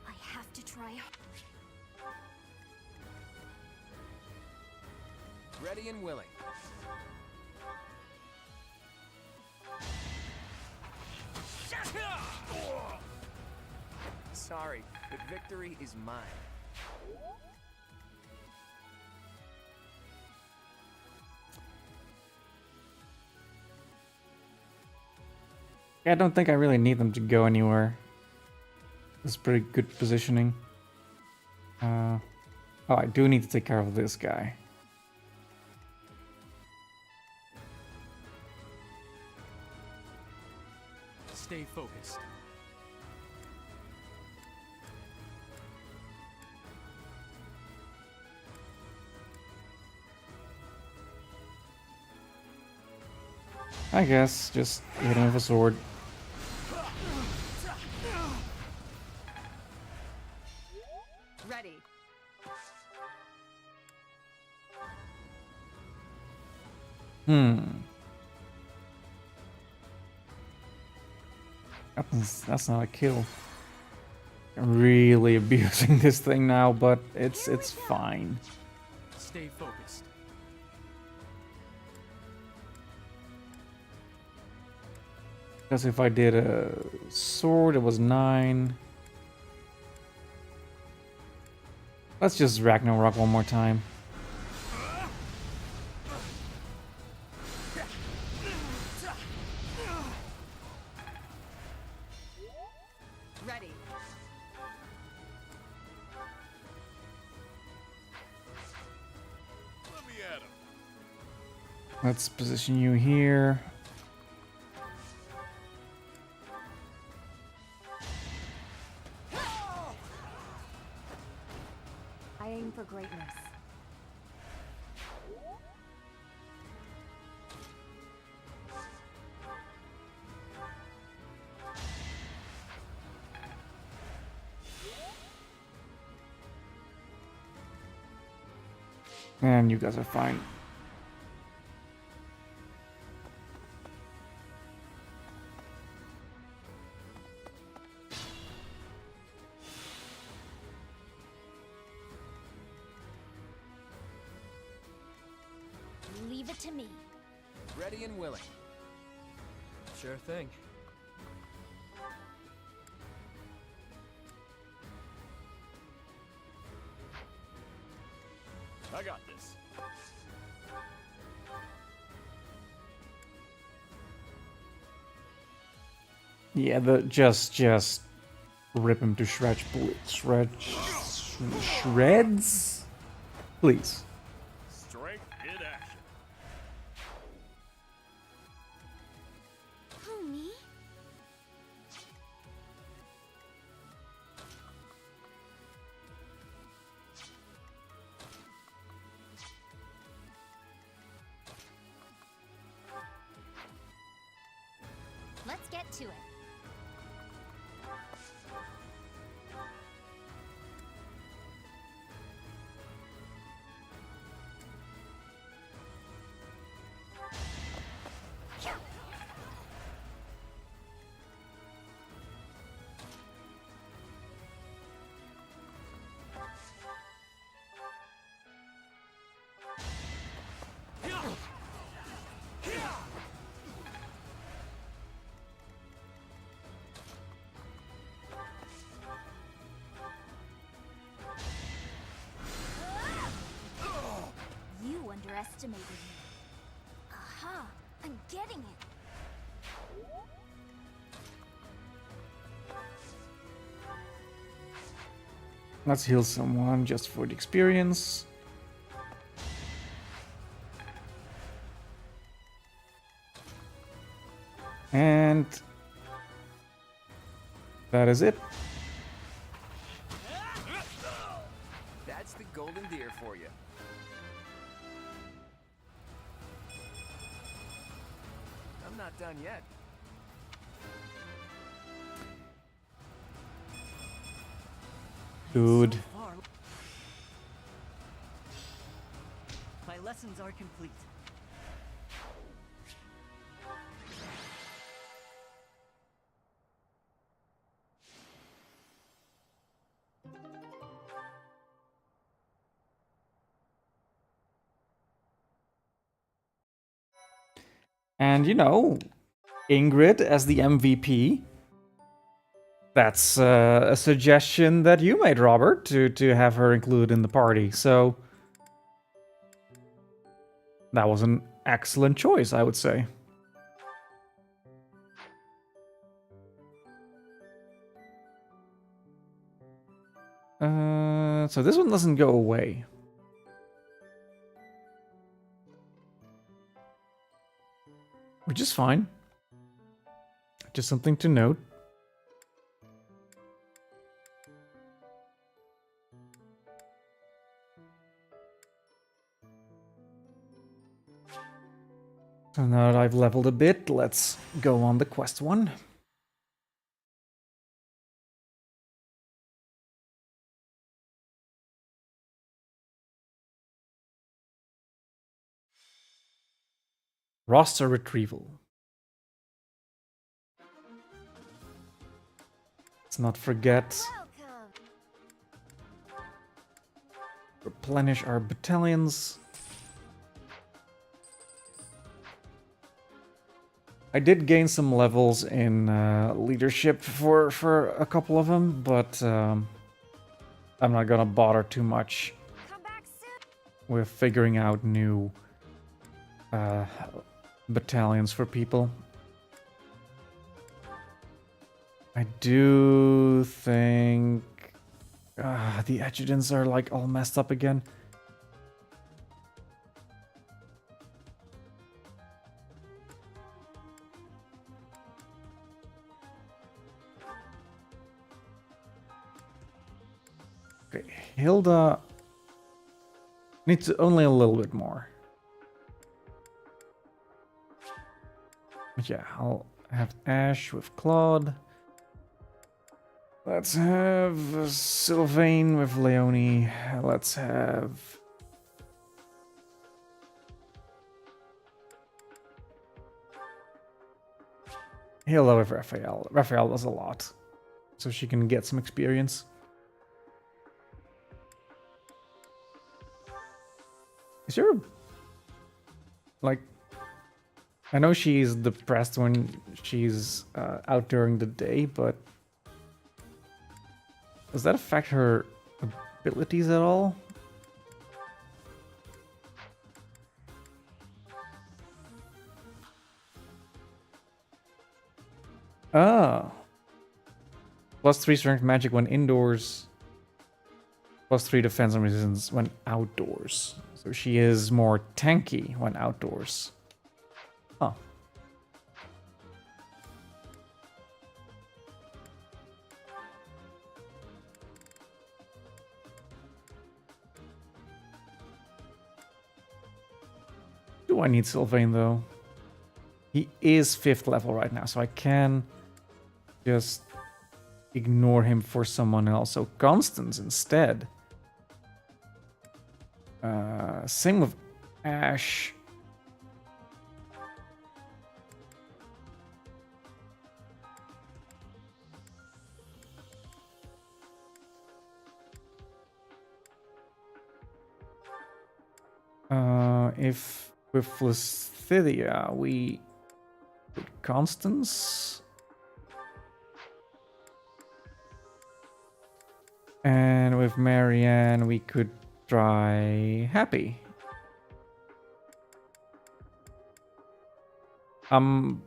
I have to try. Ready and willing. Sorry, but victory is mine. Yeah, I don't think I really need them to go anywhere. It's pretty good positioning. Oh, I do need to take care of this guy. Stay focused. I guess just hit him with a sword. Ready. That's not a kill. I'm really abusing this thing now, but it's fine. Stay focused. Because if I did a sword, it was 9. Let's just Ragnarok one more time. Ready. Let me at him. Let's position you here. I aim for greatness. And you guys are fine. Leave it to me. Ready and willing. Sure thing. I got this. Yeah, just rip him to shreds, shreds, please. Strength in action. Who, me? Let's get to it. underestimated me. Aha! I'm getting it! Let's heal someone just for the experience. And that is it. That's the golden deer for you. I'm not done yet. Good. My lessons are complete. And you know, Ingrid as the MVP. That's a suggestion that you made, Robert, to have her included in the party. So that was an excellent choice, I would say. So this one doesn't go away. Which is fine. Just something to note. So now that I've leveled a bit, let's go on the quest one. Roster retrieval. Let's not forget. Replenish our battalions. I did gain some levels in leadership for a couple of them, but I'm not gonna bother too much with figuring out new battalions for people. I do think the adjutants are like all messed up again. Okay, Hilda needs only a little bit more. But yeah, I'll have Ash with Claude. Let's have Sylvain with Leonie. Let's have... Hilda with Raphael. Raphael does a lot, so she can get some experience. Is your... like... I know she's depressed when she's out during the day, but... does that affect her abilities at all? Oh. +3 strength magic when indoors. +3 defense and resistance when outdoors. So she is more tanky when outdoors. Huh. Do I need Sylvain though? He is 5th level right now, so I can just ignore him for someone else. So Constance instead. Same with Ash. If with Lysithia we put Constance. And with Marianne we could try Happy. I'm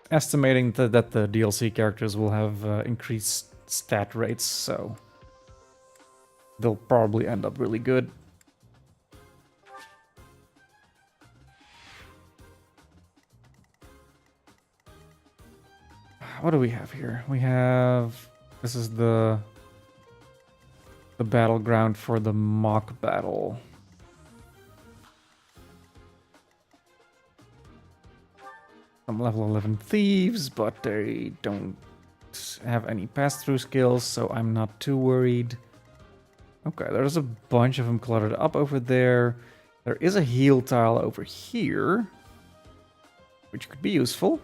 estimating that the DLC characters will have increased stat rates, so they'll probably end up really good. What do we have here? We have... This is the battleground for the mock battle. Some level 11 thieves, but they don't have any pass-through skills, so I'm not too worried. Okay, there's a bunch of them cluttered up over there. There is a heal tile over here, which could be useful.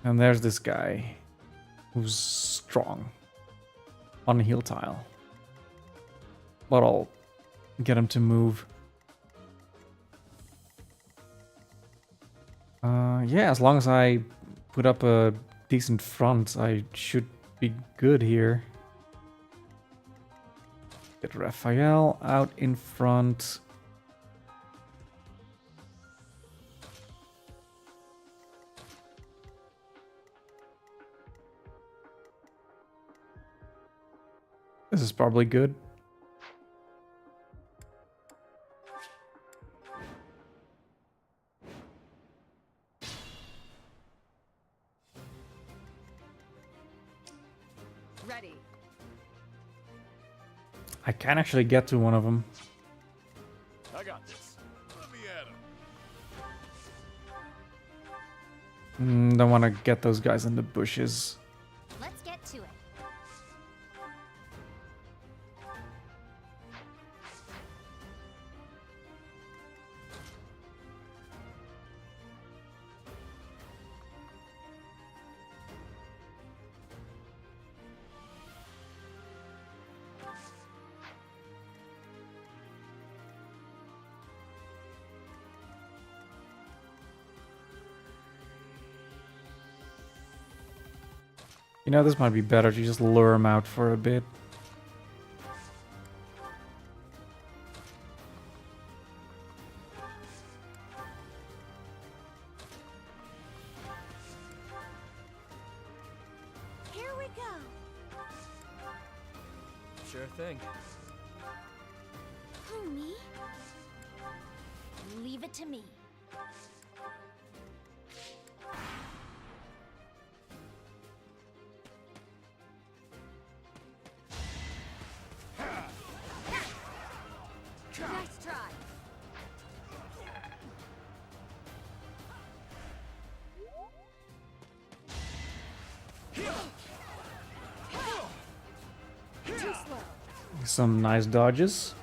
And there's this guy who's strong on a heal tile. But I'll get him to move. Yeah, as long as I put up a decent front, I should be good here. Get Raphael out in front. This is probably good. Ready. I can actually get to one of them. I got this. Let me at him. Don't want to get those guys in the bushes. Let's get to it. You know, this might be better to just lure him out for a bit. Here we go. Sure thing. Who, me? Leave it to me. Nice try. Too slow. Some nice dodges.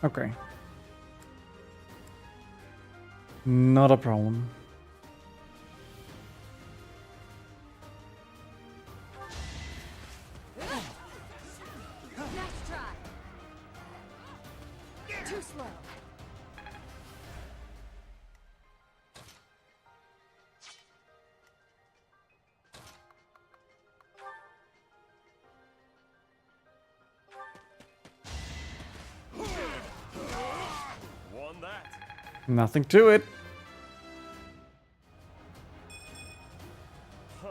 Okay. Not a problem. Nice try. Too slow. Won that. Nothing to it. Huh.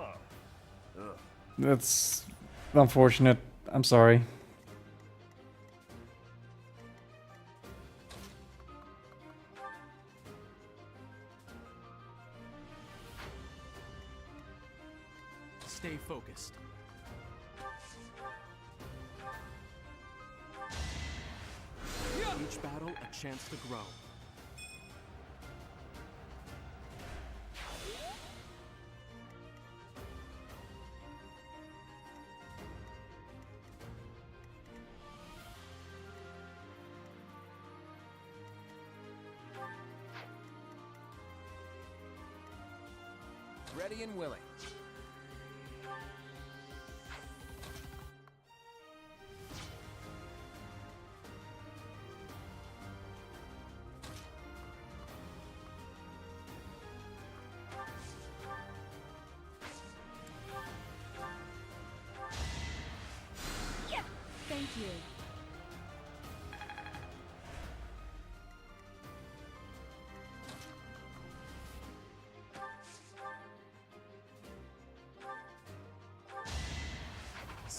Ugh. That's unfortunate. I'm sorry. Stay focused. Each battle a chance to grow. Ready and willing.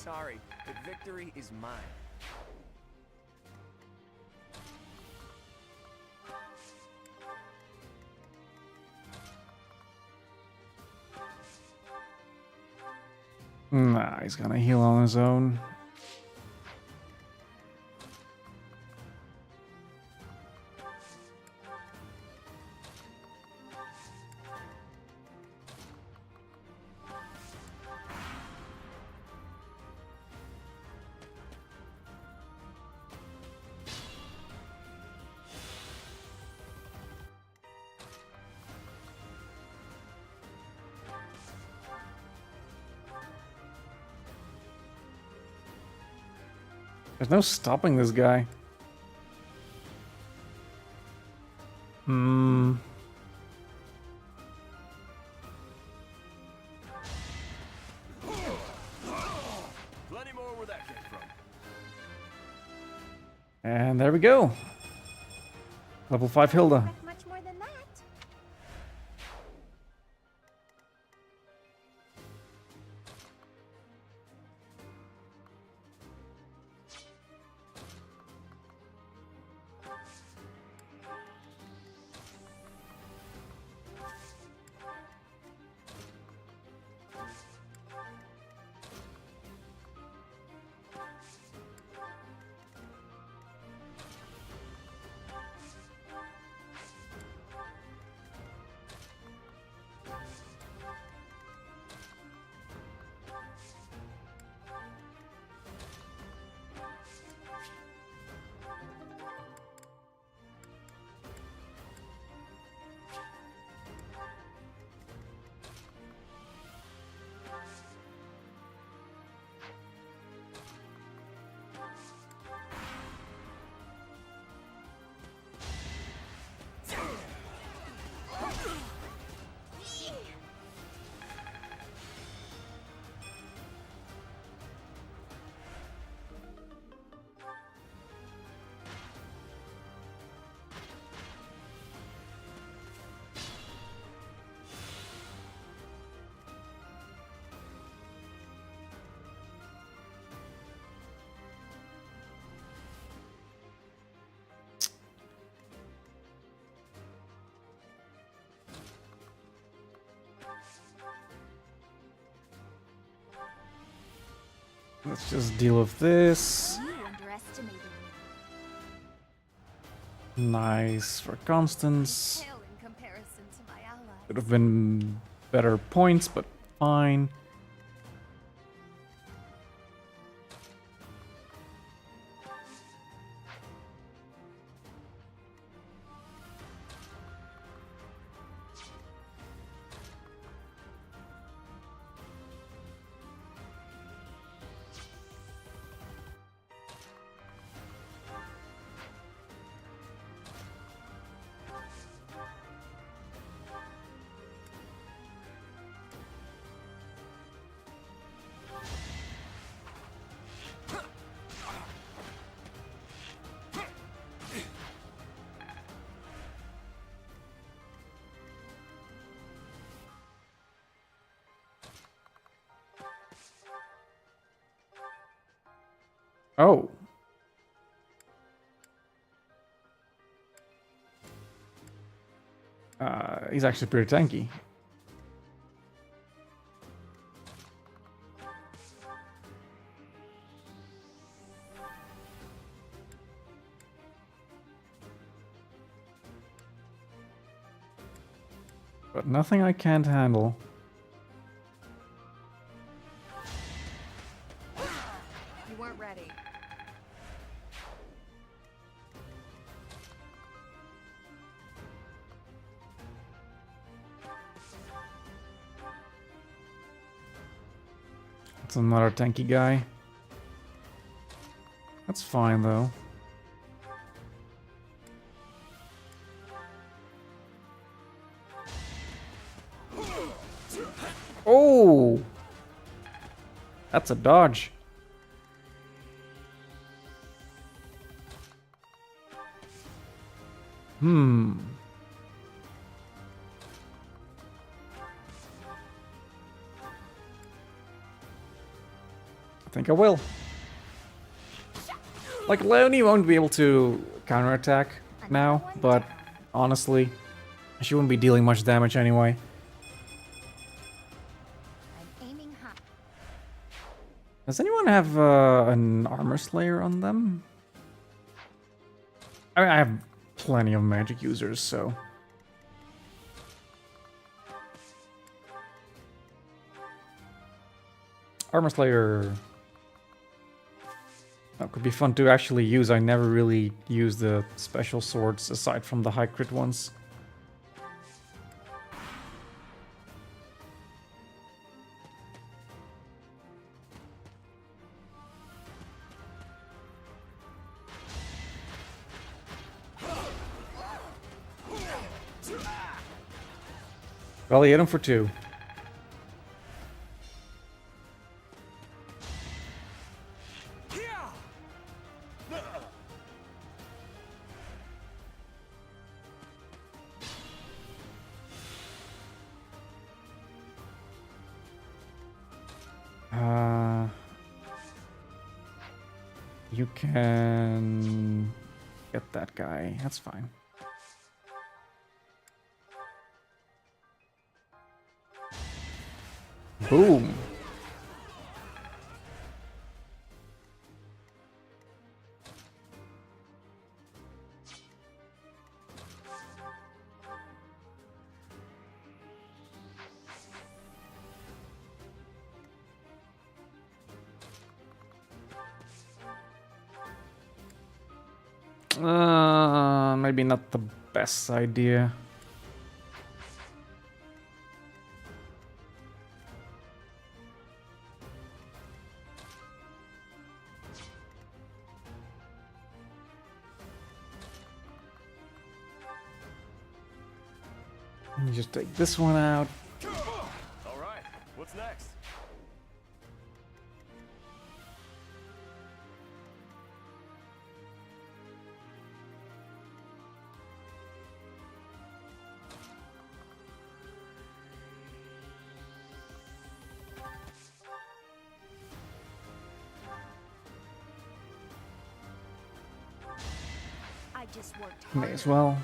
sorry, but victory is mine. Nah, he's gonna heal on his own. There's no stopping this guy. Hmm. Plenty more where that came from. And there we go. Level 5 Hilda. Much more than that. Let's just deal with this. You underestimated me. Nice for Constance. Pale in comparison to my allies. Could have been better points, but fine. Oh. He's actually pretty tanky. But nothing I can't handle. You weren't ready. It's another tanky guy. That's fine though. Oh! That's a dodge. Hmm. I think I will. Like, Leonie won't be able to counterattack now, but honestly, she wouldn't be dealing much damage anyway. I'm aiming high. Does anyone have an armor slayer on them? I mean, I have plenty of magic users, so... Armor Slayer... That could be fun to actually use. I never really used the special swords aside from the high crit ones. Well, he hit him for 2. You can get that guy. That's fine. Boom. Maybe not the best idea. Let me just take this one out. All right, what's next? I just worked hard. May as well.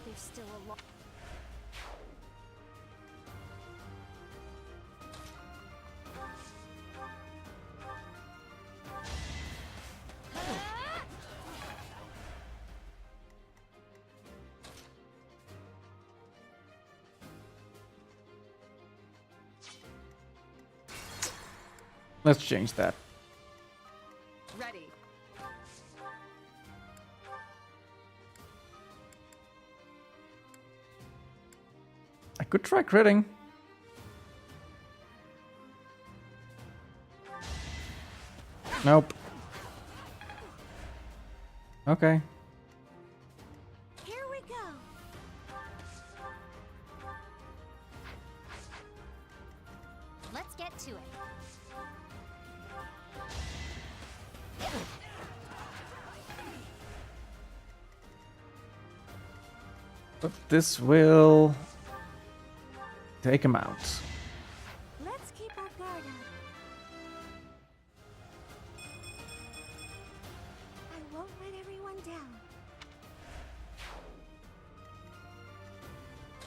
There's still a lot. Let's change that. Ready. I could try critting. Nope. Okay. Here we go. Let's get to it. But this will take him out. Let's keep our guard up. I won't let everyone down.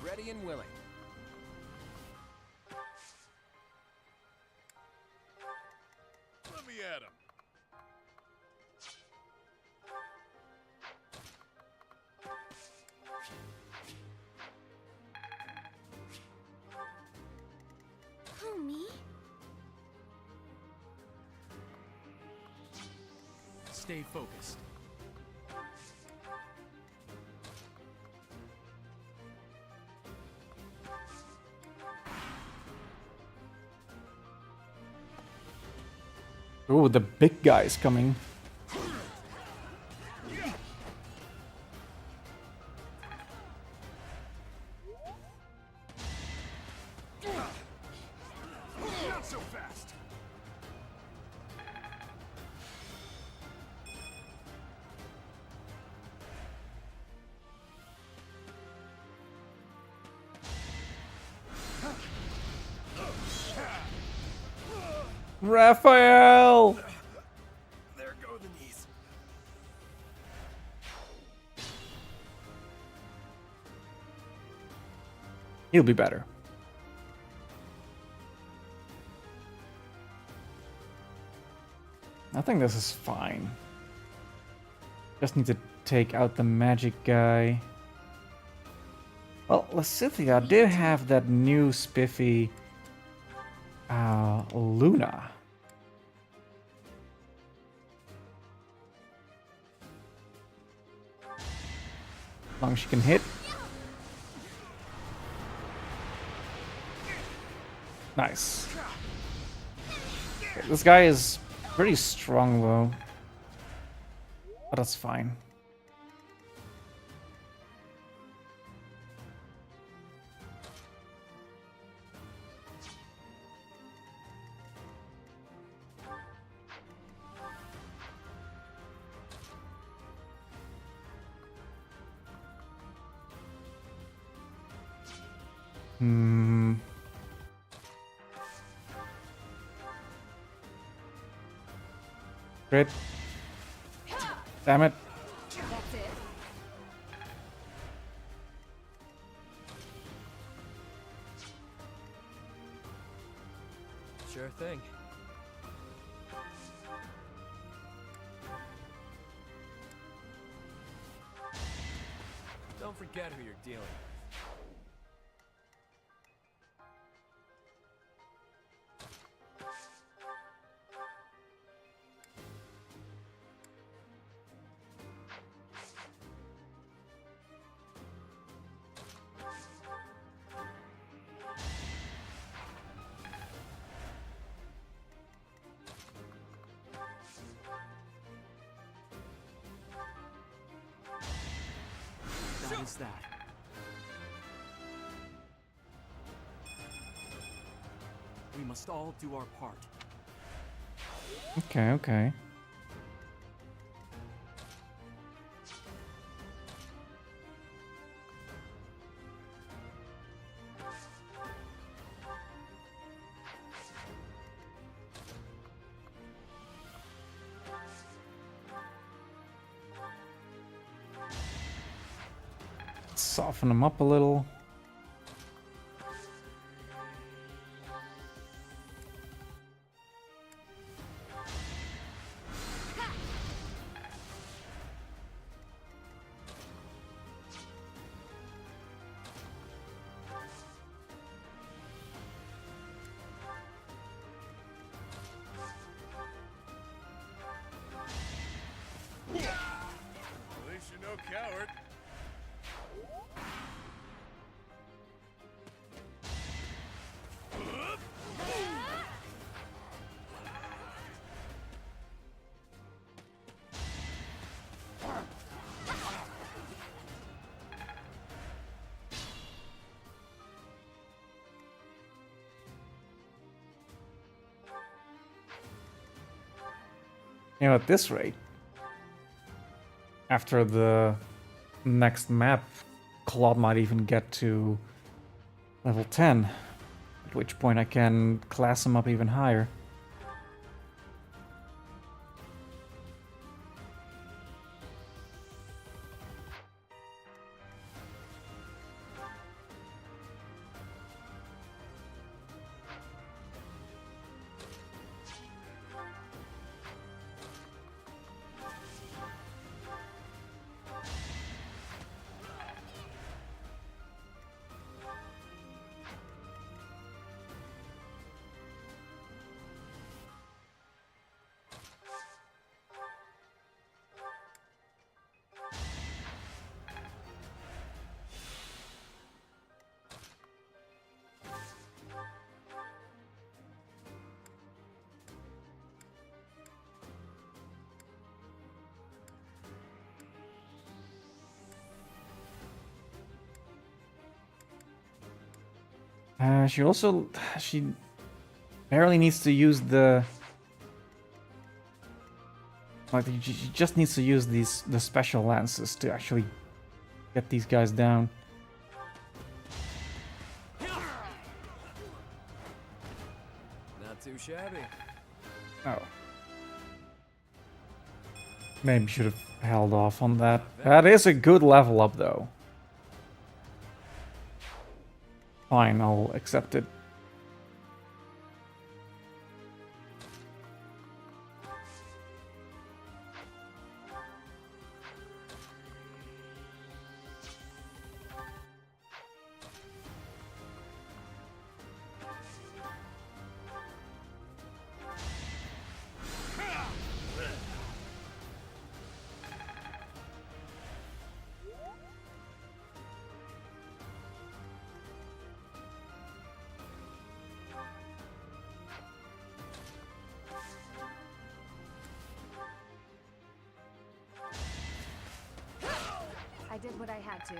Ready and willing. Let me at him. Who, me? Stay focused. Oh, the big guy's coming. Not so fast. Raphael! There go the knees. He'll be better. I think this is fine. Just need to take out the magic guy. Well, Lysithea did have that new spiffy Luna. As long as she can hit. Nice. Okay, this guy is pretty strong though. But that's fine. Crit. Damn it. That's it. Sure thing. Don't forget who you're dealing with. That is that. We must all do our part. Okay, okay. Soften them up a little. At least you're no coward. You know, at this rate, after the next map, Claude might even get to level 10, at which point I can class him up even higher. She barely needs to use the, like, she just needs to use the special lances to actually get these guys down. Not too shabby. Oh. Maybe should have held off on that. That is a good level up, though. Fine, I'll accept it. I did what I had to.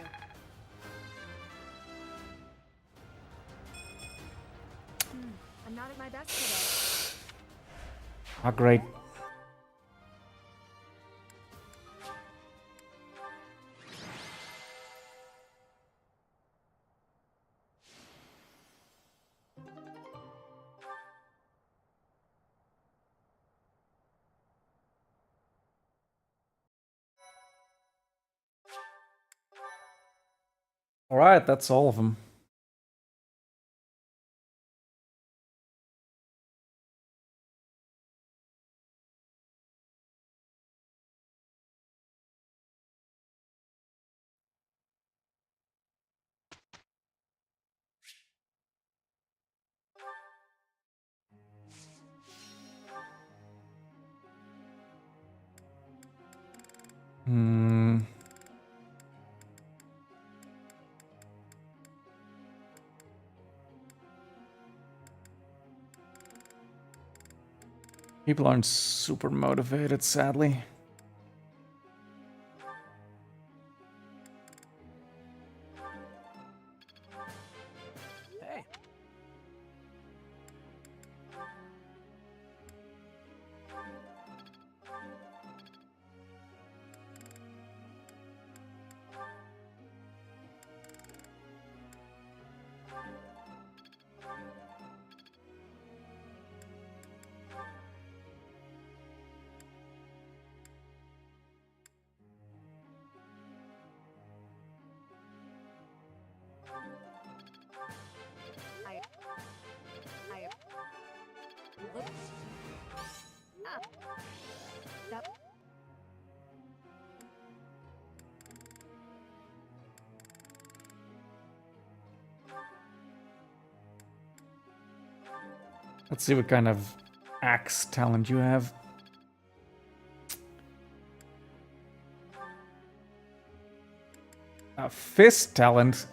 I'm not at my best today. Ah, great. Alright, that's all of them. Hmm. People aren't super motivated, sadly. Hey. Look. That. Let's see what kind of axe talent you have. A fist talent.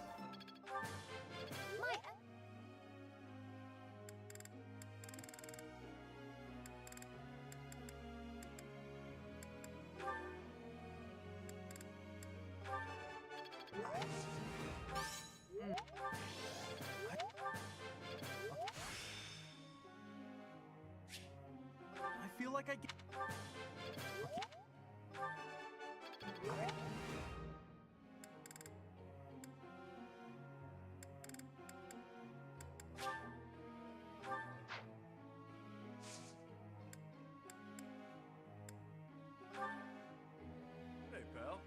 I feel like I get... Hey, pal.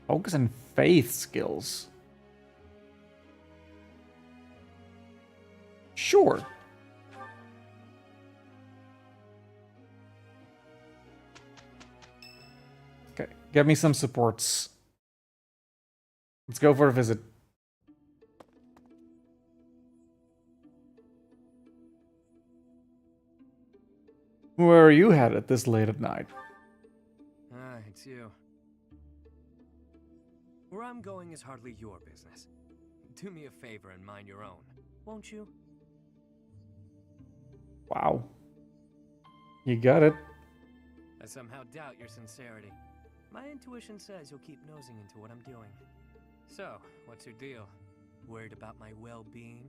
Focus and faith skills. Sure. Okay, get me some supports. Let's go for a visit. Where are you headed this late at night? Ah, it's you. Where I'm going is hardly your business. Do me a favor and mind your own, won't you? Wow. You got it. I somehow doubt your sincerity. My intuition says you'll keep nosing into what I'm doing. So, what's your deal? Worried about my well-being?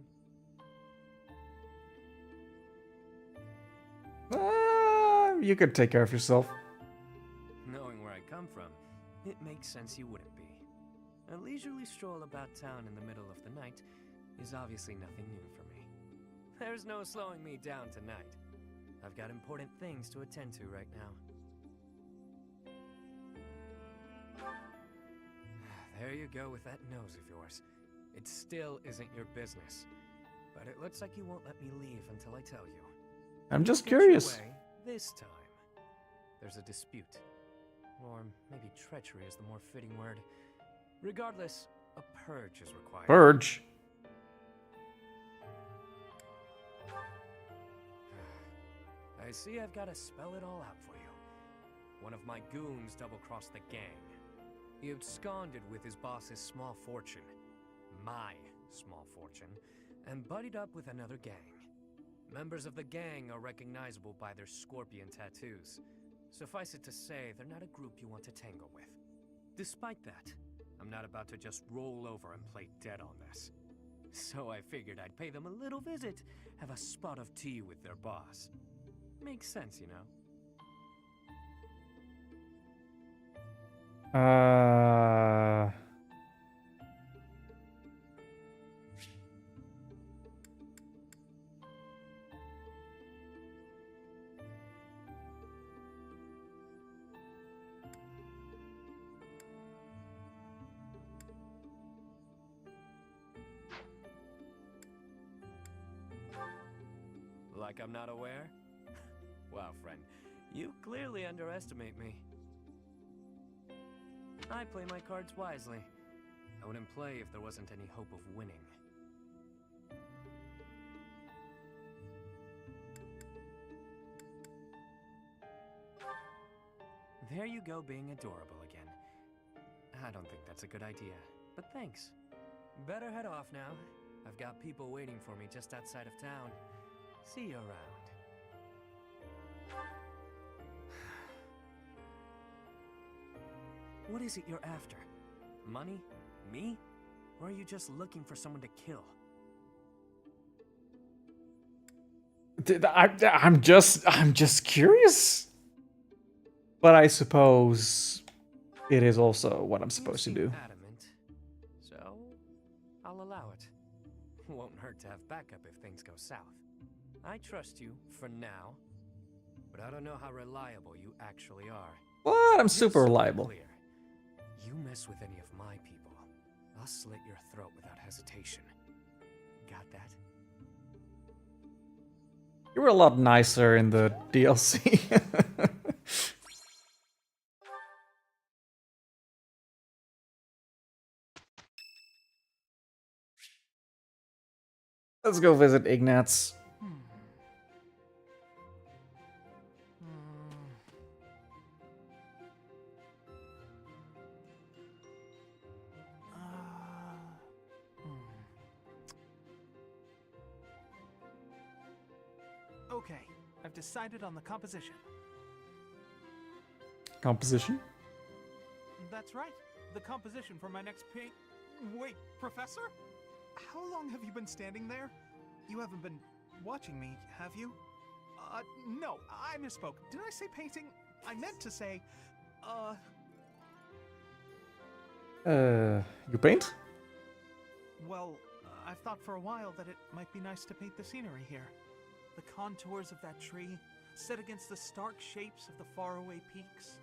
You could take care of yourself. Knowing where I come from, it makes sense you wouldn't be. A leisurely stroll about town in the middle of the night is obviously nothing new for me. There's no slowing me down tonight. I've got important things to attend to right now. There you go with that nose of yours. It still isn't your business. But it looks like you won't let me leave until I tell you. I'm just Get your curious. way this time. There's a dispute. Or maybe treachery is the more fitting word. Regardless, a purge is required. Purge? I see I've got to spell it all out for you. One of my goons double-crossed the gang. He absconded with his boss's small fortune, my small fortune, and buddied up with another gang. Members of the gang are recognizable by their scorpion tattoos. Suffice it to say, they're not a group you want to tangle with. Despite that, I'm not about to just roll over and play dead on this. So I figured I'd pay them a little visit, have a spot of tea with their boss. Makes sense, you know? Like I'm not aware? Wow, friend, you clearly underestimate me. I play my cards wisely. I wouldn't play if there wasn't any hope of winning. There you go, being adorable again. I don't think that's a good idea, but thanks. Better head off now. I've got people waiting for me just outside of town. See you around. What is it you're after? Money? Me? Or are you just looking for someone to kill? I'm just curious. But I suppose it is also what I'm supposed to do. Adamant, so I'll allow it. Won't hurt to have backup if things go south. I trust you for now, but I don't know how reliable you actually are. What? I'm super reliable. Clear. You mess with any of my people, I'll slit your throat without hesitation. Got that? You were a lot nicer in the DLC. Let's go visit Ignatz. Okay, I've decided on the composition. Composition? That's right. The composition for my next paint. Wait, Professor? How long have you been standing there? You haven't been watching me, have you? No, I misspoke. Did I say painting? I meant to say, You paint? Well, I've thought for a while that it might be nice to paint the scenery here. The contours of that tree, set against the stark shapes of the faraway peaks.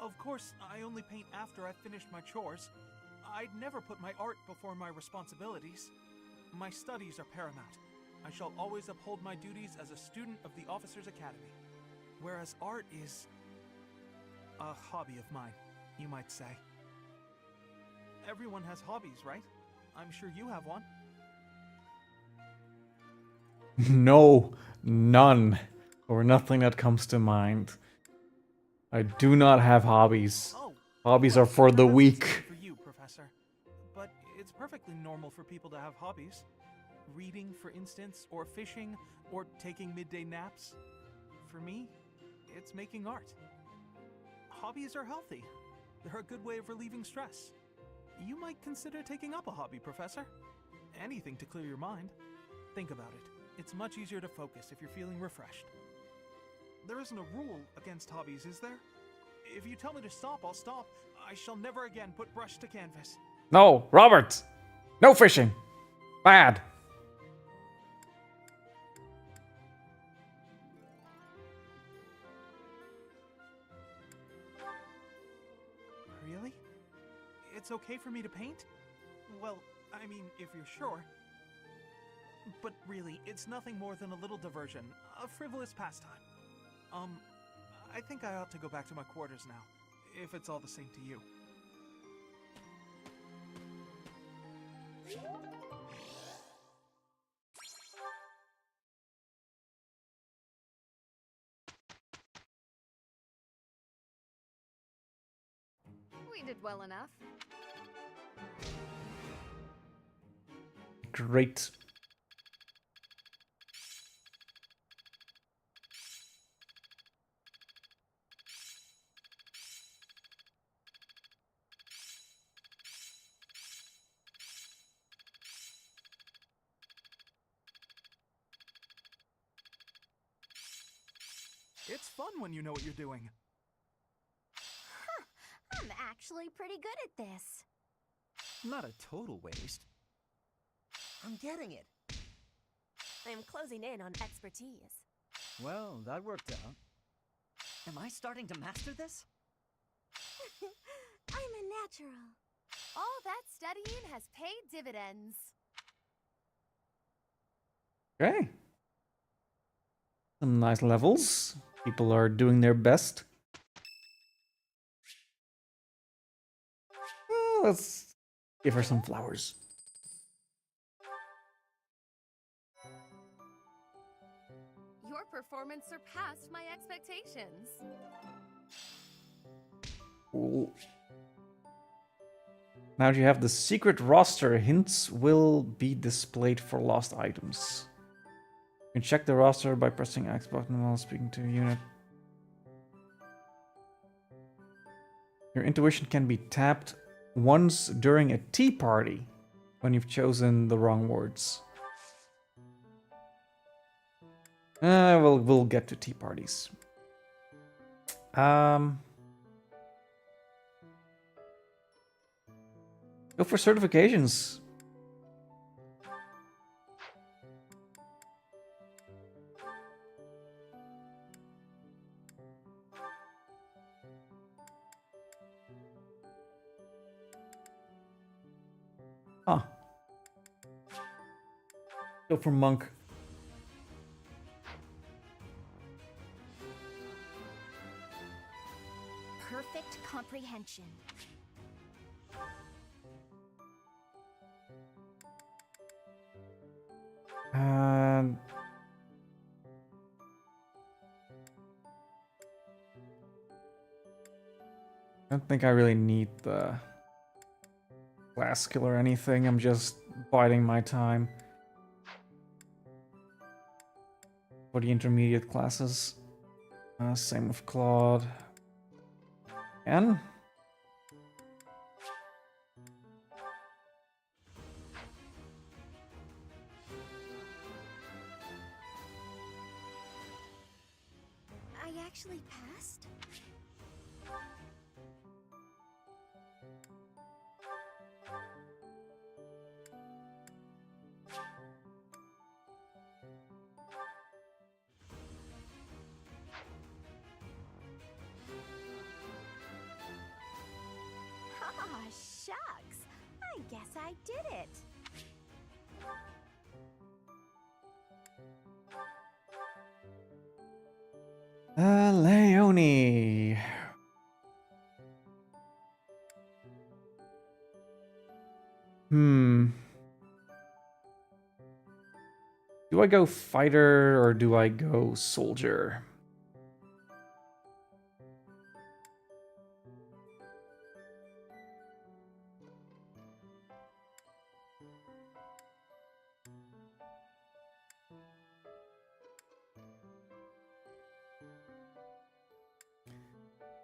Of course, I only paint after I've finished my chores. I'd never put my art before my responsibilities. My studies are paramount. I shall always uphold my duties as a student of the Officers' Academy. Whereas art is a hobby of mine, you might say. Everyone has hobbies, right? I'm sure you have one. No, none, or nothing that comes to mind. I do not have hobbies. Hobbies are for the weak. For you, Professor. But it's perfectly normal for people to have hobbies. Reading, for instance, or fishing, or taking midday naps. For me, it's making art. Hobbies are healthy. They're a good way of relieving stress. You might consider taking up a hobby, Professor. Anything to clear your mind. Think about it. It's much easier to focus if you're feeling refreshed. There isn't a rule against hobbies, is there? If you tell me to stop, I'll stop. I shall never again put brush to canvas. No, Robert! No fishing! Bad! it's okay for me to paint? Well, I mean, if you're sure. But really, it's nothing more than a little diversion, a frivolous pastime. I think I ought to go back to my quarters now, if it's all the same to you. We did well enough. Great. It's fun when you know what you're doing. I'm actually pretty good at this. Not a total waste. I'm getting it. I'm closing in on expertise. Well, that worked out. Am I starting to master this? I'm a natural. All that studying has paid dividends. Okay. Some nice levels. People are doing their best. Let's give her some flowers. Your performance surpassed my expectations. Cool. Now you have the secret roster. Hints will be displayed for lost items. You can check the roster by pressing X button while speaking to a unit. Your intuition can be tapped once during a tea party when you've chosen the wrong words. We'll get to tea parties. Go for certifications. Huh. Go for monk. Perfect comprehension. I don't think I really need the class skill or anything. I'm just biding my time for the intermediate classes. Same with Claude. And I actually passed? Ah, shucks. I guess I did it. Leonie. Do I go fighter or do I go soldier?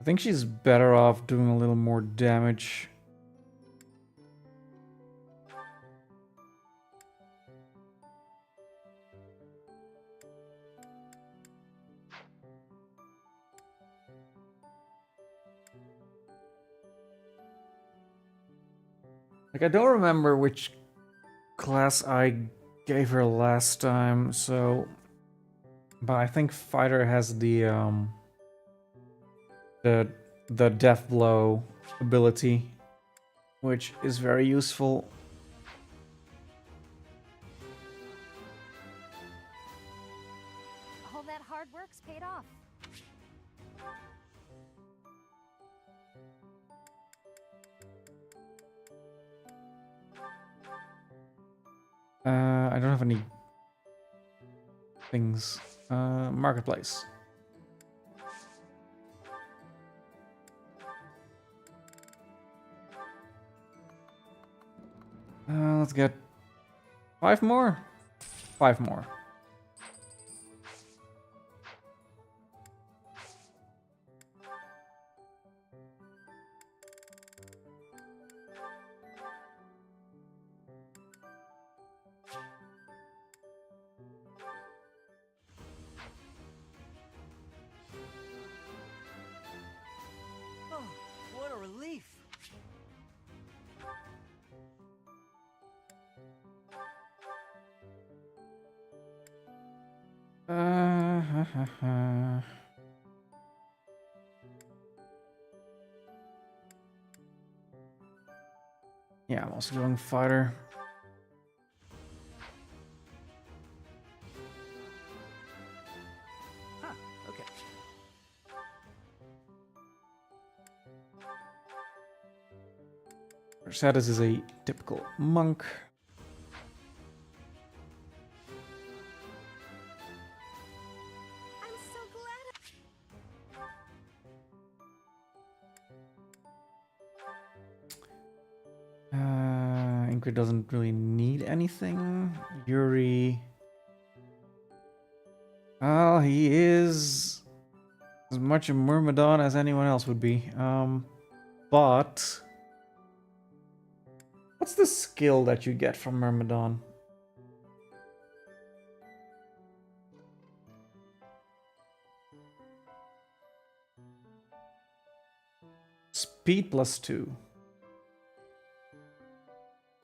I think she's better off doing a little more damage. Like, I don't remember which class I gave her last time, so... But I think fighter has the death blow ability, which is very useful. All that hard work's paid off. I don't have any things. Marketplace. Let's get 5 more. 5 more. Oh, what a relief. Yeah, I'm also doing fighter. Huh, okay. Status is a typical monk. I'm so glad. Ingrid doesn't really need anything. Yuri. Well, he is as much a Myrmidon as anyone else would be. But what's the skill that you get from Myrmidon? Speed +2.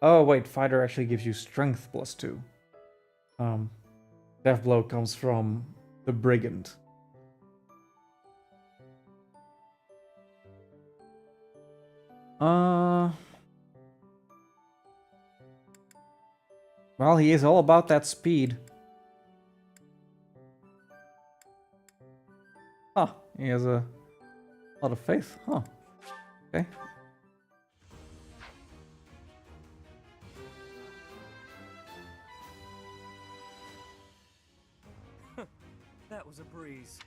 Oh wait, fighter actually gives you strength +2. Death blow comes from the brigand. Well, he is all about that speed. Huh, he has a lot of faith, huh? Okay. That was a breeze.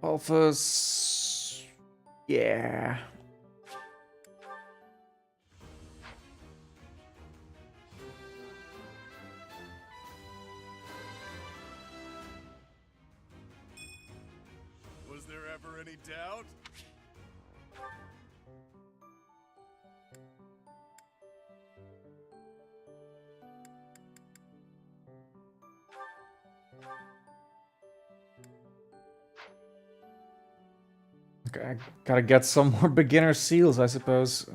Alphas. Yeah. Was there ever any doubt? Okay, I gotta get some more beginner seals, I suppose.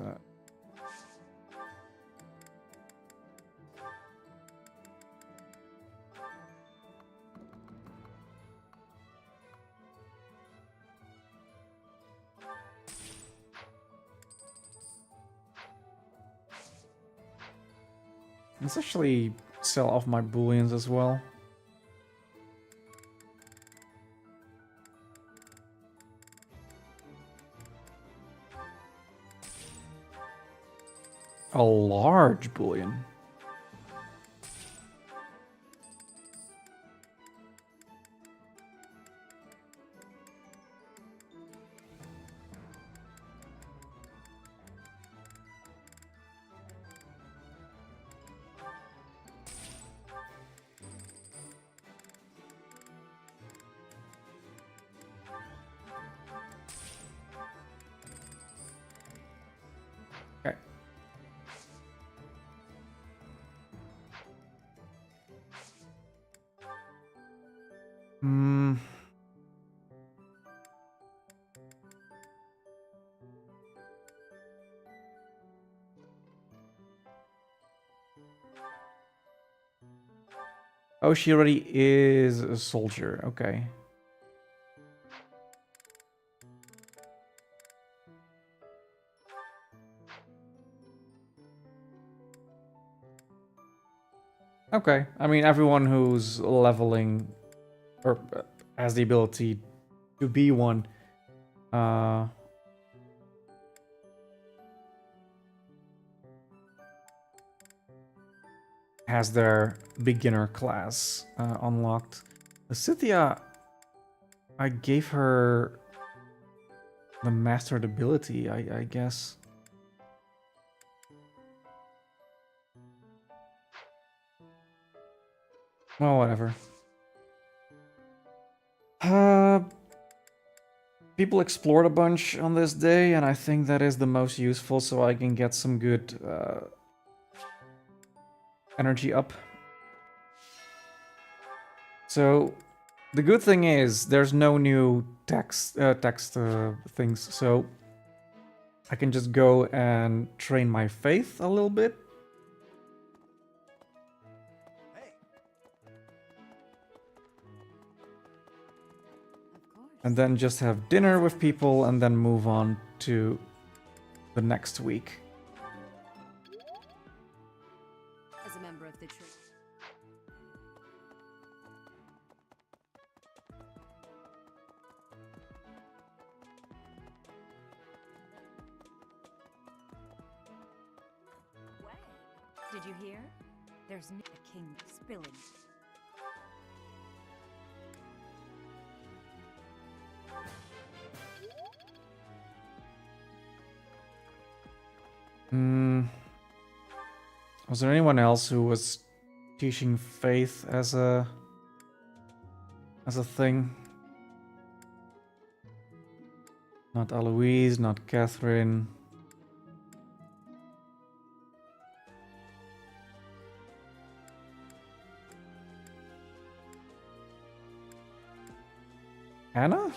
Let's actually sell off my booleans as well. A large bullion. Okay. Hmm. Oh, she already is a soldier. Okay. Okay. I mean, everyone who's leveling or has the ability to be one has their beginner class unlocked. Cynthia, I gave her the mastered ability, I guess. Well, whatever. People explored a bunch on this day, and I think that is the most useful, so I can get some good energy up. So the good thing is there's no new text things, so I can just go and train my faith a little bit. And then just have dinner with people and then move on to the next week. As a member of the church. Did you hear? There's a king spilling. Was there anyone else who was teaching faith as a thing? Not Eloise, not Catherine. Anna?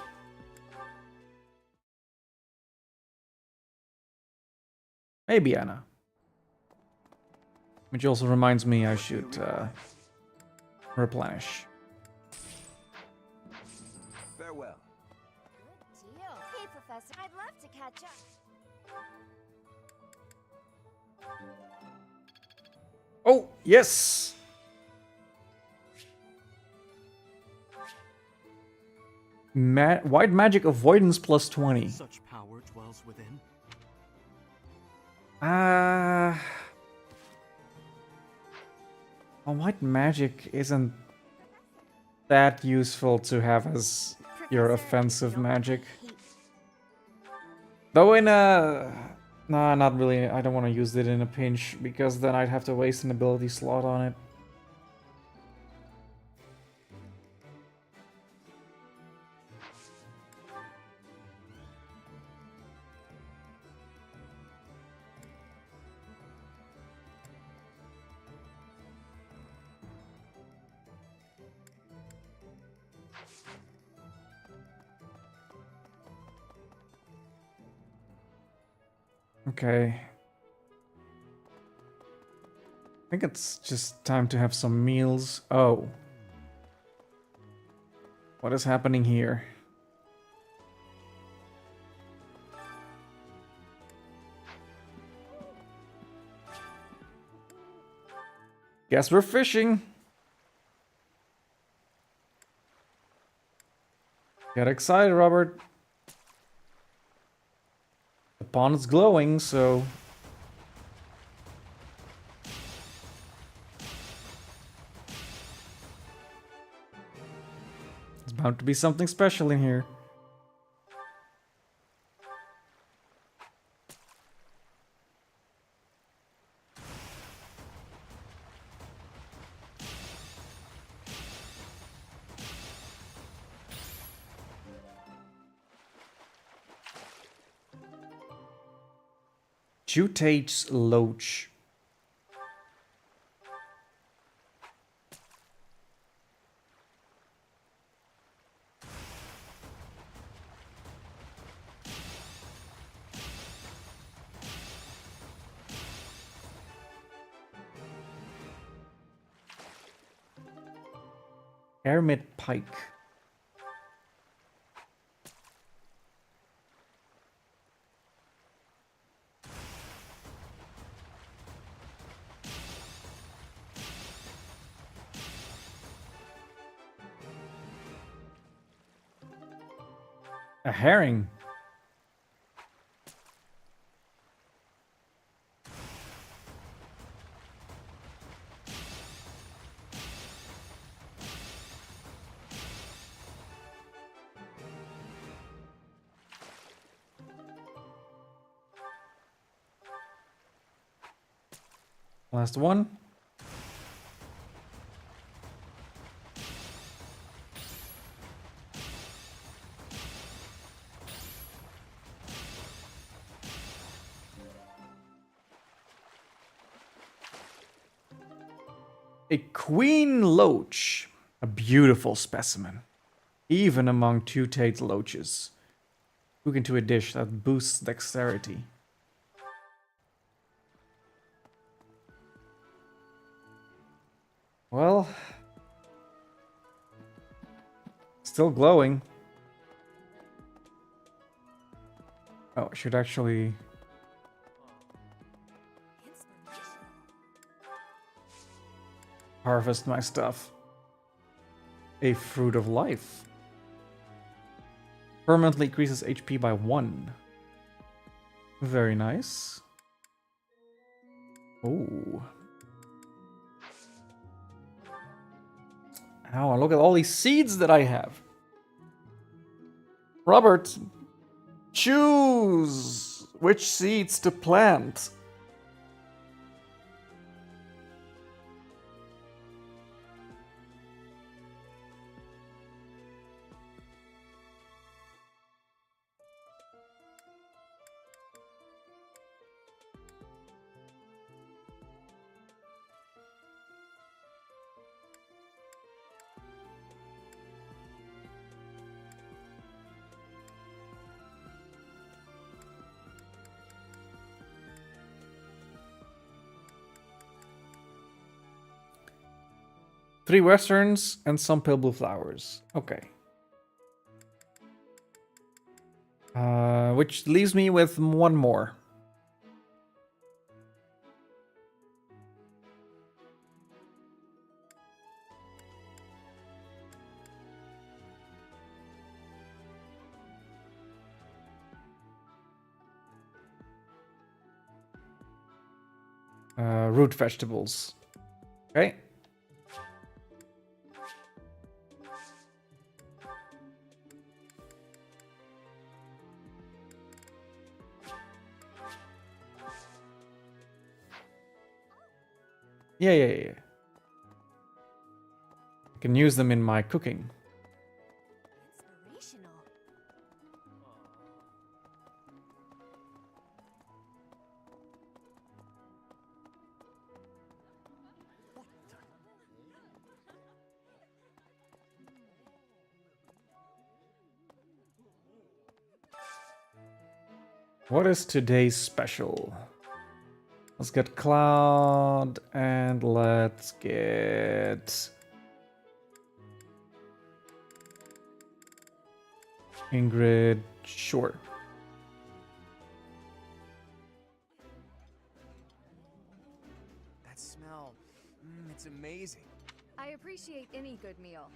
Maybe Anna. Which also reminds me I should replenish. Farewell. Good deal. Hey, Professor, I'd love to catch up. Oh, yes! White magic avoidance plus 20. Such power dwells within. Well, white magic isn't that useful to have as your offensive magic. Though in a... Nah, not really. I don't want to use it in a pinch, because then I'd have to waste an ability slot on it. Okay. I think it's just time to have some meals. Oh. What is happening here? Guess we're fishing. Get excited, Robert. The pond is glowing, so... It's bound to be something special in here. Jutate's Loach. Ermit pike. A herring. Last one. A queen loach. A beautiful specimen. Even among two-tailed loaches. Cook into a dish that boosts dexterity. Well, still glowing. Oh, I should actually harvest my stuff. A fruit of life. Permanently increases HP by 1. Very nice. Oh. Ow, look at all these seeds that I have. Robert, choose which seeds to plant. Three westerns and some pale blue flowers. Okay. Which leaves me with one more. Root vegetables. Okay. Yeah. I can use them in my cooking. Inspirational. What is today's special? Let's get Cloud and let's get Ingrid. Sure. That smell, it's amazing. I appreciate any good meal.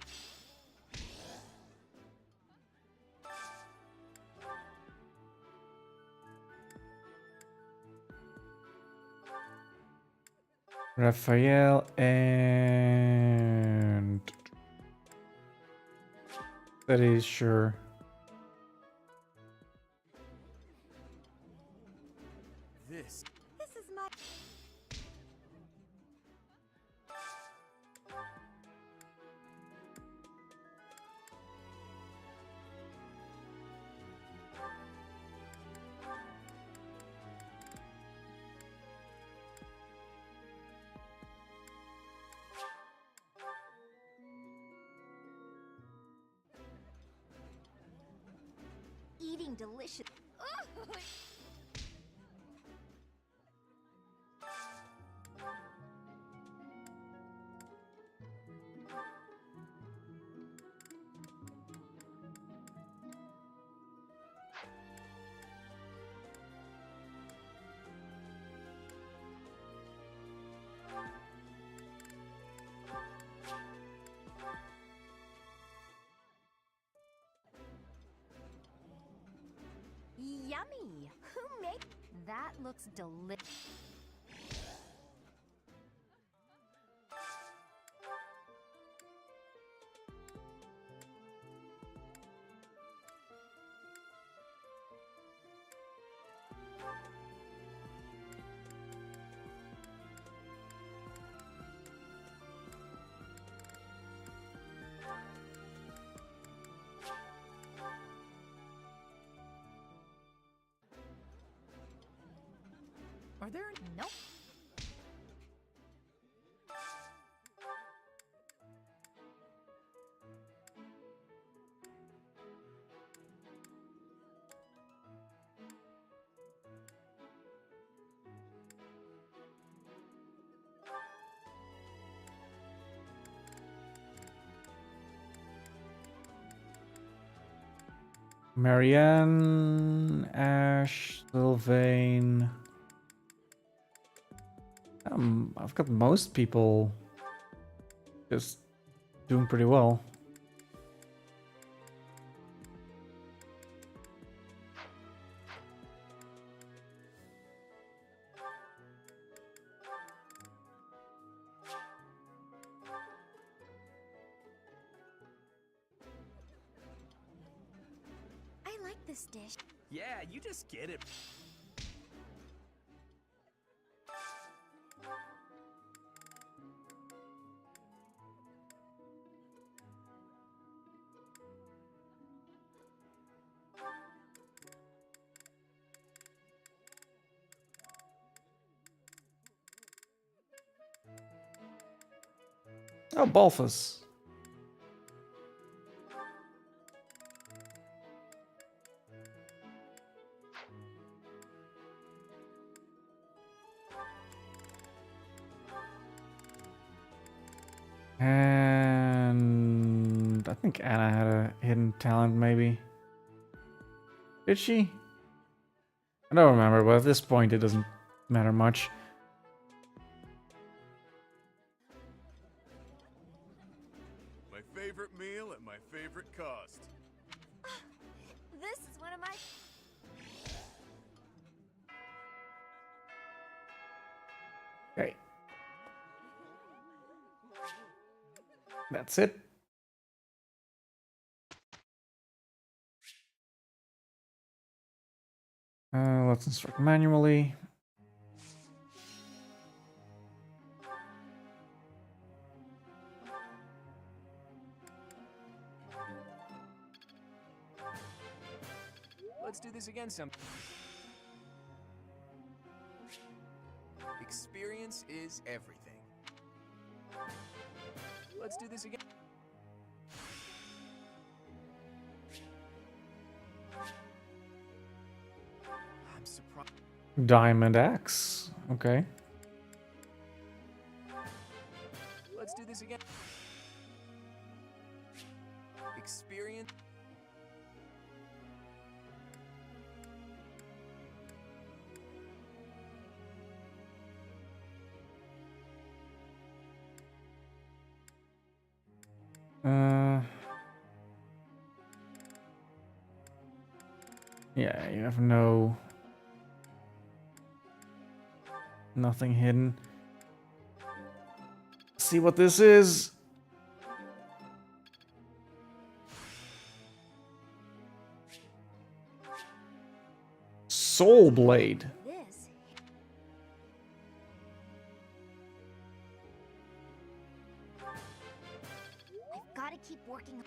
Raphael and that is sure. This is my. Eating delicious. That looks delicious. Are there? Nope. Marianne, Ash, Sylvain. I've got most people just doing pretty well. I like this dish. Yeah, you just get it. Oh, Balthus. And I think Anna had a hidden talent, maybe. Did she? I don't remember, but at this point it doesn't matter much. My favorite meal at my favorite cost. This is one of my... Okay. That's it. Let's instruct manually. Let's do this again some. Experience is everything. Let's do this again. I'm surprised. Diamond axe. Okay. Let's do this again. Experience. Yeah, you have nothing hidden. See what this is. Soul Blade. This. I've got to keep working.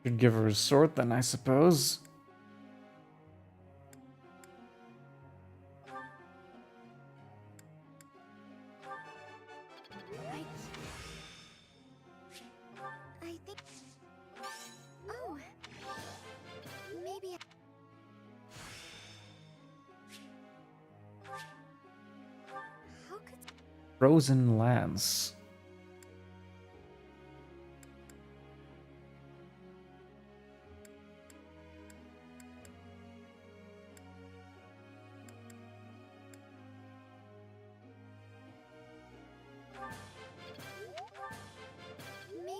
Could give her a sword then, I suppose. I think... Oh. Maybe... How could... Frozen Lance.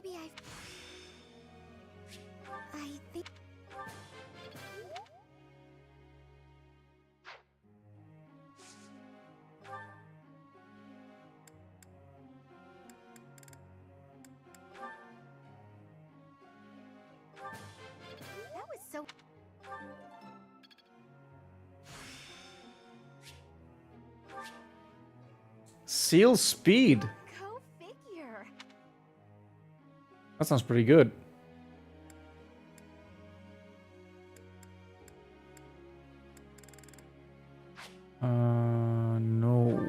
Maybe I think... That was so... Seal speed. Go figure. That sounds pretty good. No.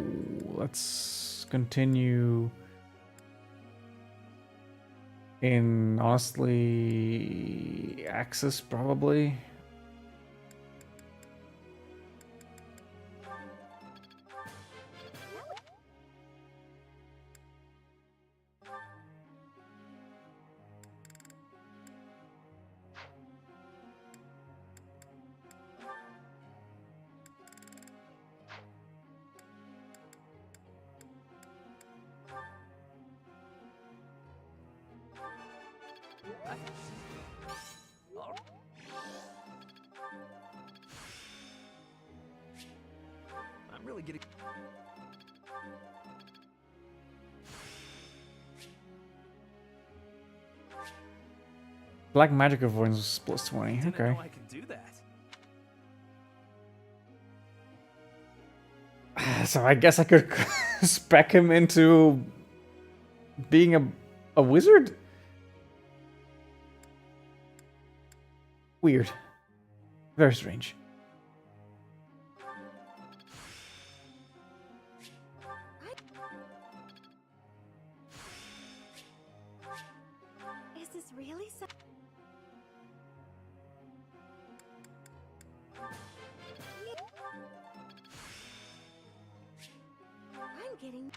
Let's continue in, honestly, Axis probably. I'm really getting... Black magic avoidance was plus 20. Didn't Okay. know I could do that. So I guess I could spec him into being a wizard? Weird. Very strange. Is this really so... I'm getting...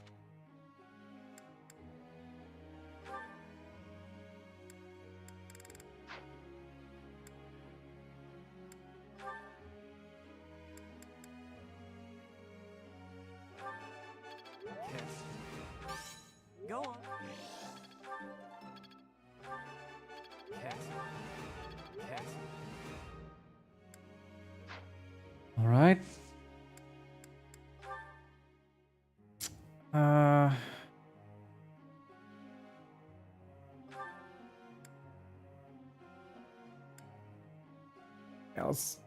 Go on. All right. Yeah, let's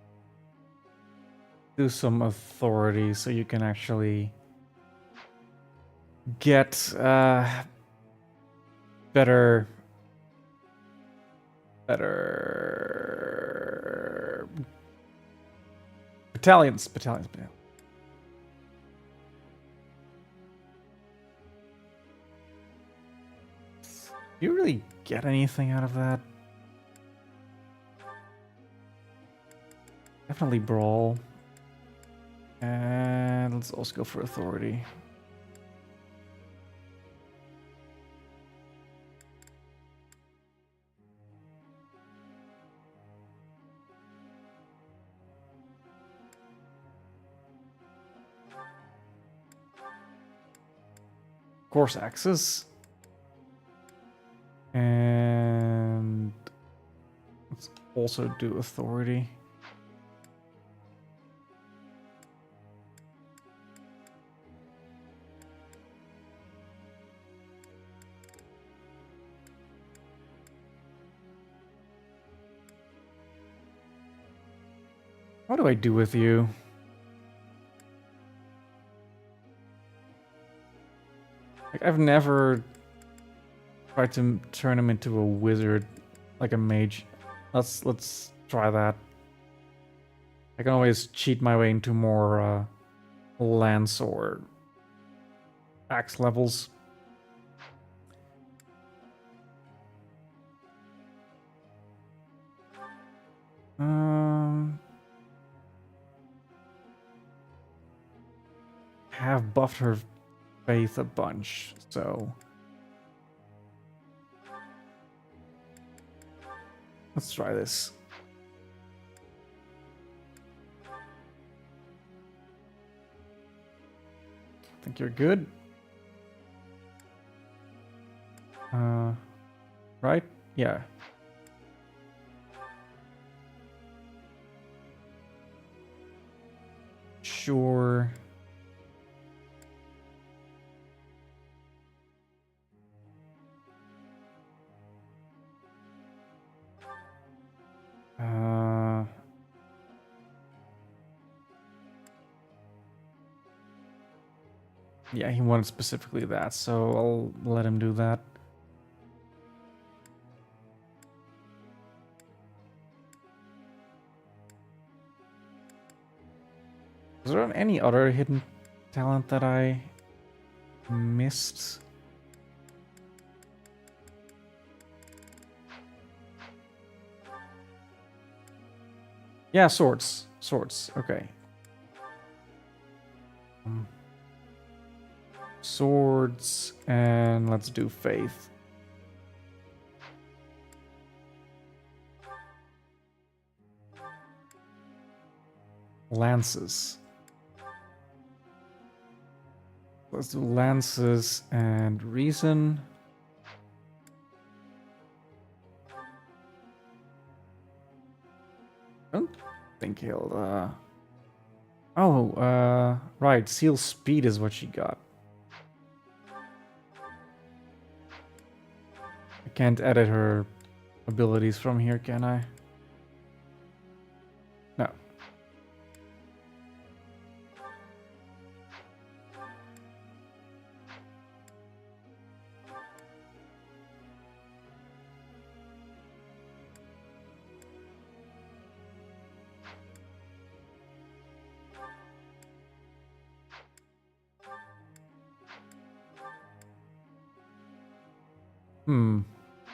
do some authority so you can actually get better battalions. Do you really get anything out of that? Definitely brawl. And let's also go for authority. Of course, axes. And let's also do authority. What do I do with you? Like, I've never tried to turn him into a wizard, like a mage. Let's try that. I can always cheat my way into more lance or axe levels. Have buffed her faith a bunch, so let's try this. I think you're good. right? Yeah. Sure. Yeah, he wanted specifically that, so I'll let him do that. Is there any other hidden talent that I missed? Yeah, swords. Swords, okay. Swords, and let's do faith. Lances. Let's do lances and reason. I don't think he'll, Oh, right, seal speed is what she got. I can't edit her abilities from here, can I? No.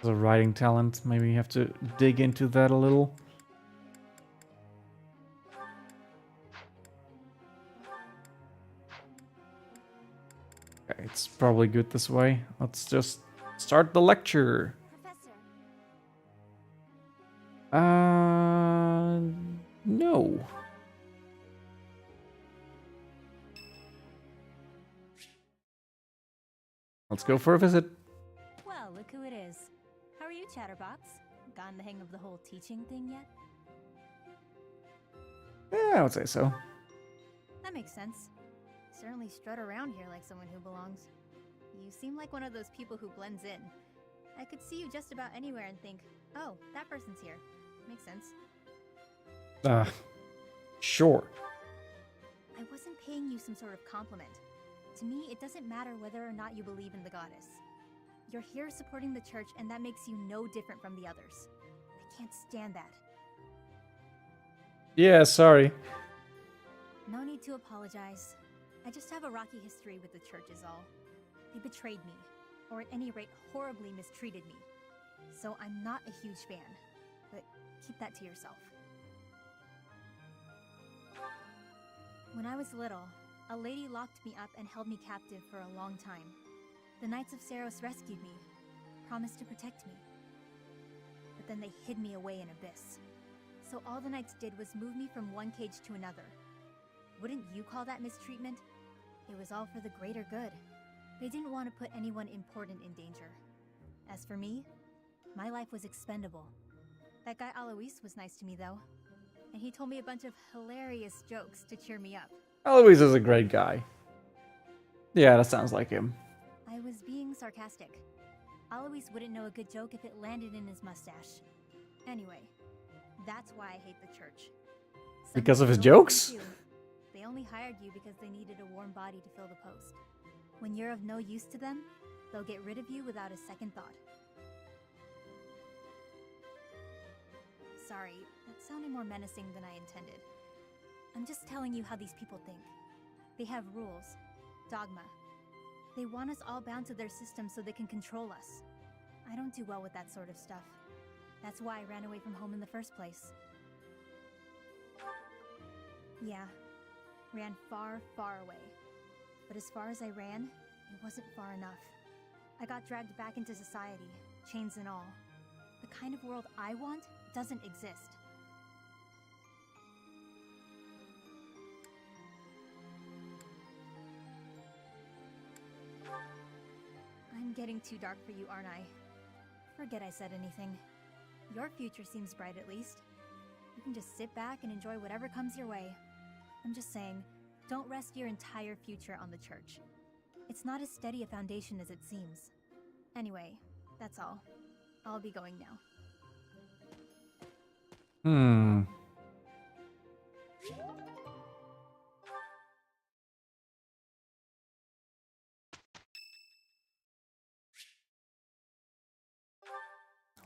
The writing talent, maybe you have to dig into that a little. Okay, it's probably good this way. Let's just start the lecture. No. Let's go for a visit. Well, look who it is. How are you, Chatterbox? Gotten the hang of the whole teaching thing yet? Yeah, I would say so. That makes sense. You certainly strut around here like someone who belongs. You seem like one of those people who blends in. I could see you just about anywhere and think, oh, that person's here. Makes sense. Sure. I wasn't paying you some sort of compliment. To me, it doesn't matter whether or not you believe in the goddess. You're here supporting the church, and that makes you no different from the others. I can't stand that. Yeah, sorry. No need to apologize. I just have a rocky history with the church is all. They betrayed me, or at any rate, horribly mistreated me. So I'm not a huge fan, but keep that to yourself. When I was little, a lady locked me up and held me captive for a long time. The Knights of Saros rescued me, promised to protect me. But then they hid me away in Abyss. So all the Knights did was move me from one cage to another. Wouldn't you call that mistreatment? It was all for the greater good. They didn't want to put anyone important in danger. As for me, my life was expendable. That guy Alois was nice to me though. And he told me a bunch of hilarious jokes to cheer me up. Alois is a great guy. Yeah, that sounds like him. I was being sarcastic. Alois wouldn't know a good joke if it landed in his mustache. Anyway, that's why I hate the church. Because of his people don't jokes? like you. They only hired you because they needed a warm body to fill the post. When you're of no use to them, they'll get rid of you without a second thought. Sorry, that sounded more menacing than I intended. I'm just telling you how these people think. They have rules, dogma. They want us all bound to their system so they can control us. I don't do well with that sort of stuff. That's why I ran away from home in the first place. Yeah, ran far, far away. But as far as I ran, it wasn't far enough. I got dragged back into society, chains and all. The kind of world I want doesn't exist. I'm getting too dark for you, aren't I? Forget I said anything. Your future seems bright at least. You can just sit back and enjoy whatever comes your way. I'm just saying, don't rest your entire future on the church. It's not as steady a foundation as it seems. Anyway, that's all. I'll be going now.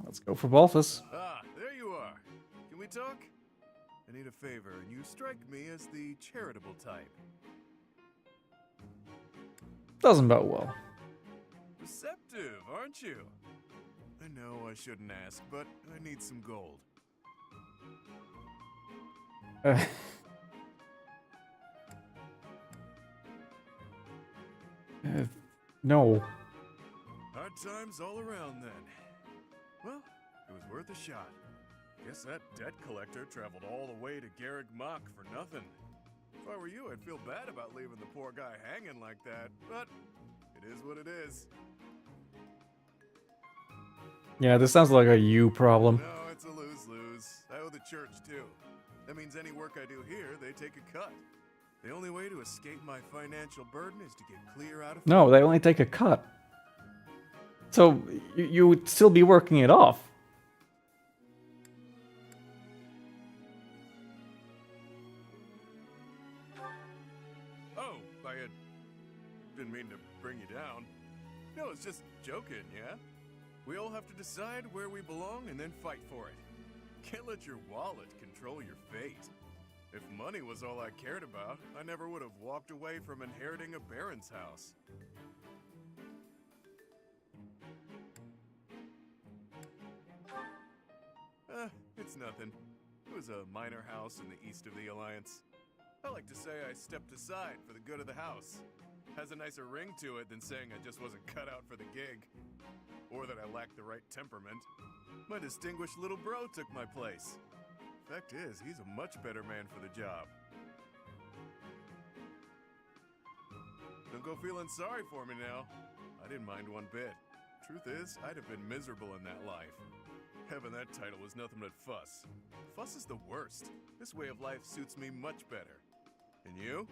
Let's go for Balthus. Ah, there you are. Can we talk? I need a favor, and you strike me as the charitable type. Doesn't bode well. Receptive, aren't you? I know I shouldn't ask, but I need some gold. No. Hard times all around then. Well, it was worth a shot. Guess that debt collector traveled all the way to Garrick Mach for nothing. If I were you, I'd feel bad about leaving the poor guy hanging like that, but it is what it is. Yeah, this sounds like a you problem. No, it's a lose-lose. I owe the church too. That means any work I do here, they take a cut. The only way to escape my financial burden is to get clear out of... No, they only take a cut. So you would still be working it off. Oh, didn't mean to bring you down. No, it's just joking, yeah? We all have to decide where we belong and then fight for it. Can't let your wallet control your fate. If money was all I cared about, I never would have walked away from inheriting a baron's house. It's nothing. It was a minor house in the east of the Alliance. I like to say I stepped aside for the good of the house. Has a nicer ring to it than saying I just wasn't cut out for the gig. Or that I lacked the right temperament. My distinguished little bro took my place. Fact is, he's a much better man for the job. Don't go feeling sorry for me now. I didn't mind one bit. Truth is, I'd have been miserable in that life. Having that title was nothing but fuss. Fuss is the worst. This way of life suits me much better. And you?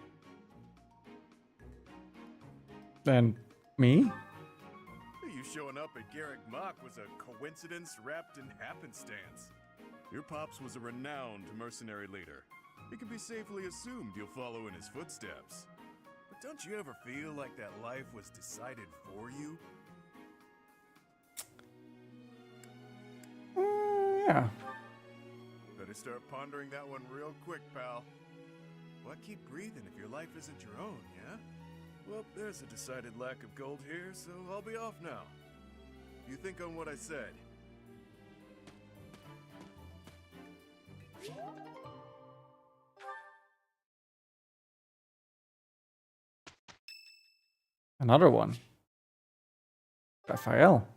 And me? You showing up at Garrick Mach was a coincidence wrapped in happenstance. Your pops was a renowned mercenary leader. It can be safely assumed you'll follow in his footsteps. But don't you ever feel like that life was decided for you? Yeah. Better start pondering that one real quick, pal. Why keep breathing if your life isn't your own, yeah? Well, there's a decided lack of gold here, so I'll be off now. You think on what I said. Another one. Raphael.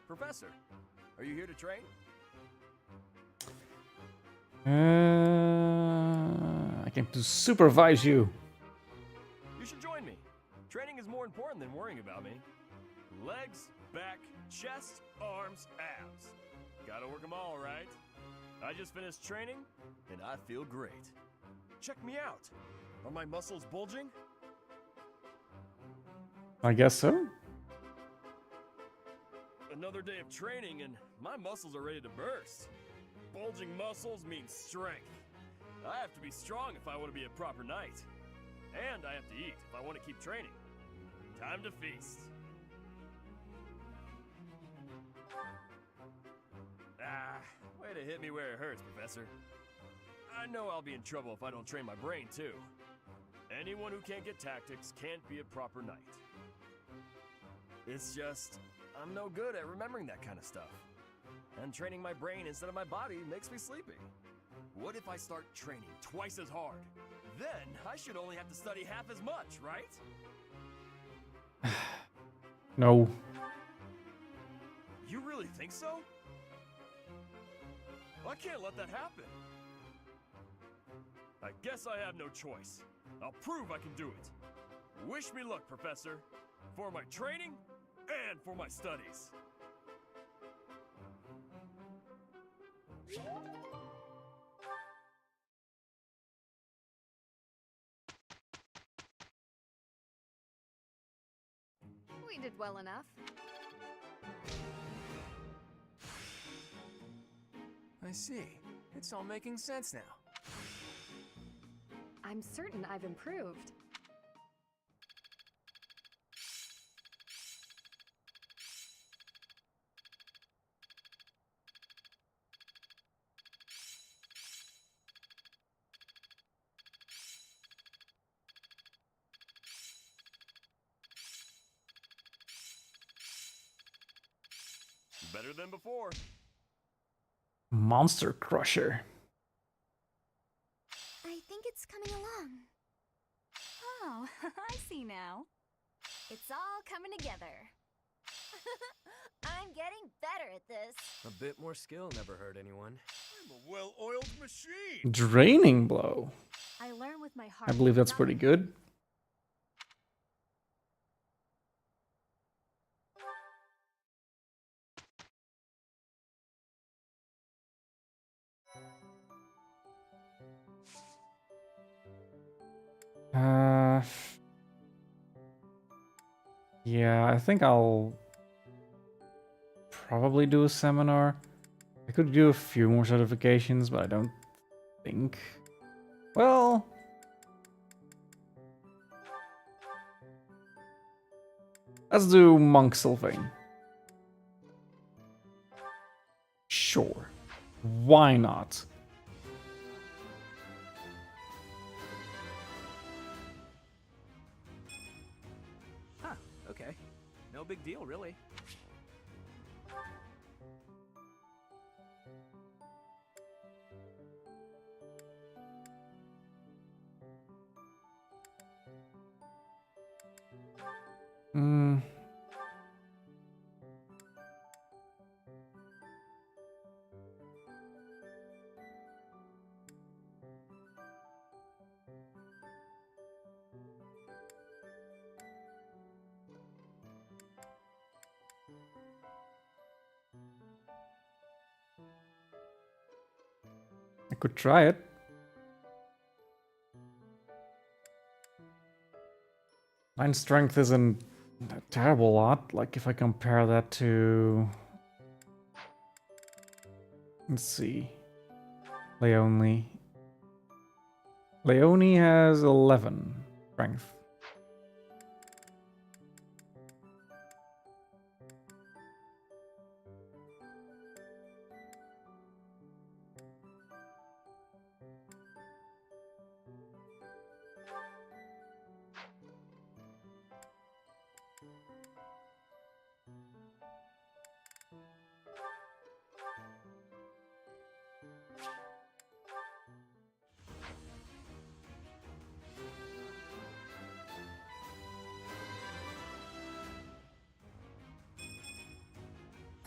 Professor, are you here to train? I came to supervise you. You should join me. Training is more important than worrying about me. Legs, back, chest, arms, abs. Gotta work them all, right? I just finished training, and I feel great. Check me out. Are my muscles bulging? I guess so. Another day of training and my muscles are ready to burst. Bulging muscles mean strength. I have to be strong if I want to be a proper knight. And I have to eat if I want to keep training. Time to feast. Way to hit me where it hurts, Professor. I know I'll be in trouble if I don't train my brain, too. Anyone who can't get tactics can't be a proper knight. It's just, I'm no good at remembering that kind of stuff. And training my brain instead of my body makes me sleepy. What if I start training twice as hard? Then I should only have to study half as much, right? No. You really think so? I can't let that happen. I guess I have no choice. I'll prove I can do it. Wish me luck, Professor. For my training and for my studies. We did well enough. I see. It's all making sense now. I'm certain I've improved. Better than before. Monster Crusher. I think it's coming along. Oh, I see now. It's all coming together. I'm getting better at this. A bit more skill never hurt anyone. I'm a well-oiled machine. Draining Blow. I learn with my heart. I believe that's pretty good. Yeah, I think I'll probably do a seminar. I could do a few more certifications, but I don't think. Well, let's do Monk Sylvain. Sure. Why not? Huh, okay. No big deal, really. Hmm. I could try it. Nine strength isn't a terrible lot. Like if I compare that to, let's see, Leone. Leone has 11 strength.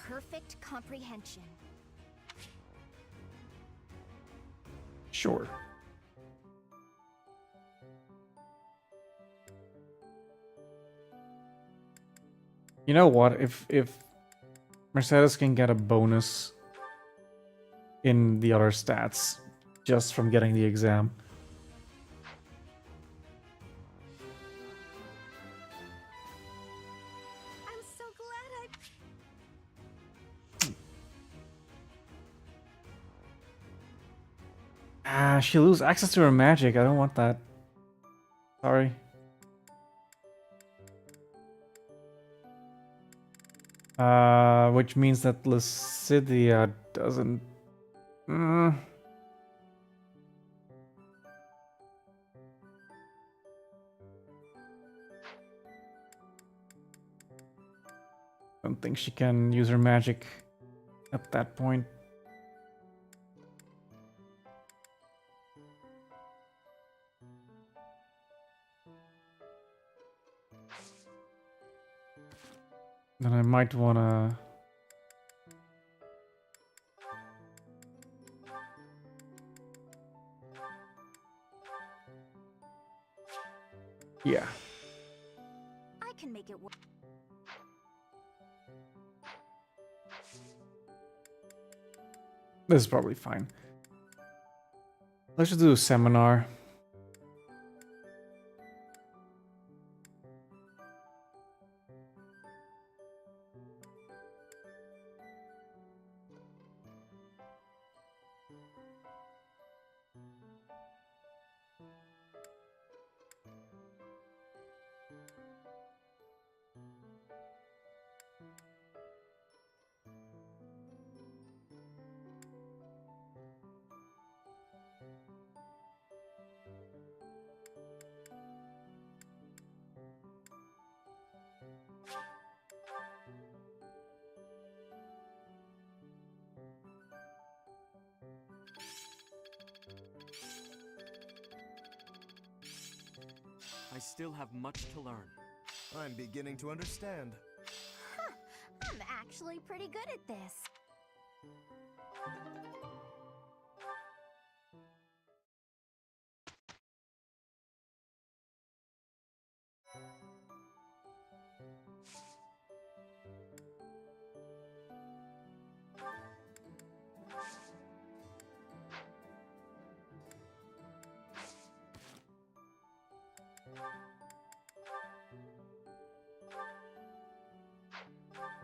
Perfect comprehension. Sure. You know what? If Mercedes can get a bonus in the other stats just from getting the exam. I'm so glad She lose access to her magic. I don't want that. Sorry. Which means that Lucidia doesn't. Don't think she can use her magic at that point. Then I might wanna Yeah. I can make it work. This is probably fine. Let's just do a seminar. I still have much to learn. I'm beginning to understand. Huh, I'm actually pretty good at this.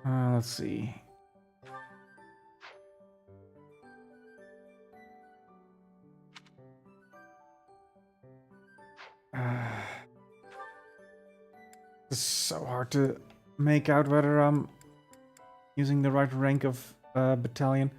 Let's see. It's so hard to make out whether I'm using the right rank of battalion.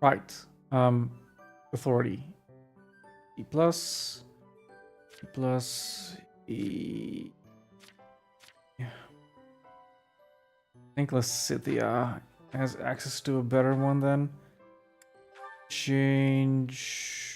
Right. Authority. E plus. E plus. E. Yeah. I think Lysithia has access to a better one then. Change.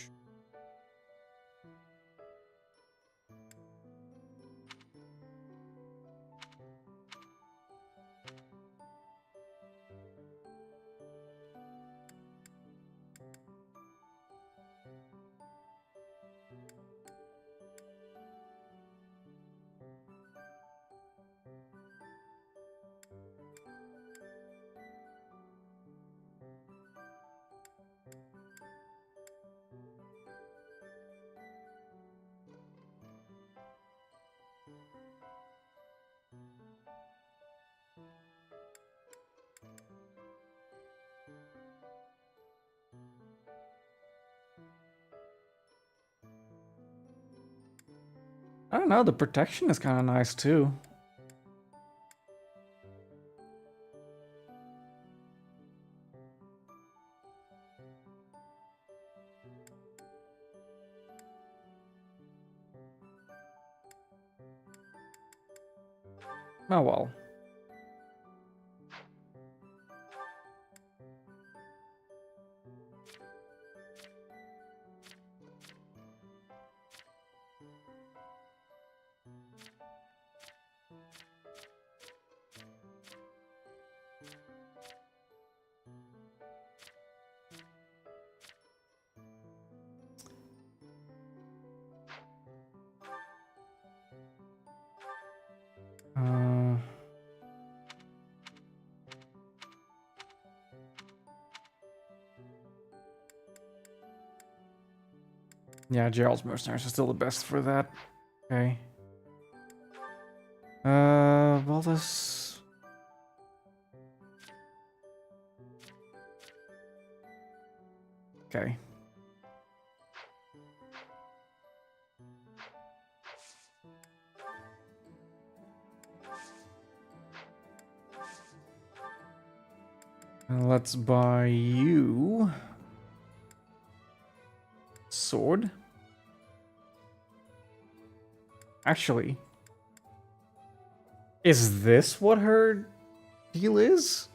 I don't know, the protection is kind of nice too. Oh well. Yeah, Gerald's mercenaries are still the best for that. Okay. Well, this. Okay. And let's buy you sword. Actually, Is this what her deal is?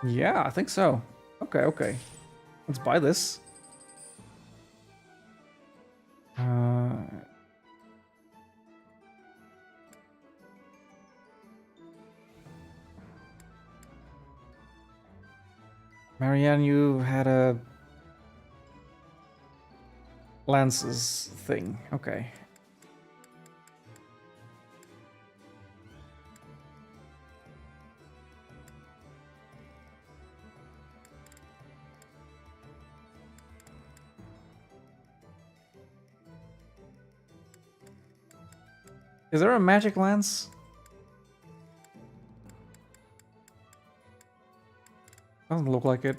Yeah, I think so. Okay, okay. Let's buy this. Marianne, you had a lances thing. Okay. Is there a magic lance? Doesn't look like it.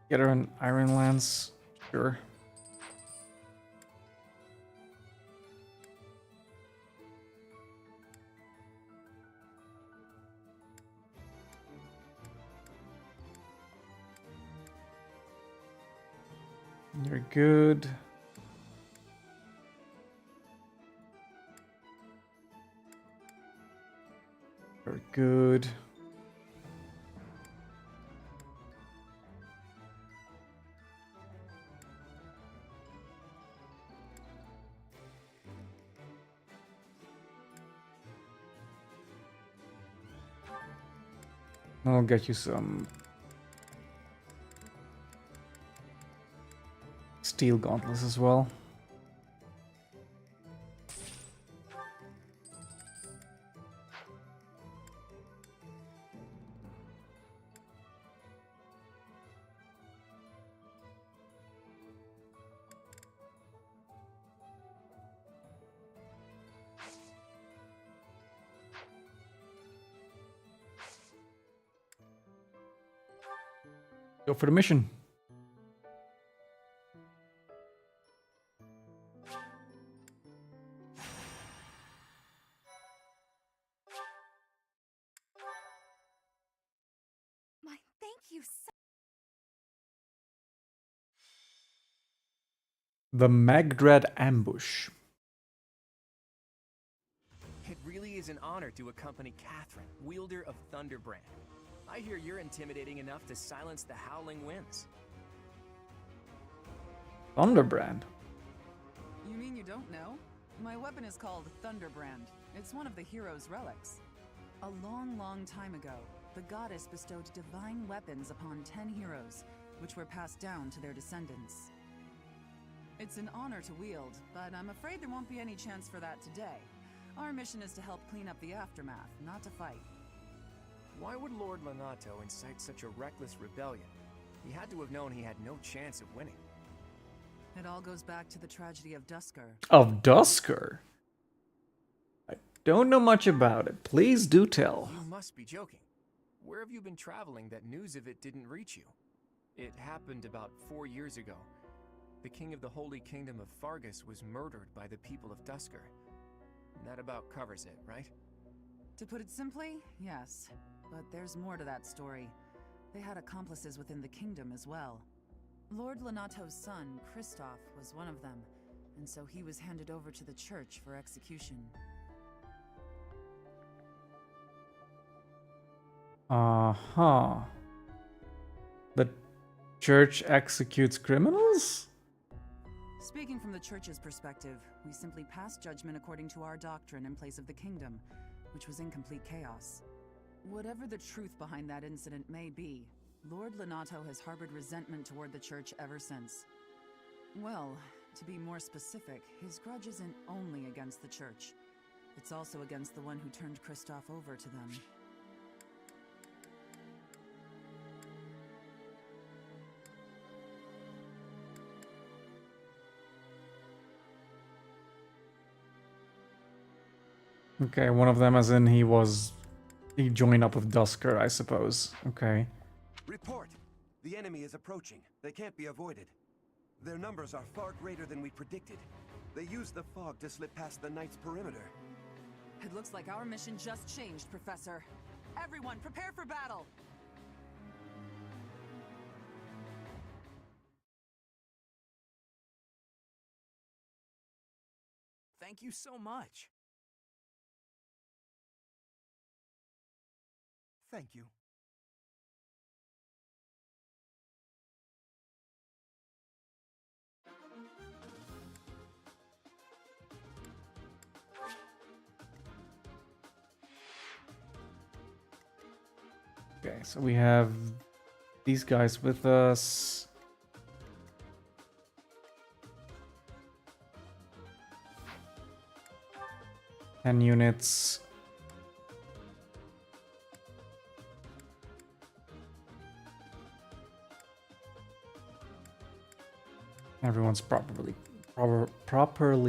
Get her an iron lance. Sure. You're good. You're good. I'll get you some steel gauntlets as well. Go for the mission. My thank you so The Magdred ambush. It really is an honor to accompany Catherine, wielder of Thunderbrand. I hear you're intimidating enough to silence the howling winds. Thunderbrand. You mean you don't know? My weapon is called Thunderbrand. It's one of the hero's relics. A long, long time ago, the goddess bestowed divine weapons upon 10 heroes, which were passed down to their descendants. It's an honor to wield, but I'm afraid there won't be any chance for that today. Our mission is to help clean up the aftermath, not to fight. Why would Lord Lonato incite such a reckless rebellion? He had to have known he had no chance of winning. It all goes back to the tragedy of Dusker. Of Dusker? I don't know much about it. Please do tell. You must be joking. Where have you been traveling that news of it didn't reach you? It happened about 4 years ago. The king of the Holy Kingdom of Fargus was murdered by the people of Dusker. That about covers it, right? To put it simply, yes. But there's more to that story. They had accomplices within the kingdom as well. Lord Lonato's son, Kristoff, was one of them, and so he was handed over to the church for execution. Uh-huh. The church executes criminals? Speaking from the church's perspective, we simply passed judgment according to our doctrine in place of the kingdom, which was in complete chaos. Whatever the truth behind that incident may be, Lord Lonato has harbored resentment toward the church ever since. Well, to be more specific, his grudge isn't only against the church. It's also against the one who turned Kristoff over to them. Okay, one of them as in he joined up with Dusker, I suppose. Okay. Report! The enemy is approaching. They can't be avoided. Their numbers are far greater than we predicted. They use the fog to slip past the Knight's perimeter. It looks like our mission just changed, Professor. Everyone, prepare for battle! Thank you so much. Thank you. Okay, so we have these guys with us. Ten units. Everyone's properly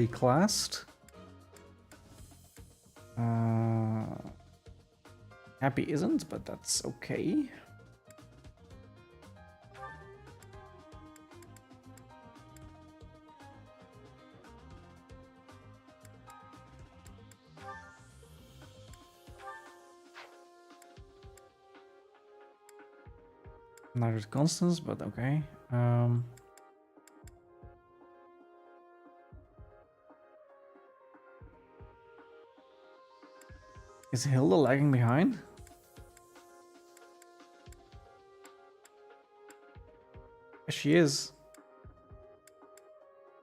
classed. Happy isn't, but that's okay. Neither constants, but okay. Is Hilda lagging behind? Yes, she is.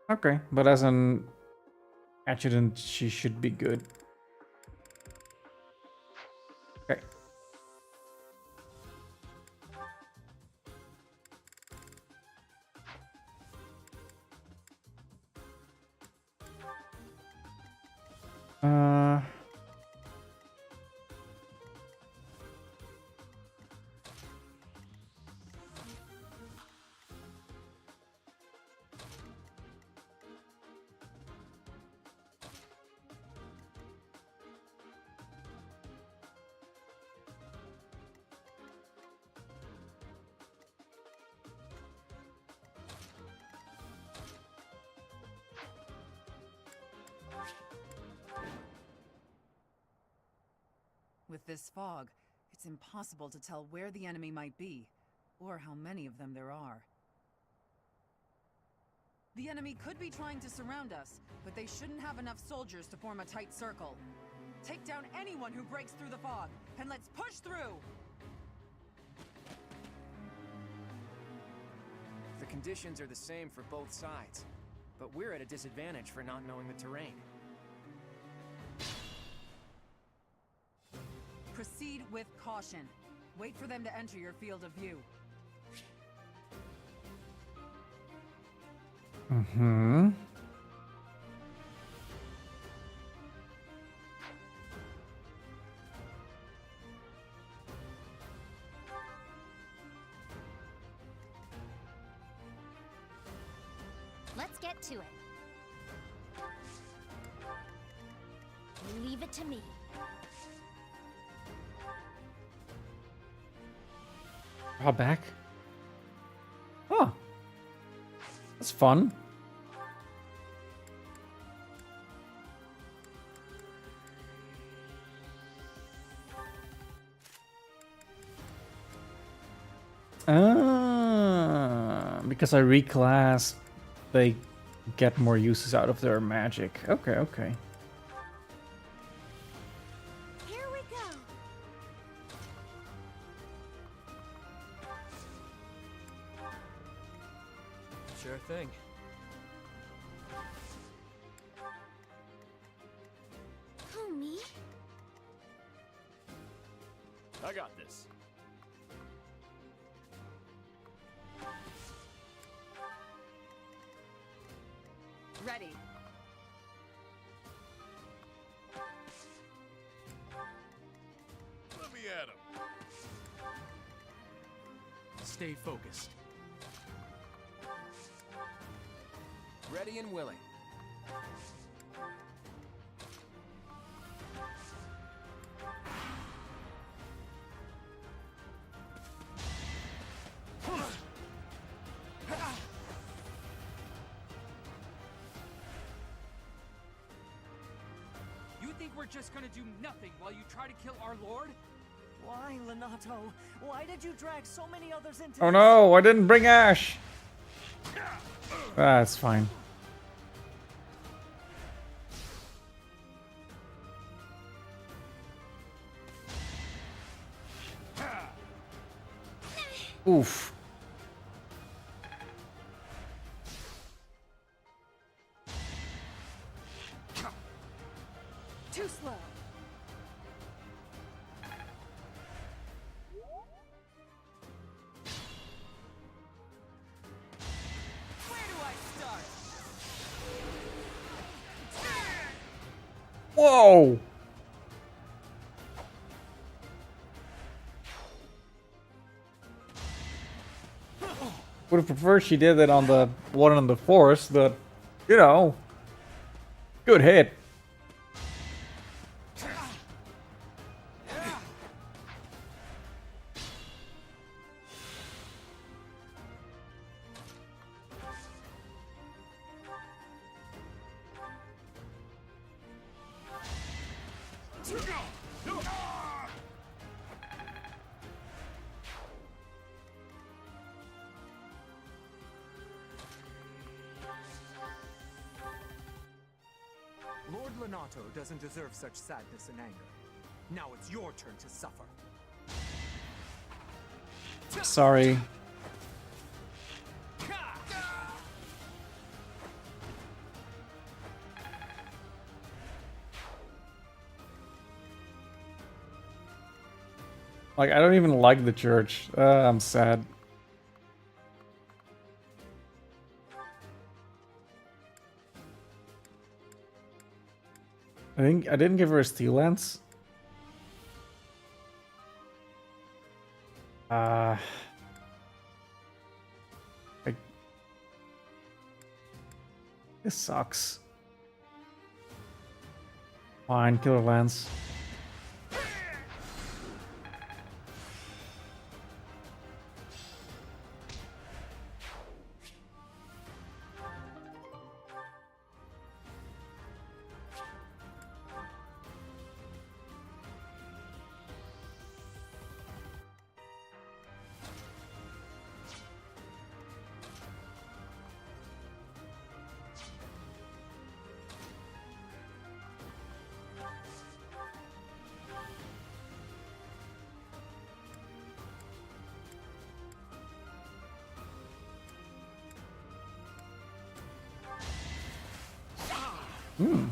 Okay, but as an adjutant, she should be good. Okay. With this fog, it's impossible to tell where the enemy might be, or how many of them there are. The enemy could be trying to surround us, but they shouldn't have enough soldiers to form a tight circle. Take down anyone who breaks through the fog, and let's push through! The conditions are the same for both sides, but we're at a disadvantage for not knowing the terrain. Proceed with caution. Wait for them to enter your field of view. Mm-hmm. Let's get to it. Leave it to me. Draw back. Oh, that's fun. Because I reclass, they get more uses out of their magic. Okay, okay. Here we go. Sure thing. Who, me? I got this. Ready. Let me at him. Stay focused. Ready and willing. You think we're just gonna do nothing while you try to kill our lord? Why, Lenato? Why did you drag so many others into Oh this? no, I didn't bring Ash. That's fine. Oof. Too slow. Where do I start? Whoa! Would have preferred she did it on the one on the force, but you know, good hit. Lord Lenato doesn't deserve such sadness and anger. Now it's your turn to suffer. Sorry. Like, I don't even like the church. I'm sad. I think I didn't give her a steel lance. Like, this sucks. Fine, killer lance. Hmm.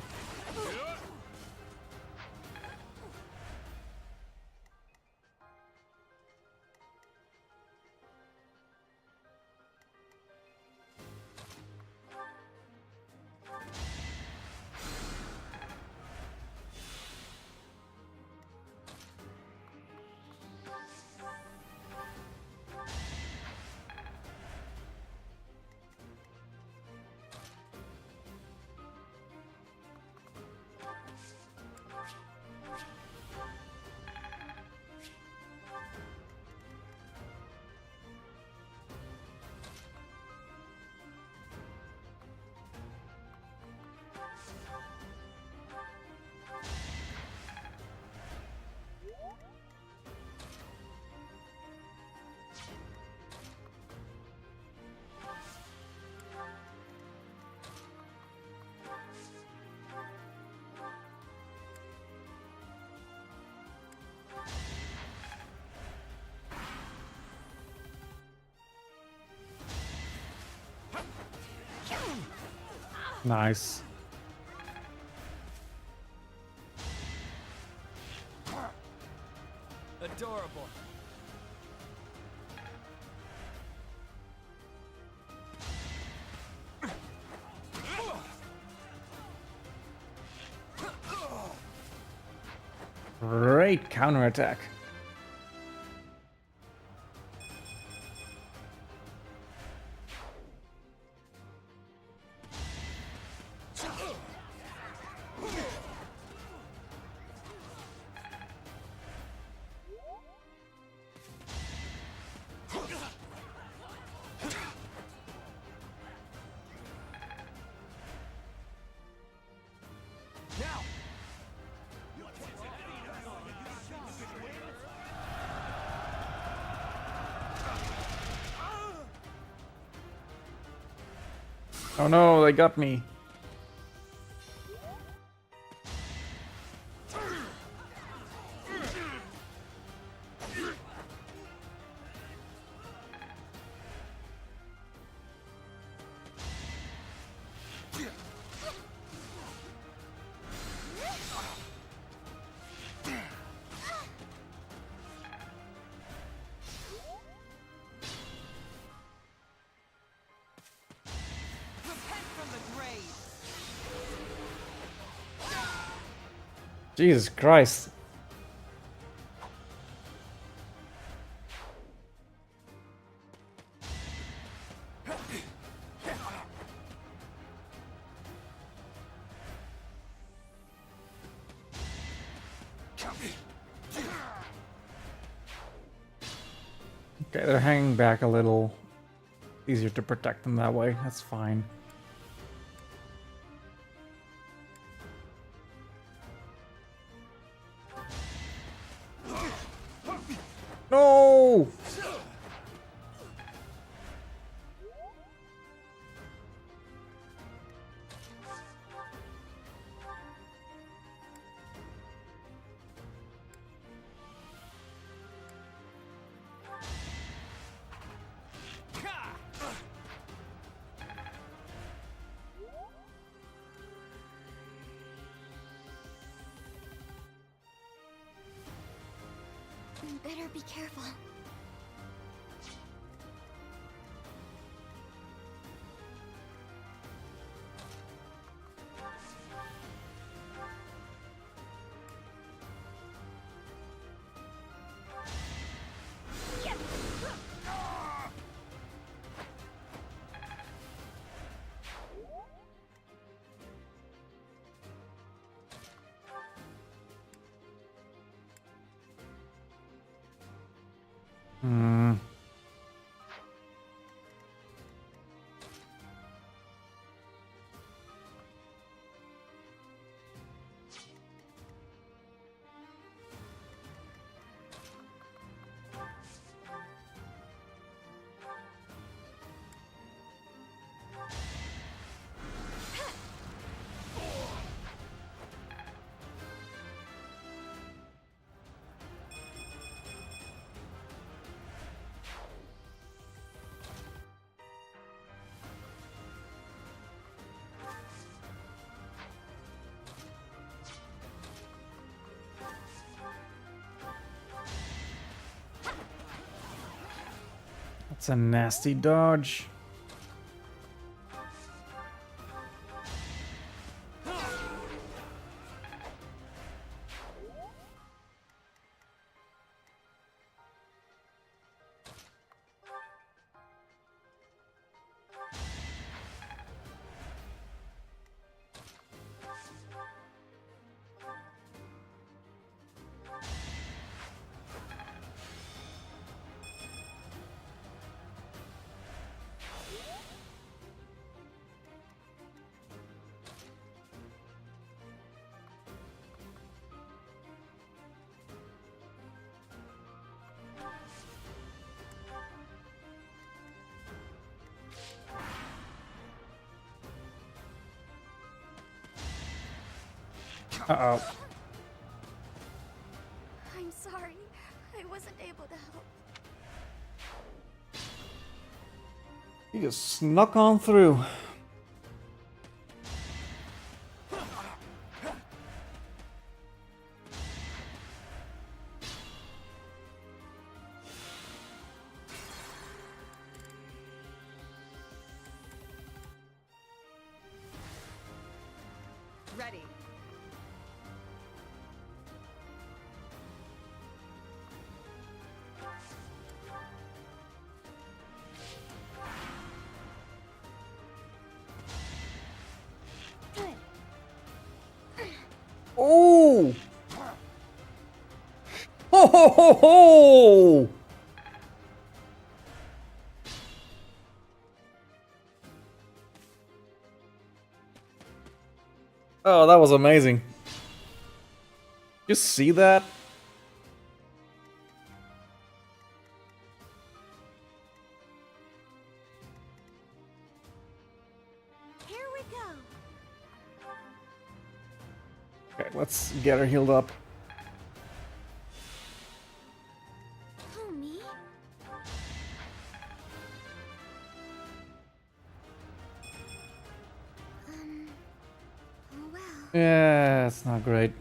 Nice. Adorable. Great counterattack. Oh no, they got me. Jesus Christ. Okay, they're hanging back a little. Easier to protect them that way. That's fine. No! You better be careful. Hmm. That's a nasty dodge. Uh-oh. I'm sorry. I wasn't able to help. He just snuck on through. Ready. Oh! Ho ho ho ho! Oh, that was amazing. You see that? Here we go. Okay, let's get her healed up. Who, me? Oh well. Yeah, it's not great.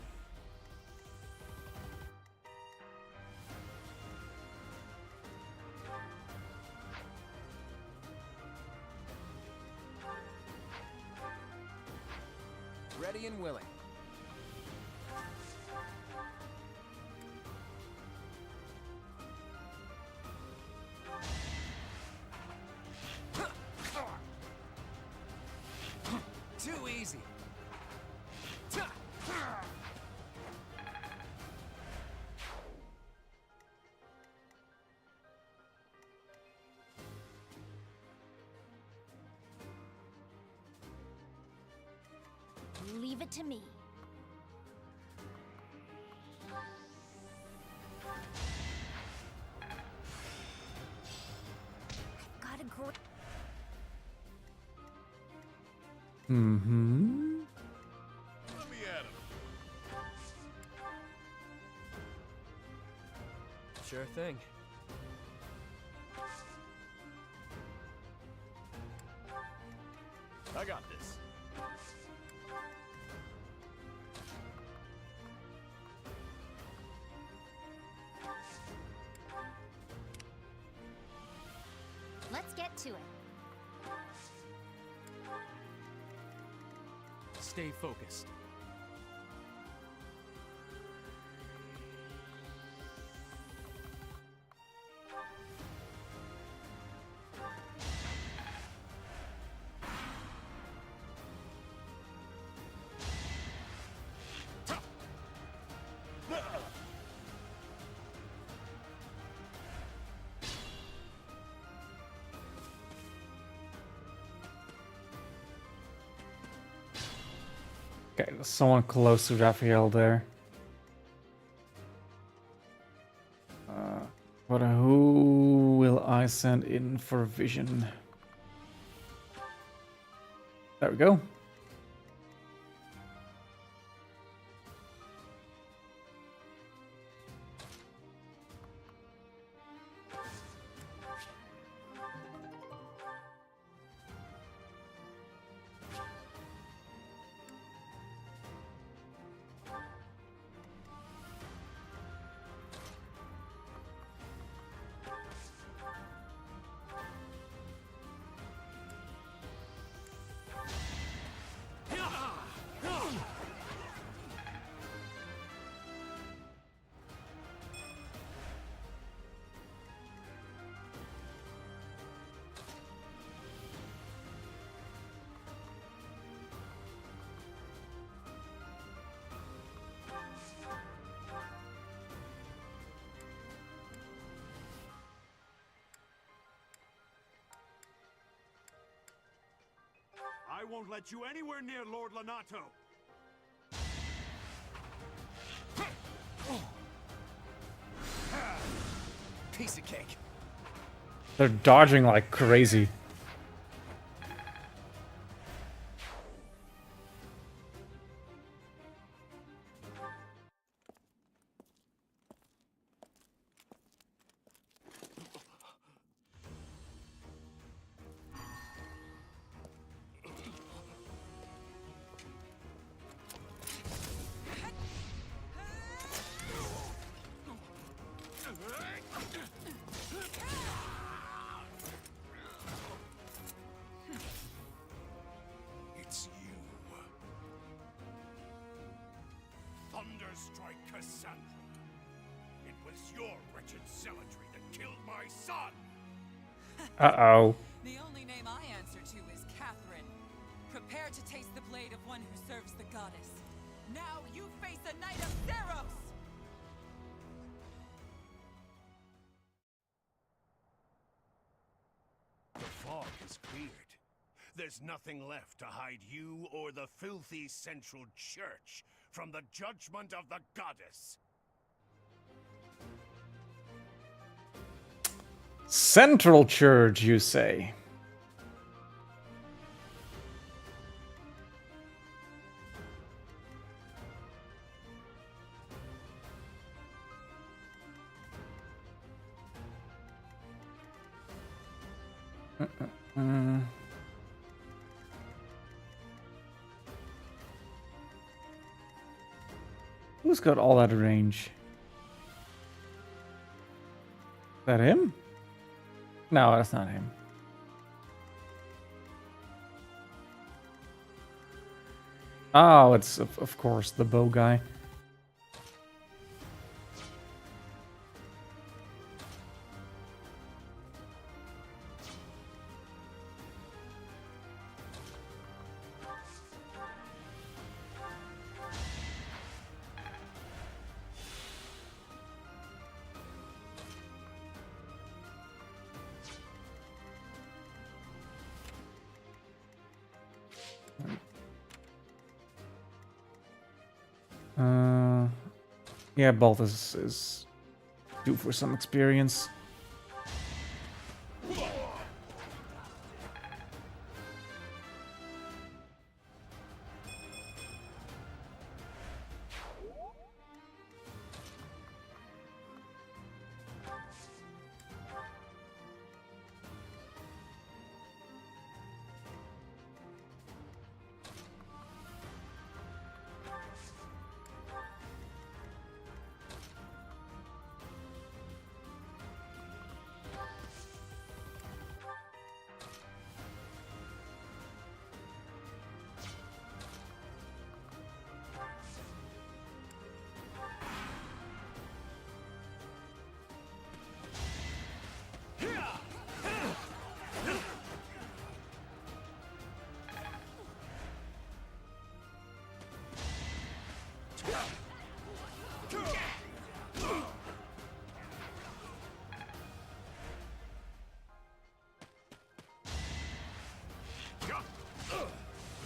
Ready and willing. it to me. I've got a great... Mm-hmm. Let me at him. Sure thing. I got this. Let's get to it. Stay focused. Okay, there's someone close to Raphael there. But who will I send in for vision? There we go. I won't let you anywhere near Lord Lanato! Piece of cake. They're dodging like crazy. It's you. Thunderstrike Cassandra. It was your wretched zealotry that killed my son! Uh-oh. The only name I answer to is Catherine. Prepare to taste the blade of one who serves the goddess. Now you face a knight of Theros! The fog is cleared. There's nothing left to hide you or the filthy Central Church from the judgment of the goddess. Central Church, you say? Who's got all that range? Is that him? No, that's not him. Oh, it's of course the bow guy. Yeah, Bolt is due for some experience.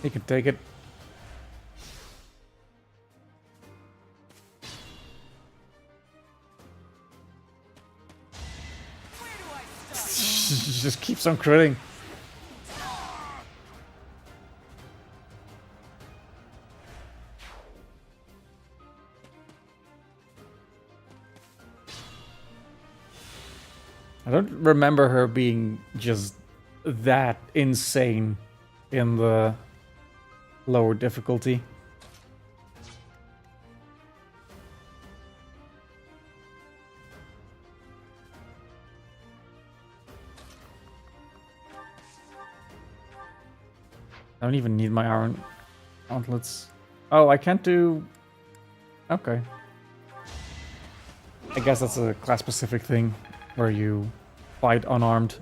He can take it. Just keeps on critting. I don't remember her being just that insane in the lower difficulty. I don't even need my iron gauntlets. Oh, I can't do... Okay. I guess that's a class-specific thing, where you fight unarmed.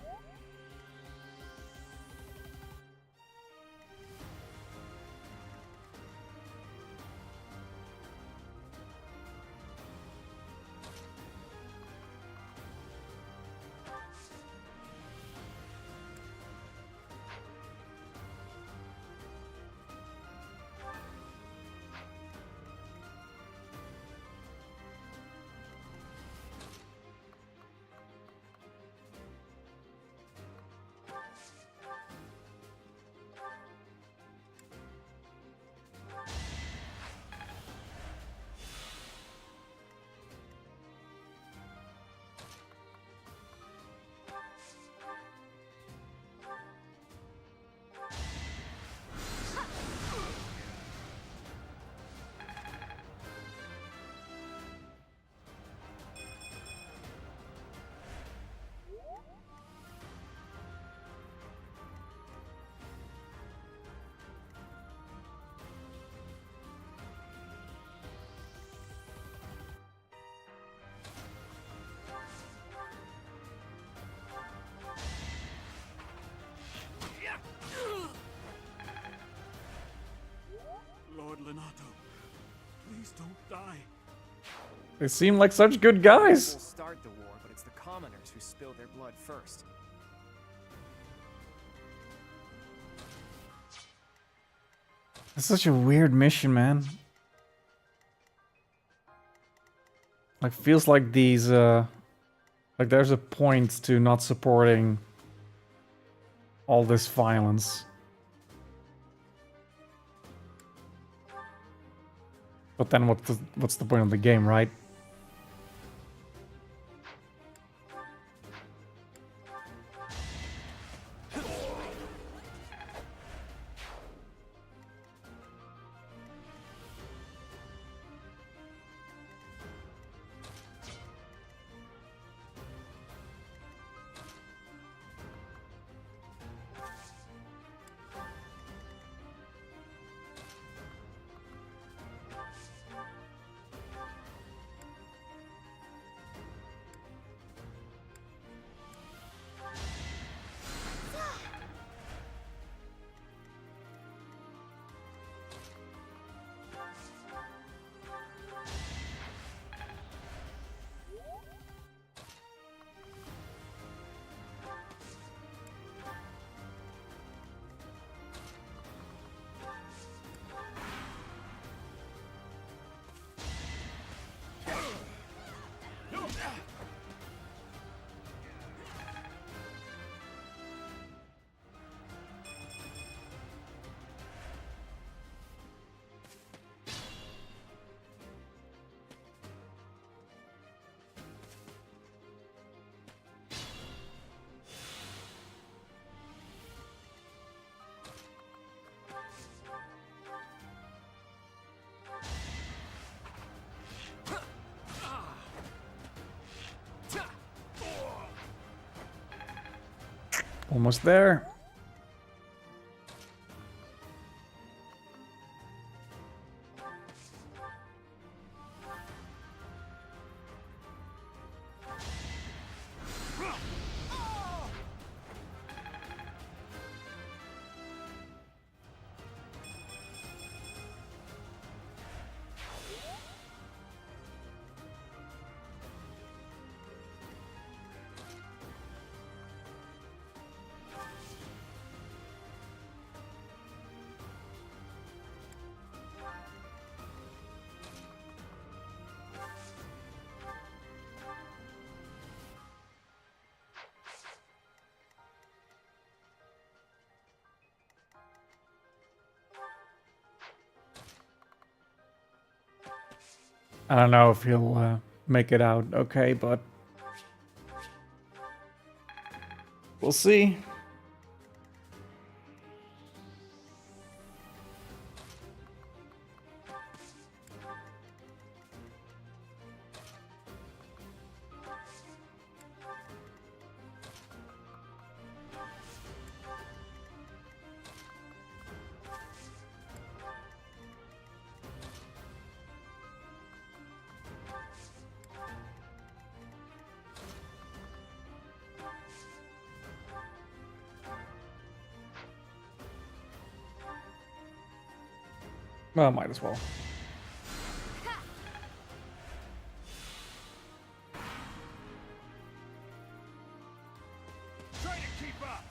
Lord Lenato, please don't die. They seem like such good guys. We'll start the war, but it's the commoners who spill their blood first. It's such a weird mission, man. Like, feels like these, like there's a point to not supporting all this violence. But then what's the point of the game, right? Almost there. I don't know if he'll make it out okay, but we'll see. Well, might as well. Try to keep up.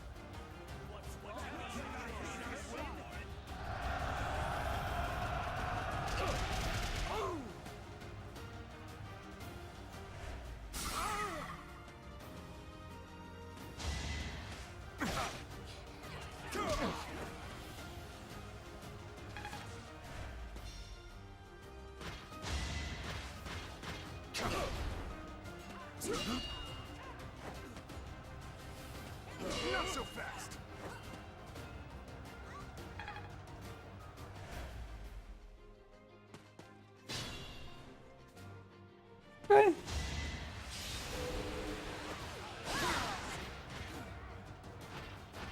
Not so fast. Okay.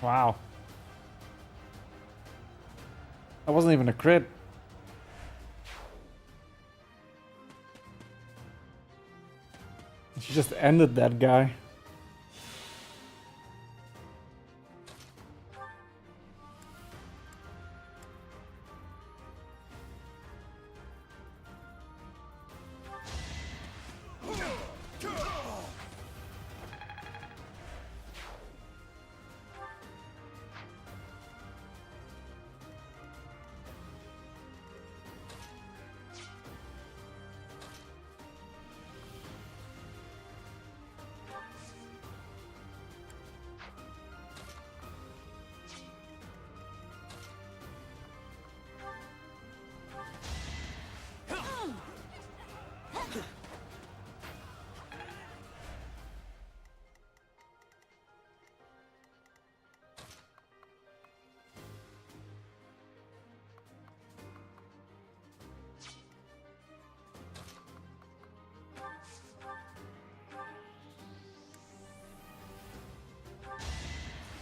Wow. That wasn't even a crit. She just ended that guy.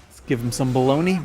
Let's give him some baloney.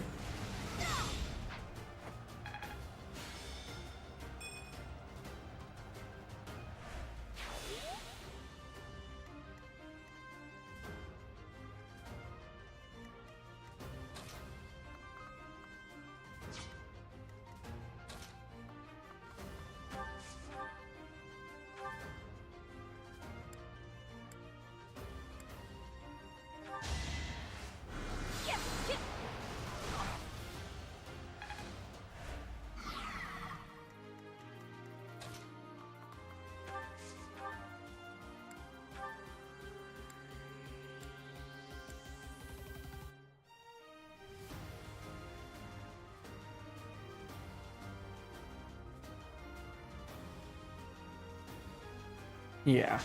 Yeah.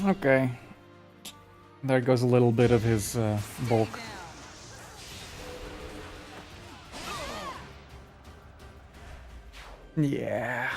Okay. There goes a little bit of his bulk. Yeah.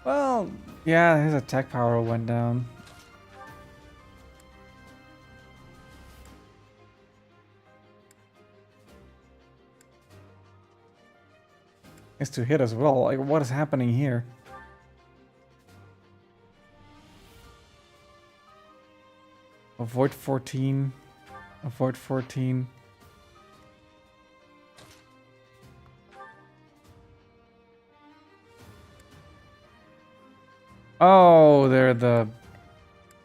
Well, yeah, his attack power went down. Is to hit as well. Like, what is happening here? Avoid 14. Avoid 14. Oh, they're the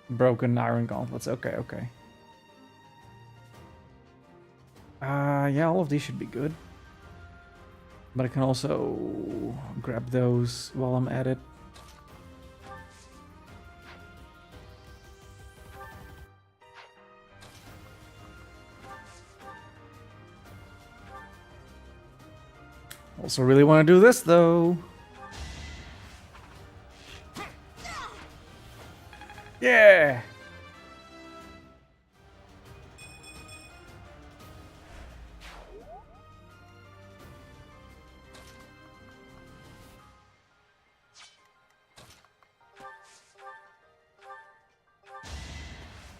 broken iron gauntlets. Okay, okay. Yeah, all of these should be good. But I can also grab those while I'm at it. Also really want to do this though. Yeah!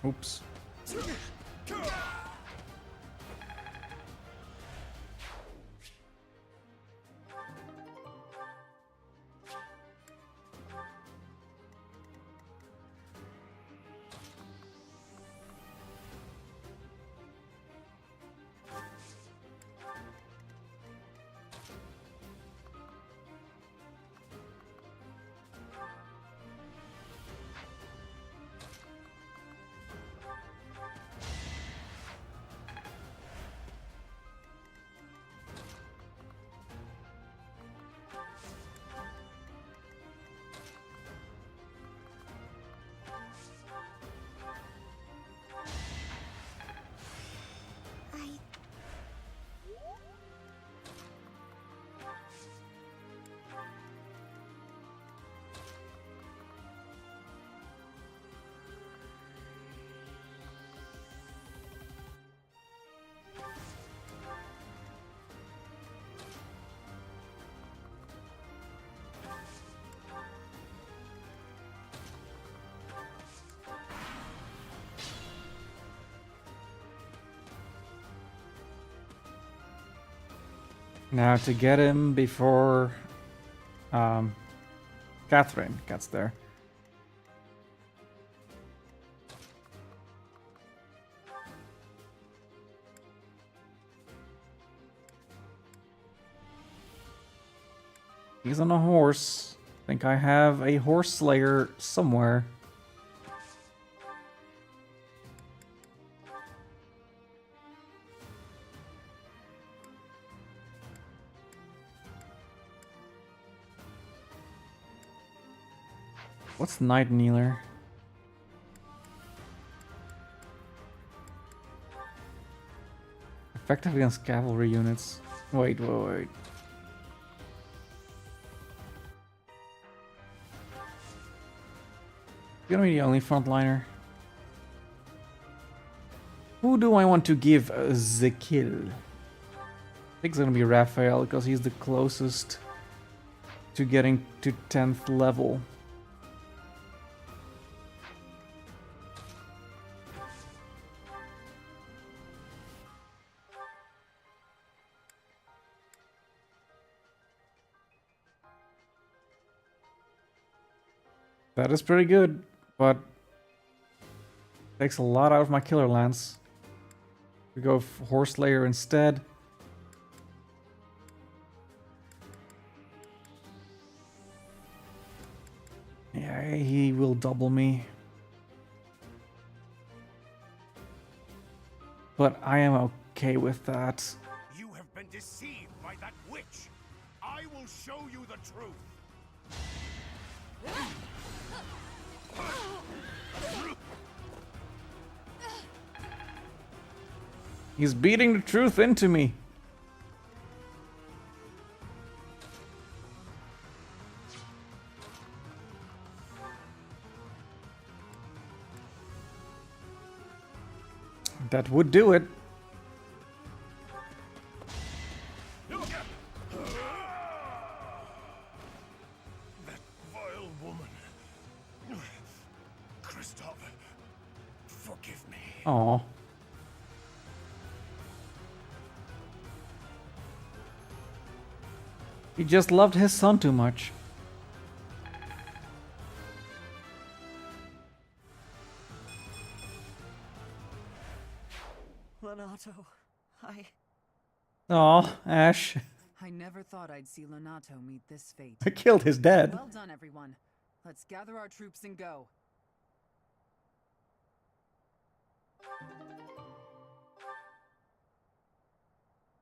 Oops. Now to get him before Catherine gets there. He's on a horse. I think I have a horse slayer somewhere. What's Night Kneeler? Effective against cavalry units. Wait. You're gonna be the only frontliner. Who do I want to give the kill? I think it's gonna be Raphael because he's the closest to getting to 10th level. That is pretty good, but takes a lot out of my killer lance. We go Horse Slayer instead. Yeah, he will double me. But I am okay with that. You have been deceived by that witch. I will show you the truth. He's beating the truth into me. That would do it. That vile woman. Kristoff, forgive me. Aw. He just loved his son too much. Lenato, Aw, Ash. I never thought I'd see Lenato meet this fate. I killed his dad. Well done, everyone. Let's gather our troops and go.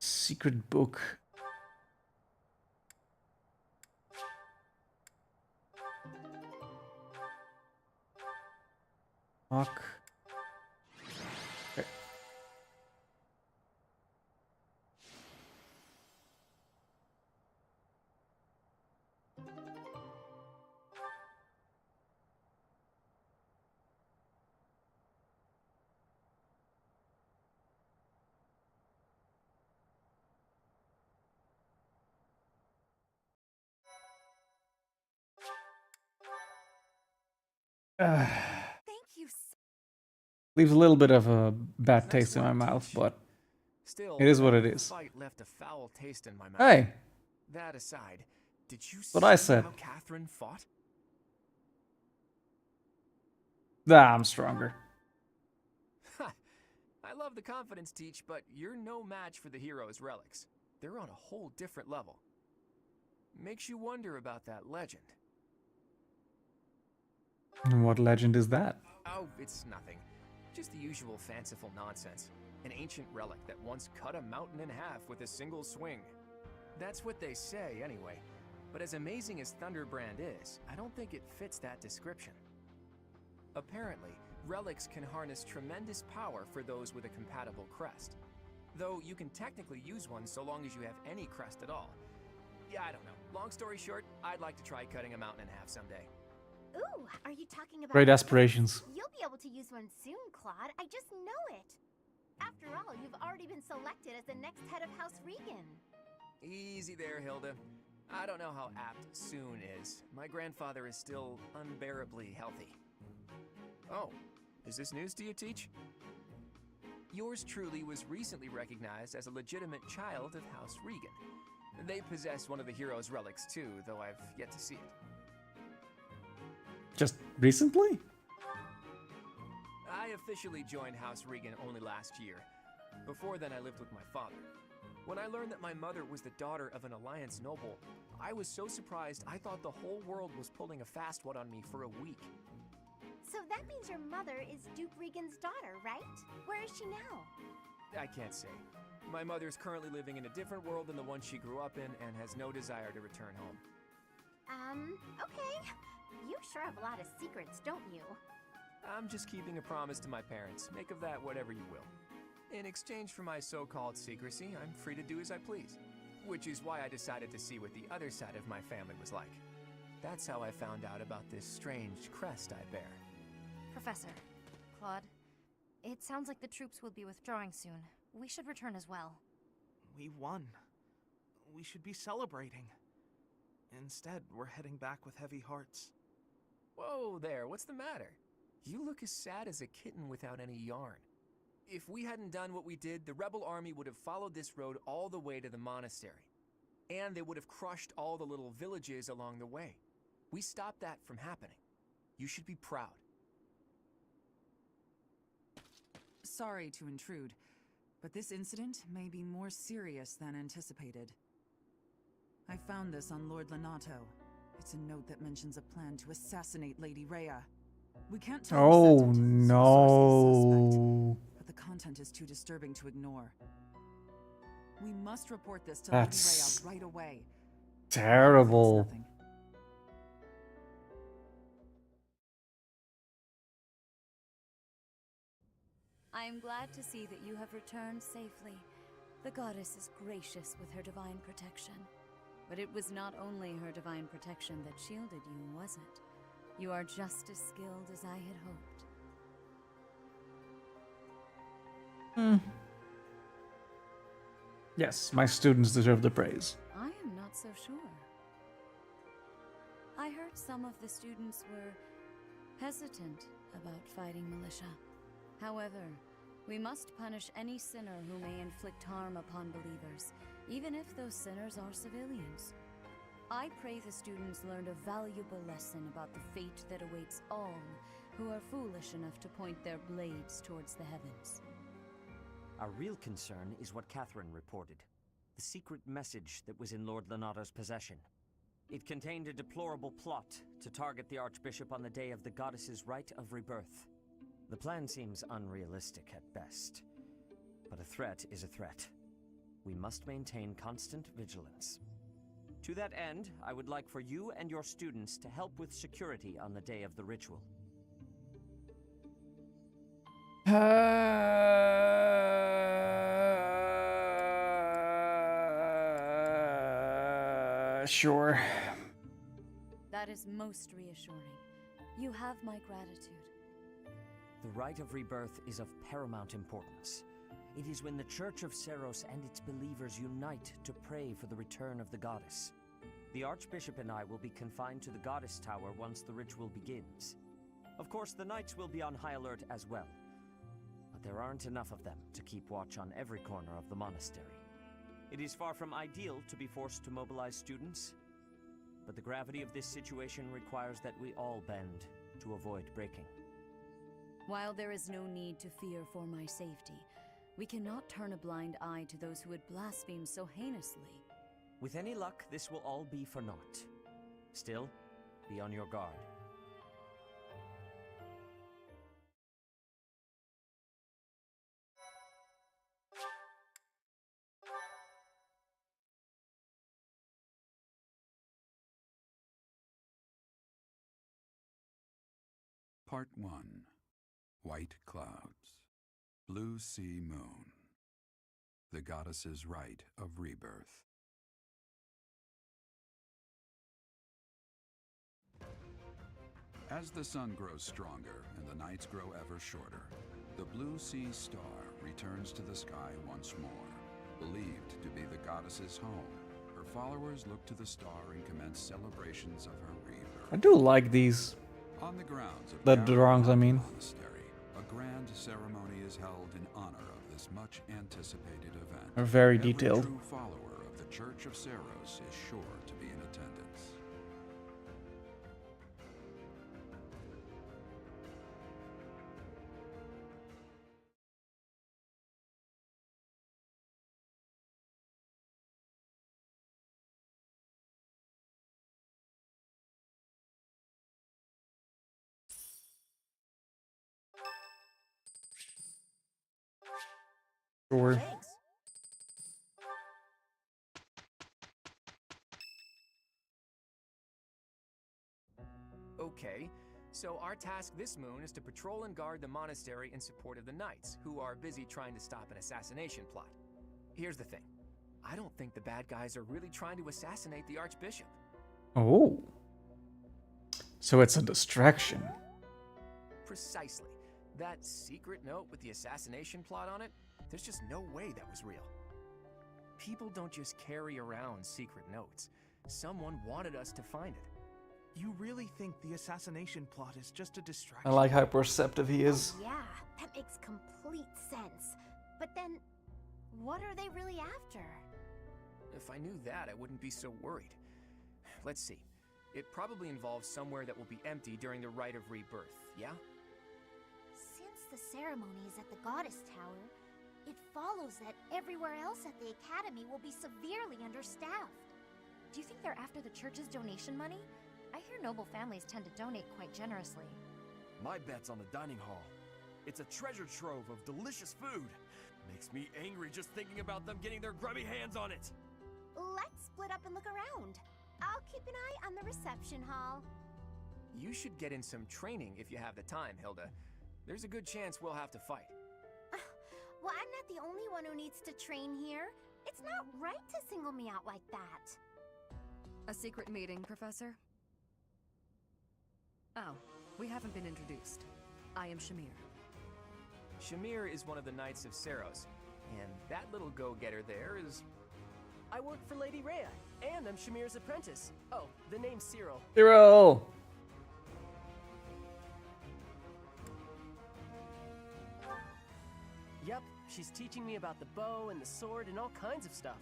Secret book. Fuck. Okay. Thank you so Leaves a little bit of a bad taste in my mouth, but Still, it is what it the is. fight left a foul taste in my mouth. Hey. That aside, did you What I see said. how Catherine fought? Ah, I'm stronger. I love the confidence, Teach, but you're no match for the hero's relics. They're on a whole different level. Makes you wonder about that legend. What legend is that? Oh, it's nothing. Just the usual fanciful nonsense. An ancient relic that once cut a mountain in half with a single swing. That's what they say, anyway. But as amazing as Thunderbrand is, I don't think it fits that description. Apparently, relics can harness tremendous power for those with a compatible crest. Though you can technically use one so long as you have any crest at all. Yeah, I don't know. Long story short, I'd like to try cutting a mountain in half someday. Ooh, are you talking about... Great aspirations. You'll be able to use one soon, Claude. I just know it. After all, you've already been selected as the next head of House Regan. Easy there, Hilda. I don't know how apt soon is. My grandfather is still unbearably healthy. Oh, is this news to you, Teach? Yours truly was recently recognized as a legitimate child of House Regan. They possess one of the hero's relics too, though I've yet to see it. Just recently? I officially joined House Regan only last year. Before then, I lived with my father. When I learned that my mother was the daughter of an Alliance noble, I was so surprised I thought the whole world was pulling a fast one on me for a week. So that means your mother is Duke Regan's daughter, right? Where is she now? I can't say. My mother's currently living in a different world than the one she grew up in and has no desire to return home. Okay. You sure have a lot of secrets, don't you? I'm just keeping a promise to my parents. Make of that whatever you will. In exchange for my so-called secrecy, I'm free to do as I please. Which is why I decided to see what the other side of my family was like. That's how I found out about this strange crest I bear. Professor, Claude, it sounds like the troops will be withdrawing soon. We should return as well. We won. We should be celebrating. Instead, we're heading back with heavy hearts. Whoa there, what's the matter? You look as sad as a kitten without any yarn. If we hadn't done what we did, the rebel army would have followed this road all the way to the monastery. And they would have crushed all the little villages along the way. We stopped that from happening. You should be proud. Sorry to intrude, but this incident may be more serious than anticipated. I found this on Lord Lenato. It's a note that mentions a plan to assassinate Lady Rhea. We can't tell who sent it, so the source is suspect, but the content is too disturbing to ignore. We must report this to That's Lady Rhea right away. terrible. Nothing. I am glad to see that you have returned safely. The goddess is gracious with her divine protection. But it was not only her divine protection that shielded you, was it? You are just as skilled as I had hoped. Yes, my students deserve the praise. I am not so sure. I heard some of the students were hesitant about fighting militia. However, we must punish any sinner who may inflict harm upon believers, even if those sinners are civilians. I pray the students learned a valuable lesson about the fate that awaits all who are foolish enough to point their blades towards the heavens. Our real concern is what Catherine reported. The secret message that was in Lord Lenata's possession. It contained a deplorable plot to target the Archbishop on the day of the goddess's rite of rebirth. The plan seems unrealistic at best, but a threat is a threat. We must maintain constant vigilance. To that end, I would like for you and your students to help with security on the day of the ritual. Sure. That is most reassuring. You have my gratitude. The rite of rebirth is of paramount importance. It is when the Church of Seros and its believers unite to pray for the return of the goddess. The Archbishop and I will be confined to the Goddess Tower once the ritual begins. Of course, the knights will be on high alert as well. But there aren't enough of them to keep watch on every corner of the monastery. It is far from ideal to be forced to mobilize students, but the gravity of this situation requires that we all bend to avoid breaking. While there is no need to fear for my safety, we cannot turn a blind eye to those who would blaspheme so heinously. With any luck, this will all be for naught. Still, be on your guard. Part 1. White Clouds. Blue Sea Moon. The Goddess's Rite of Rebirth. As the sun grows stronger and the nights grow ever shorter, the Blue Sea Star returns to the sky once more. Believed to be the goddess's home, her followers look to the star and commence celebrations of her rebirth. I do like these. On the grounds of The drawings, I mean. Monastery, a grand ceremony is held in honor of this much anticipated event. Are very Every detailed. true follower of the Church of Seros is sure to be in attendance. Sure. Okay, so our task this moon is to patrol and guard the monastery in support of the knights, who are busy trying to stop an assassination plot. Here's the thing. I don't think the bad guys are really trying to assassinate the Archbishop. Oh. So it's a distraction. Precisely. That secret note with the assassination plot on it, there's just no way that was real. People don't just carry around secret notes. Someone wanted us to find it. You really think the assassination plot is just a distraction? I like how perceptive he is. Yeah, that makes complete sense. But then, what are they really after? If I knew that, I wouldn't be so worried. Let's see. It probably involves somewhere that will be empty during the Rite of Rebirth, yeah? Since the ceremony is at the Goddess Tower, it follows that everywhere else at the Academy will be severely understaffed. Do you think they're after the church's donation money? I hear noble families tend to donate quite generously. My bet's on the dining hall. It's a treasure trove of delicious food. Makes me angry just thinking about them getting their grubby hands on it. Let's split up and look around. I'll keep an eye on the reception hall. You should get in some training if you have the time, Hilda. There's a good chance we'll have to fight. not the only one who needs to train here. It's not right to single me out like that. A secret meeting, Professor? Oh, we haven't been introduced. I am Shamir. Shamir is one of the Knights of Saros, and that little go-getter there is... I work for Lady Rhea, and I'm Shamir's apprentice. Oh, the name's Cyril. Cyril! Yep, she's teaching me about the bow and the sword and all kinds of stuff.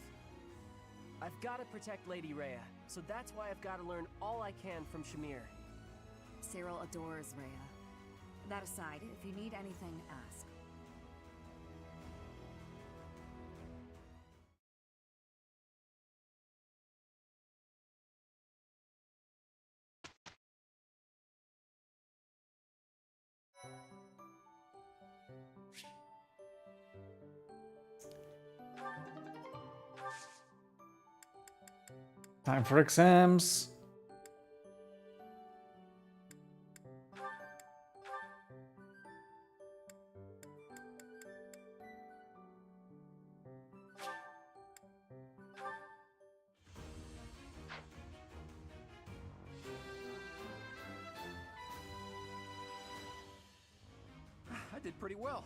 I've got to protect Lady Rhea, so that's why I've got to learn all I can from Shamir. Cyril adores Rhea. That aside, if you need anything, ask. Time for exams. I did pretty well.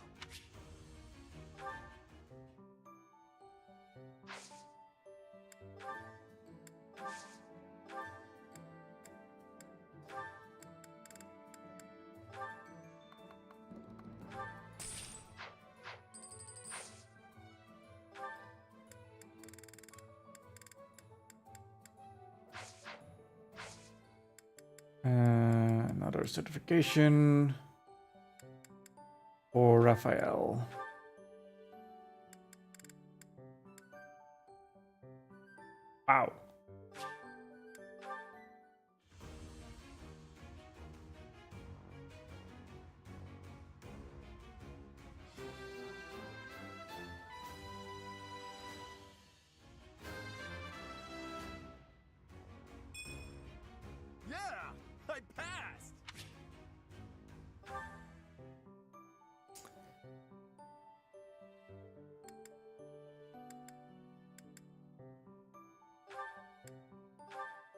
Another certification for Raphael. Wow. Yeah! I passed!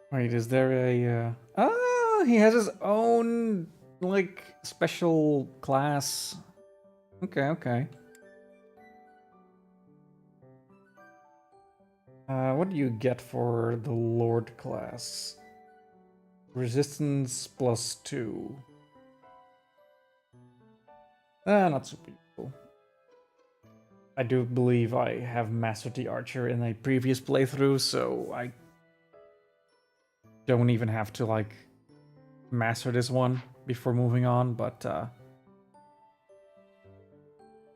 Wait, is there a... Oh, he has his own, like, special class. Okay, okay. What do you get for the Lord class? Resistance +2. Not super useful. I do believe I have mastered the archer in a previous playthrough, so I don't even have to, like, master this one before moving on, but,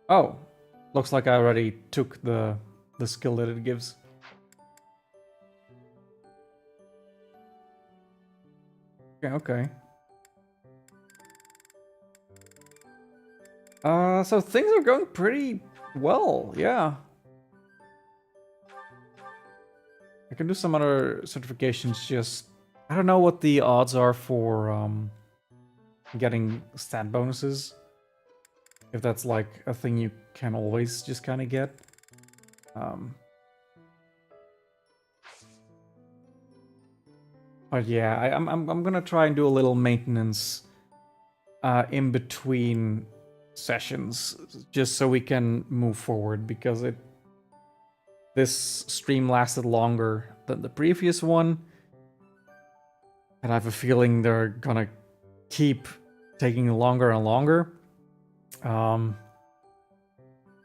oh, looks like I already took the skill that it gives. Okay, okay. So things are going pretty well, yeah. I can do some other certifications, just... I don't know what the odds are for getting stat bonuses. If that's like a thing you can always just kind of get. But yeah, I'm gonna try and do a little maintenance in between sessions, just so we can move forward, because this stream lasted longer than the previous one. And I have a feeling they're gonna keep taking longer and longer.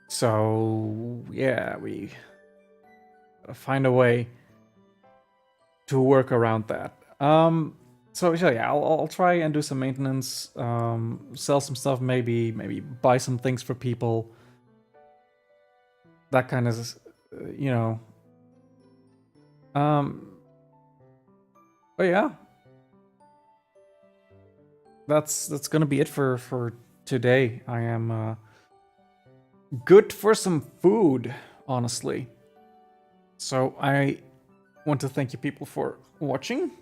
So yeah, we gotta find a way to work around that. So yeah, I'll try and do some maintenance, sell some stuff, maybe buy some things for people. That kind of, you know. But yeah. That's gonna be it for today. I am good for some food, honestly. So I want to thank you people for watching.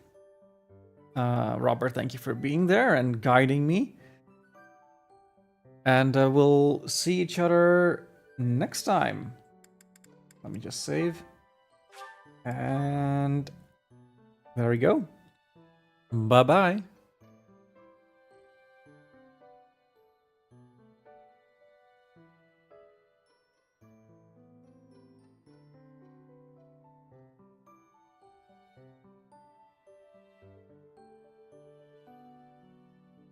Robert, thank you for being there and guiding me. And we'll see each other next time. Let me just save. And there we go. Bye-bye.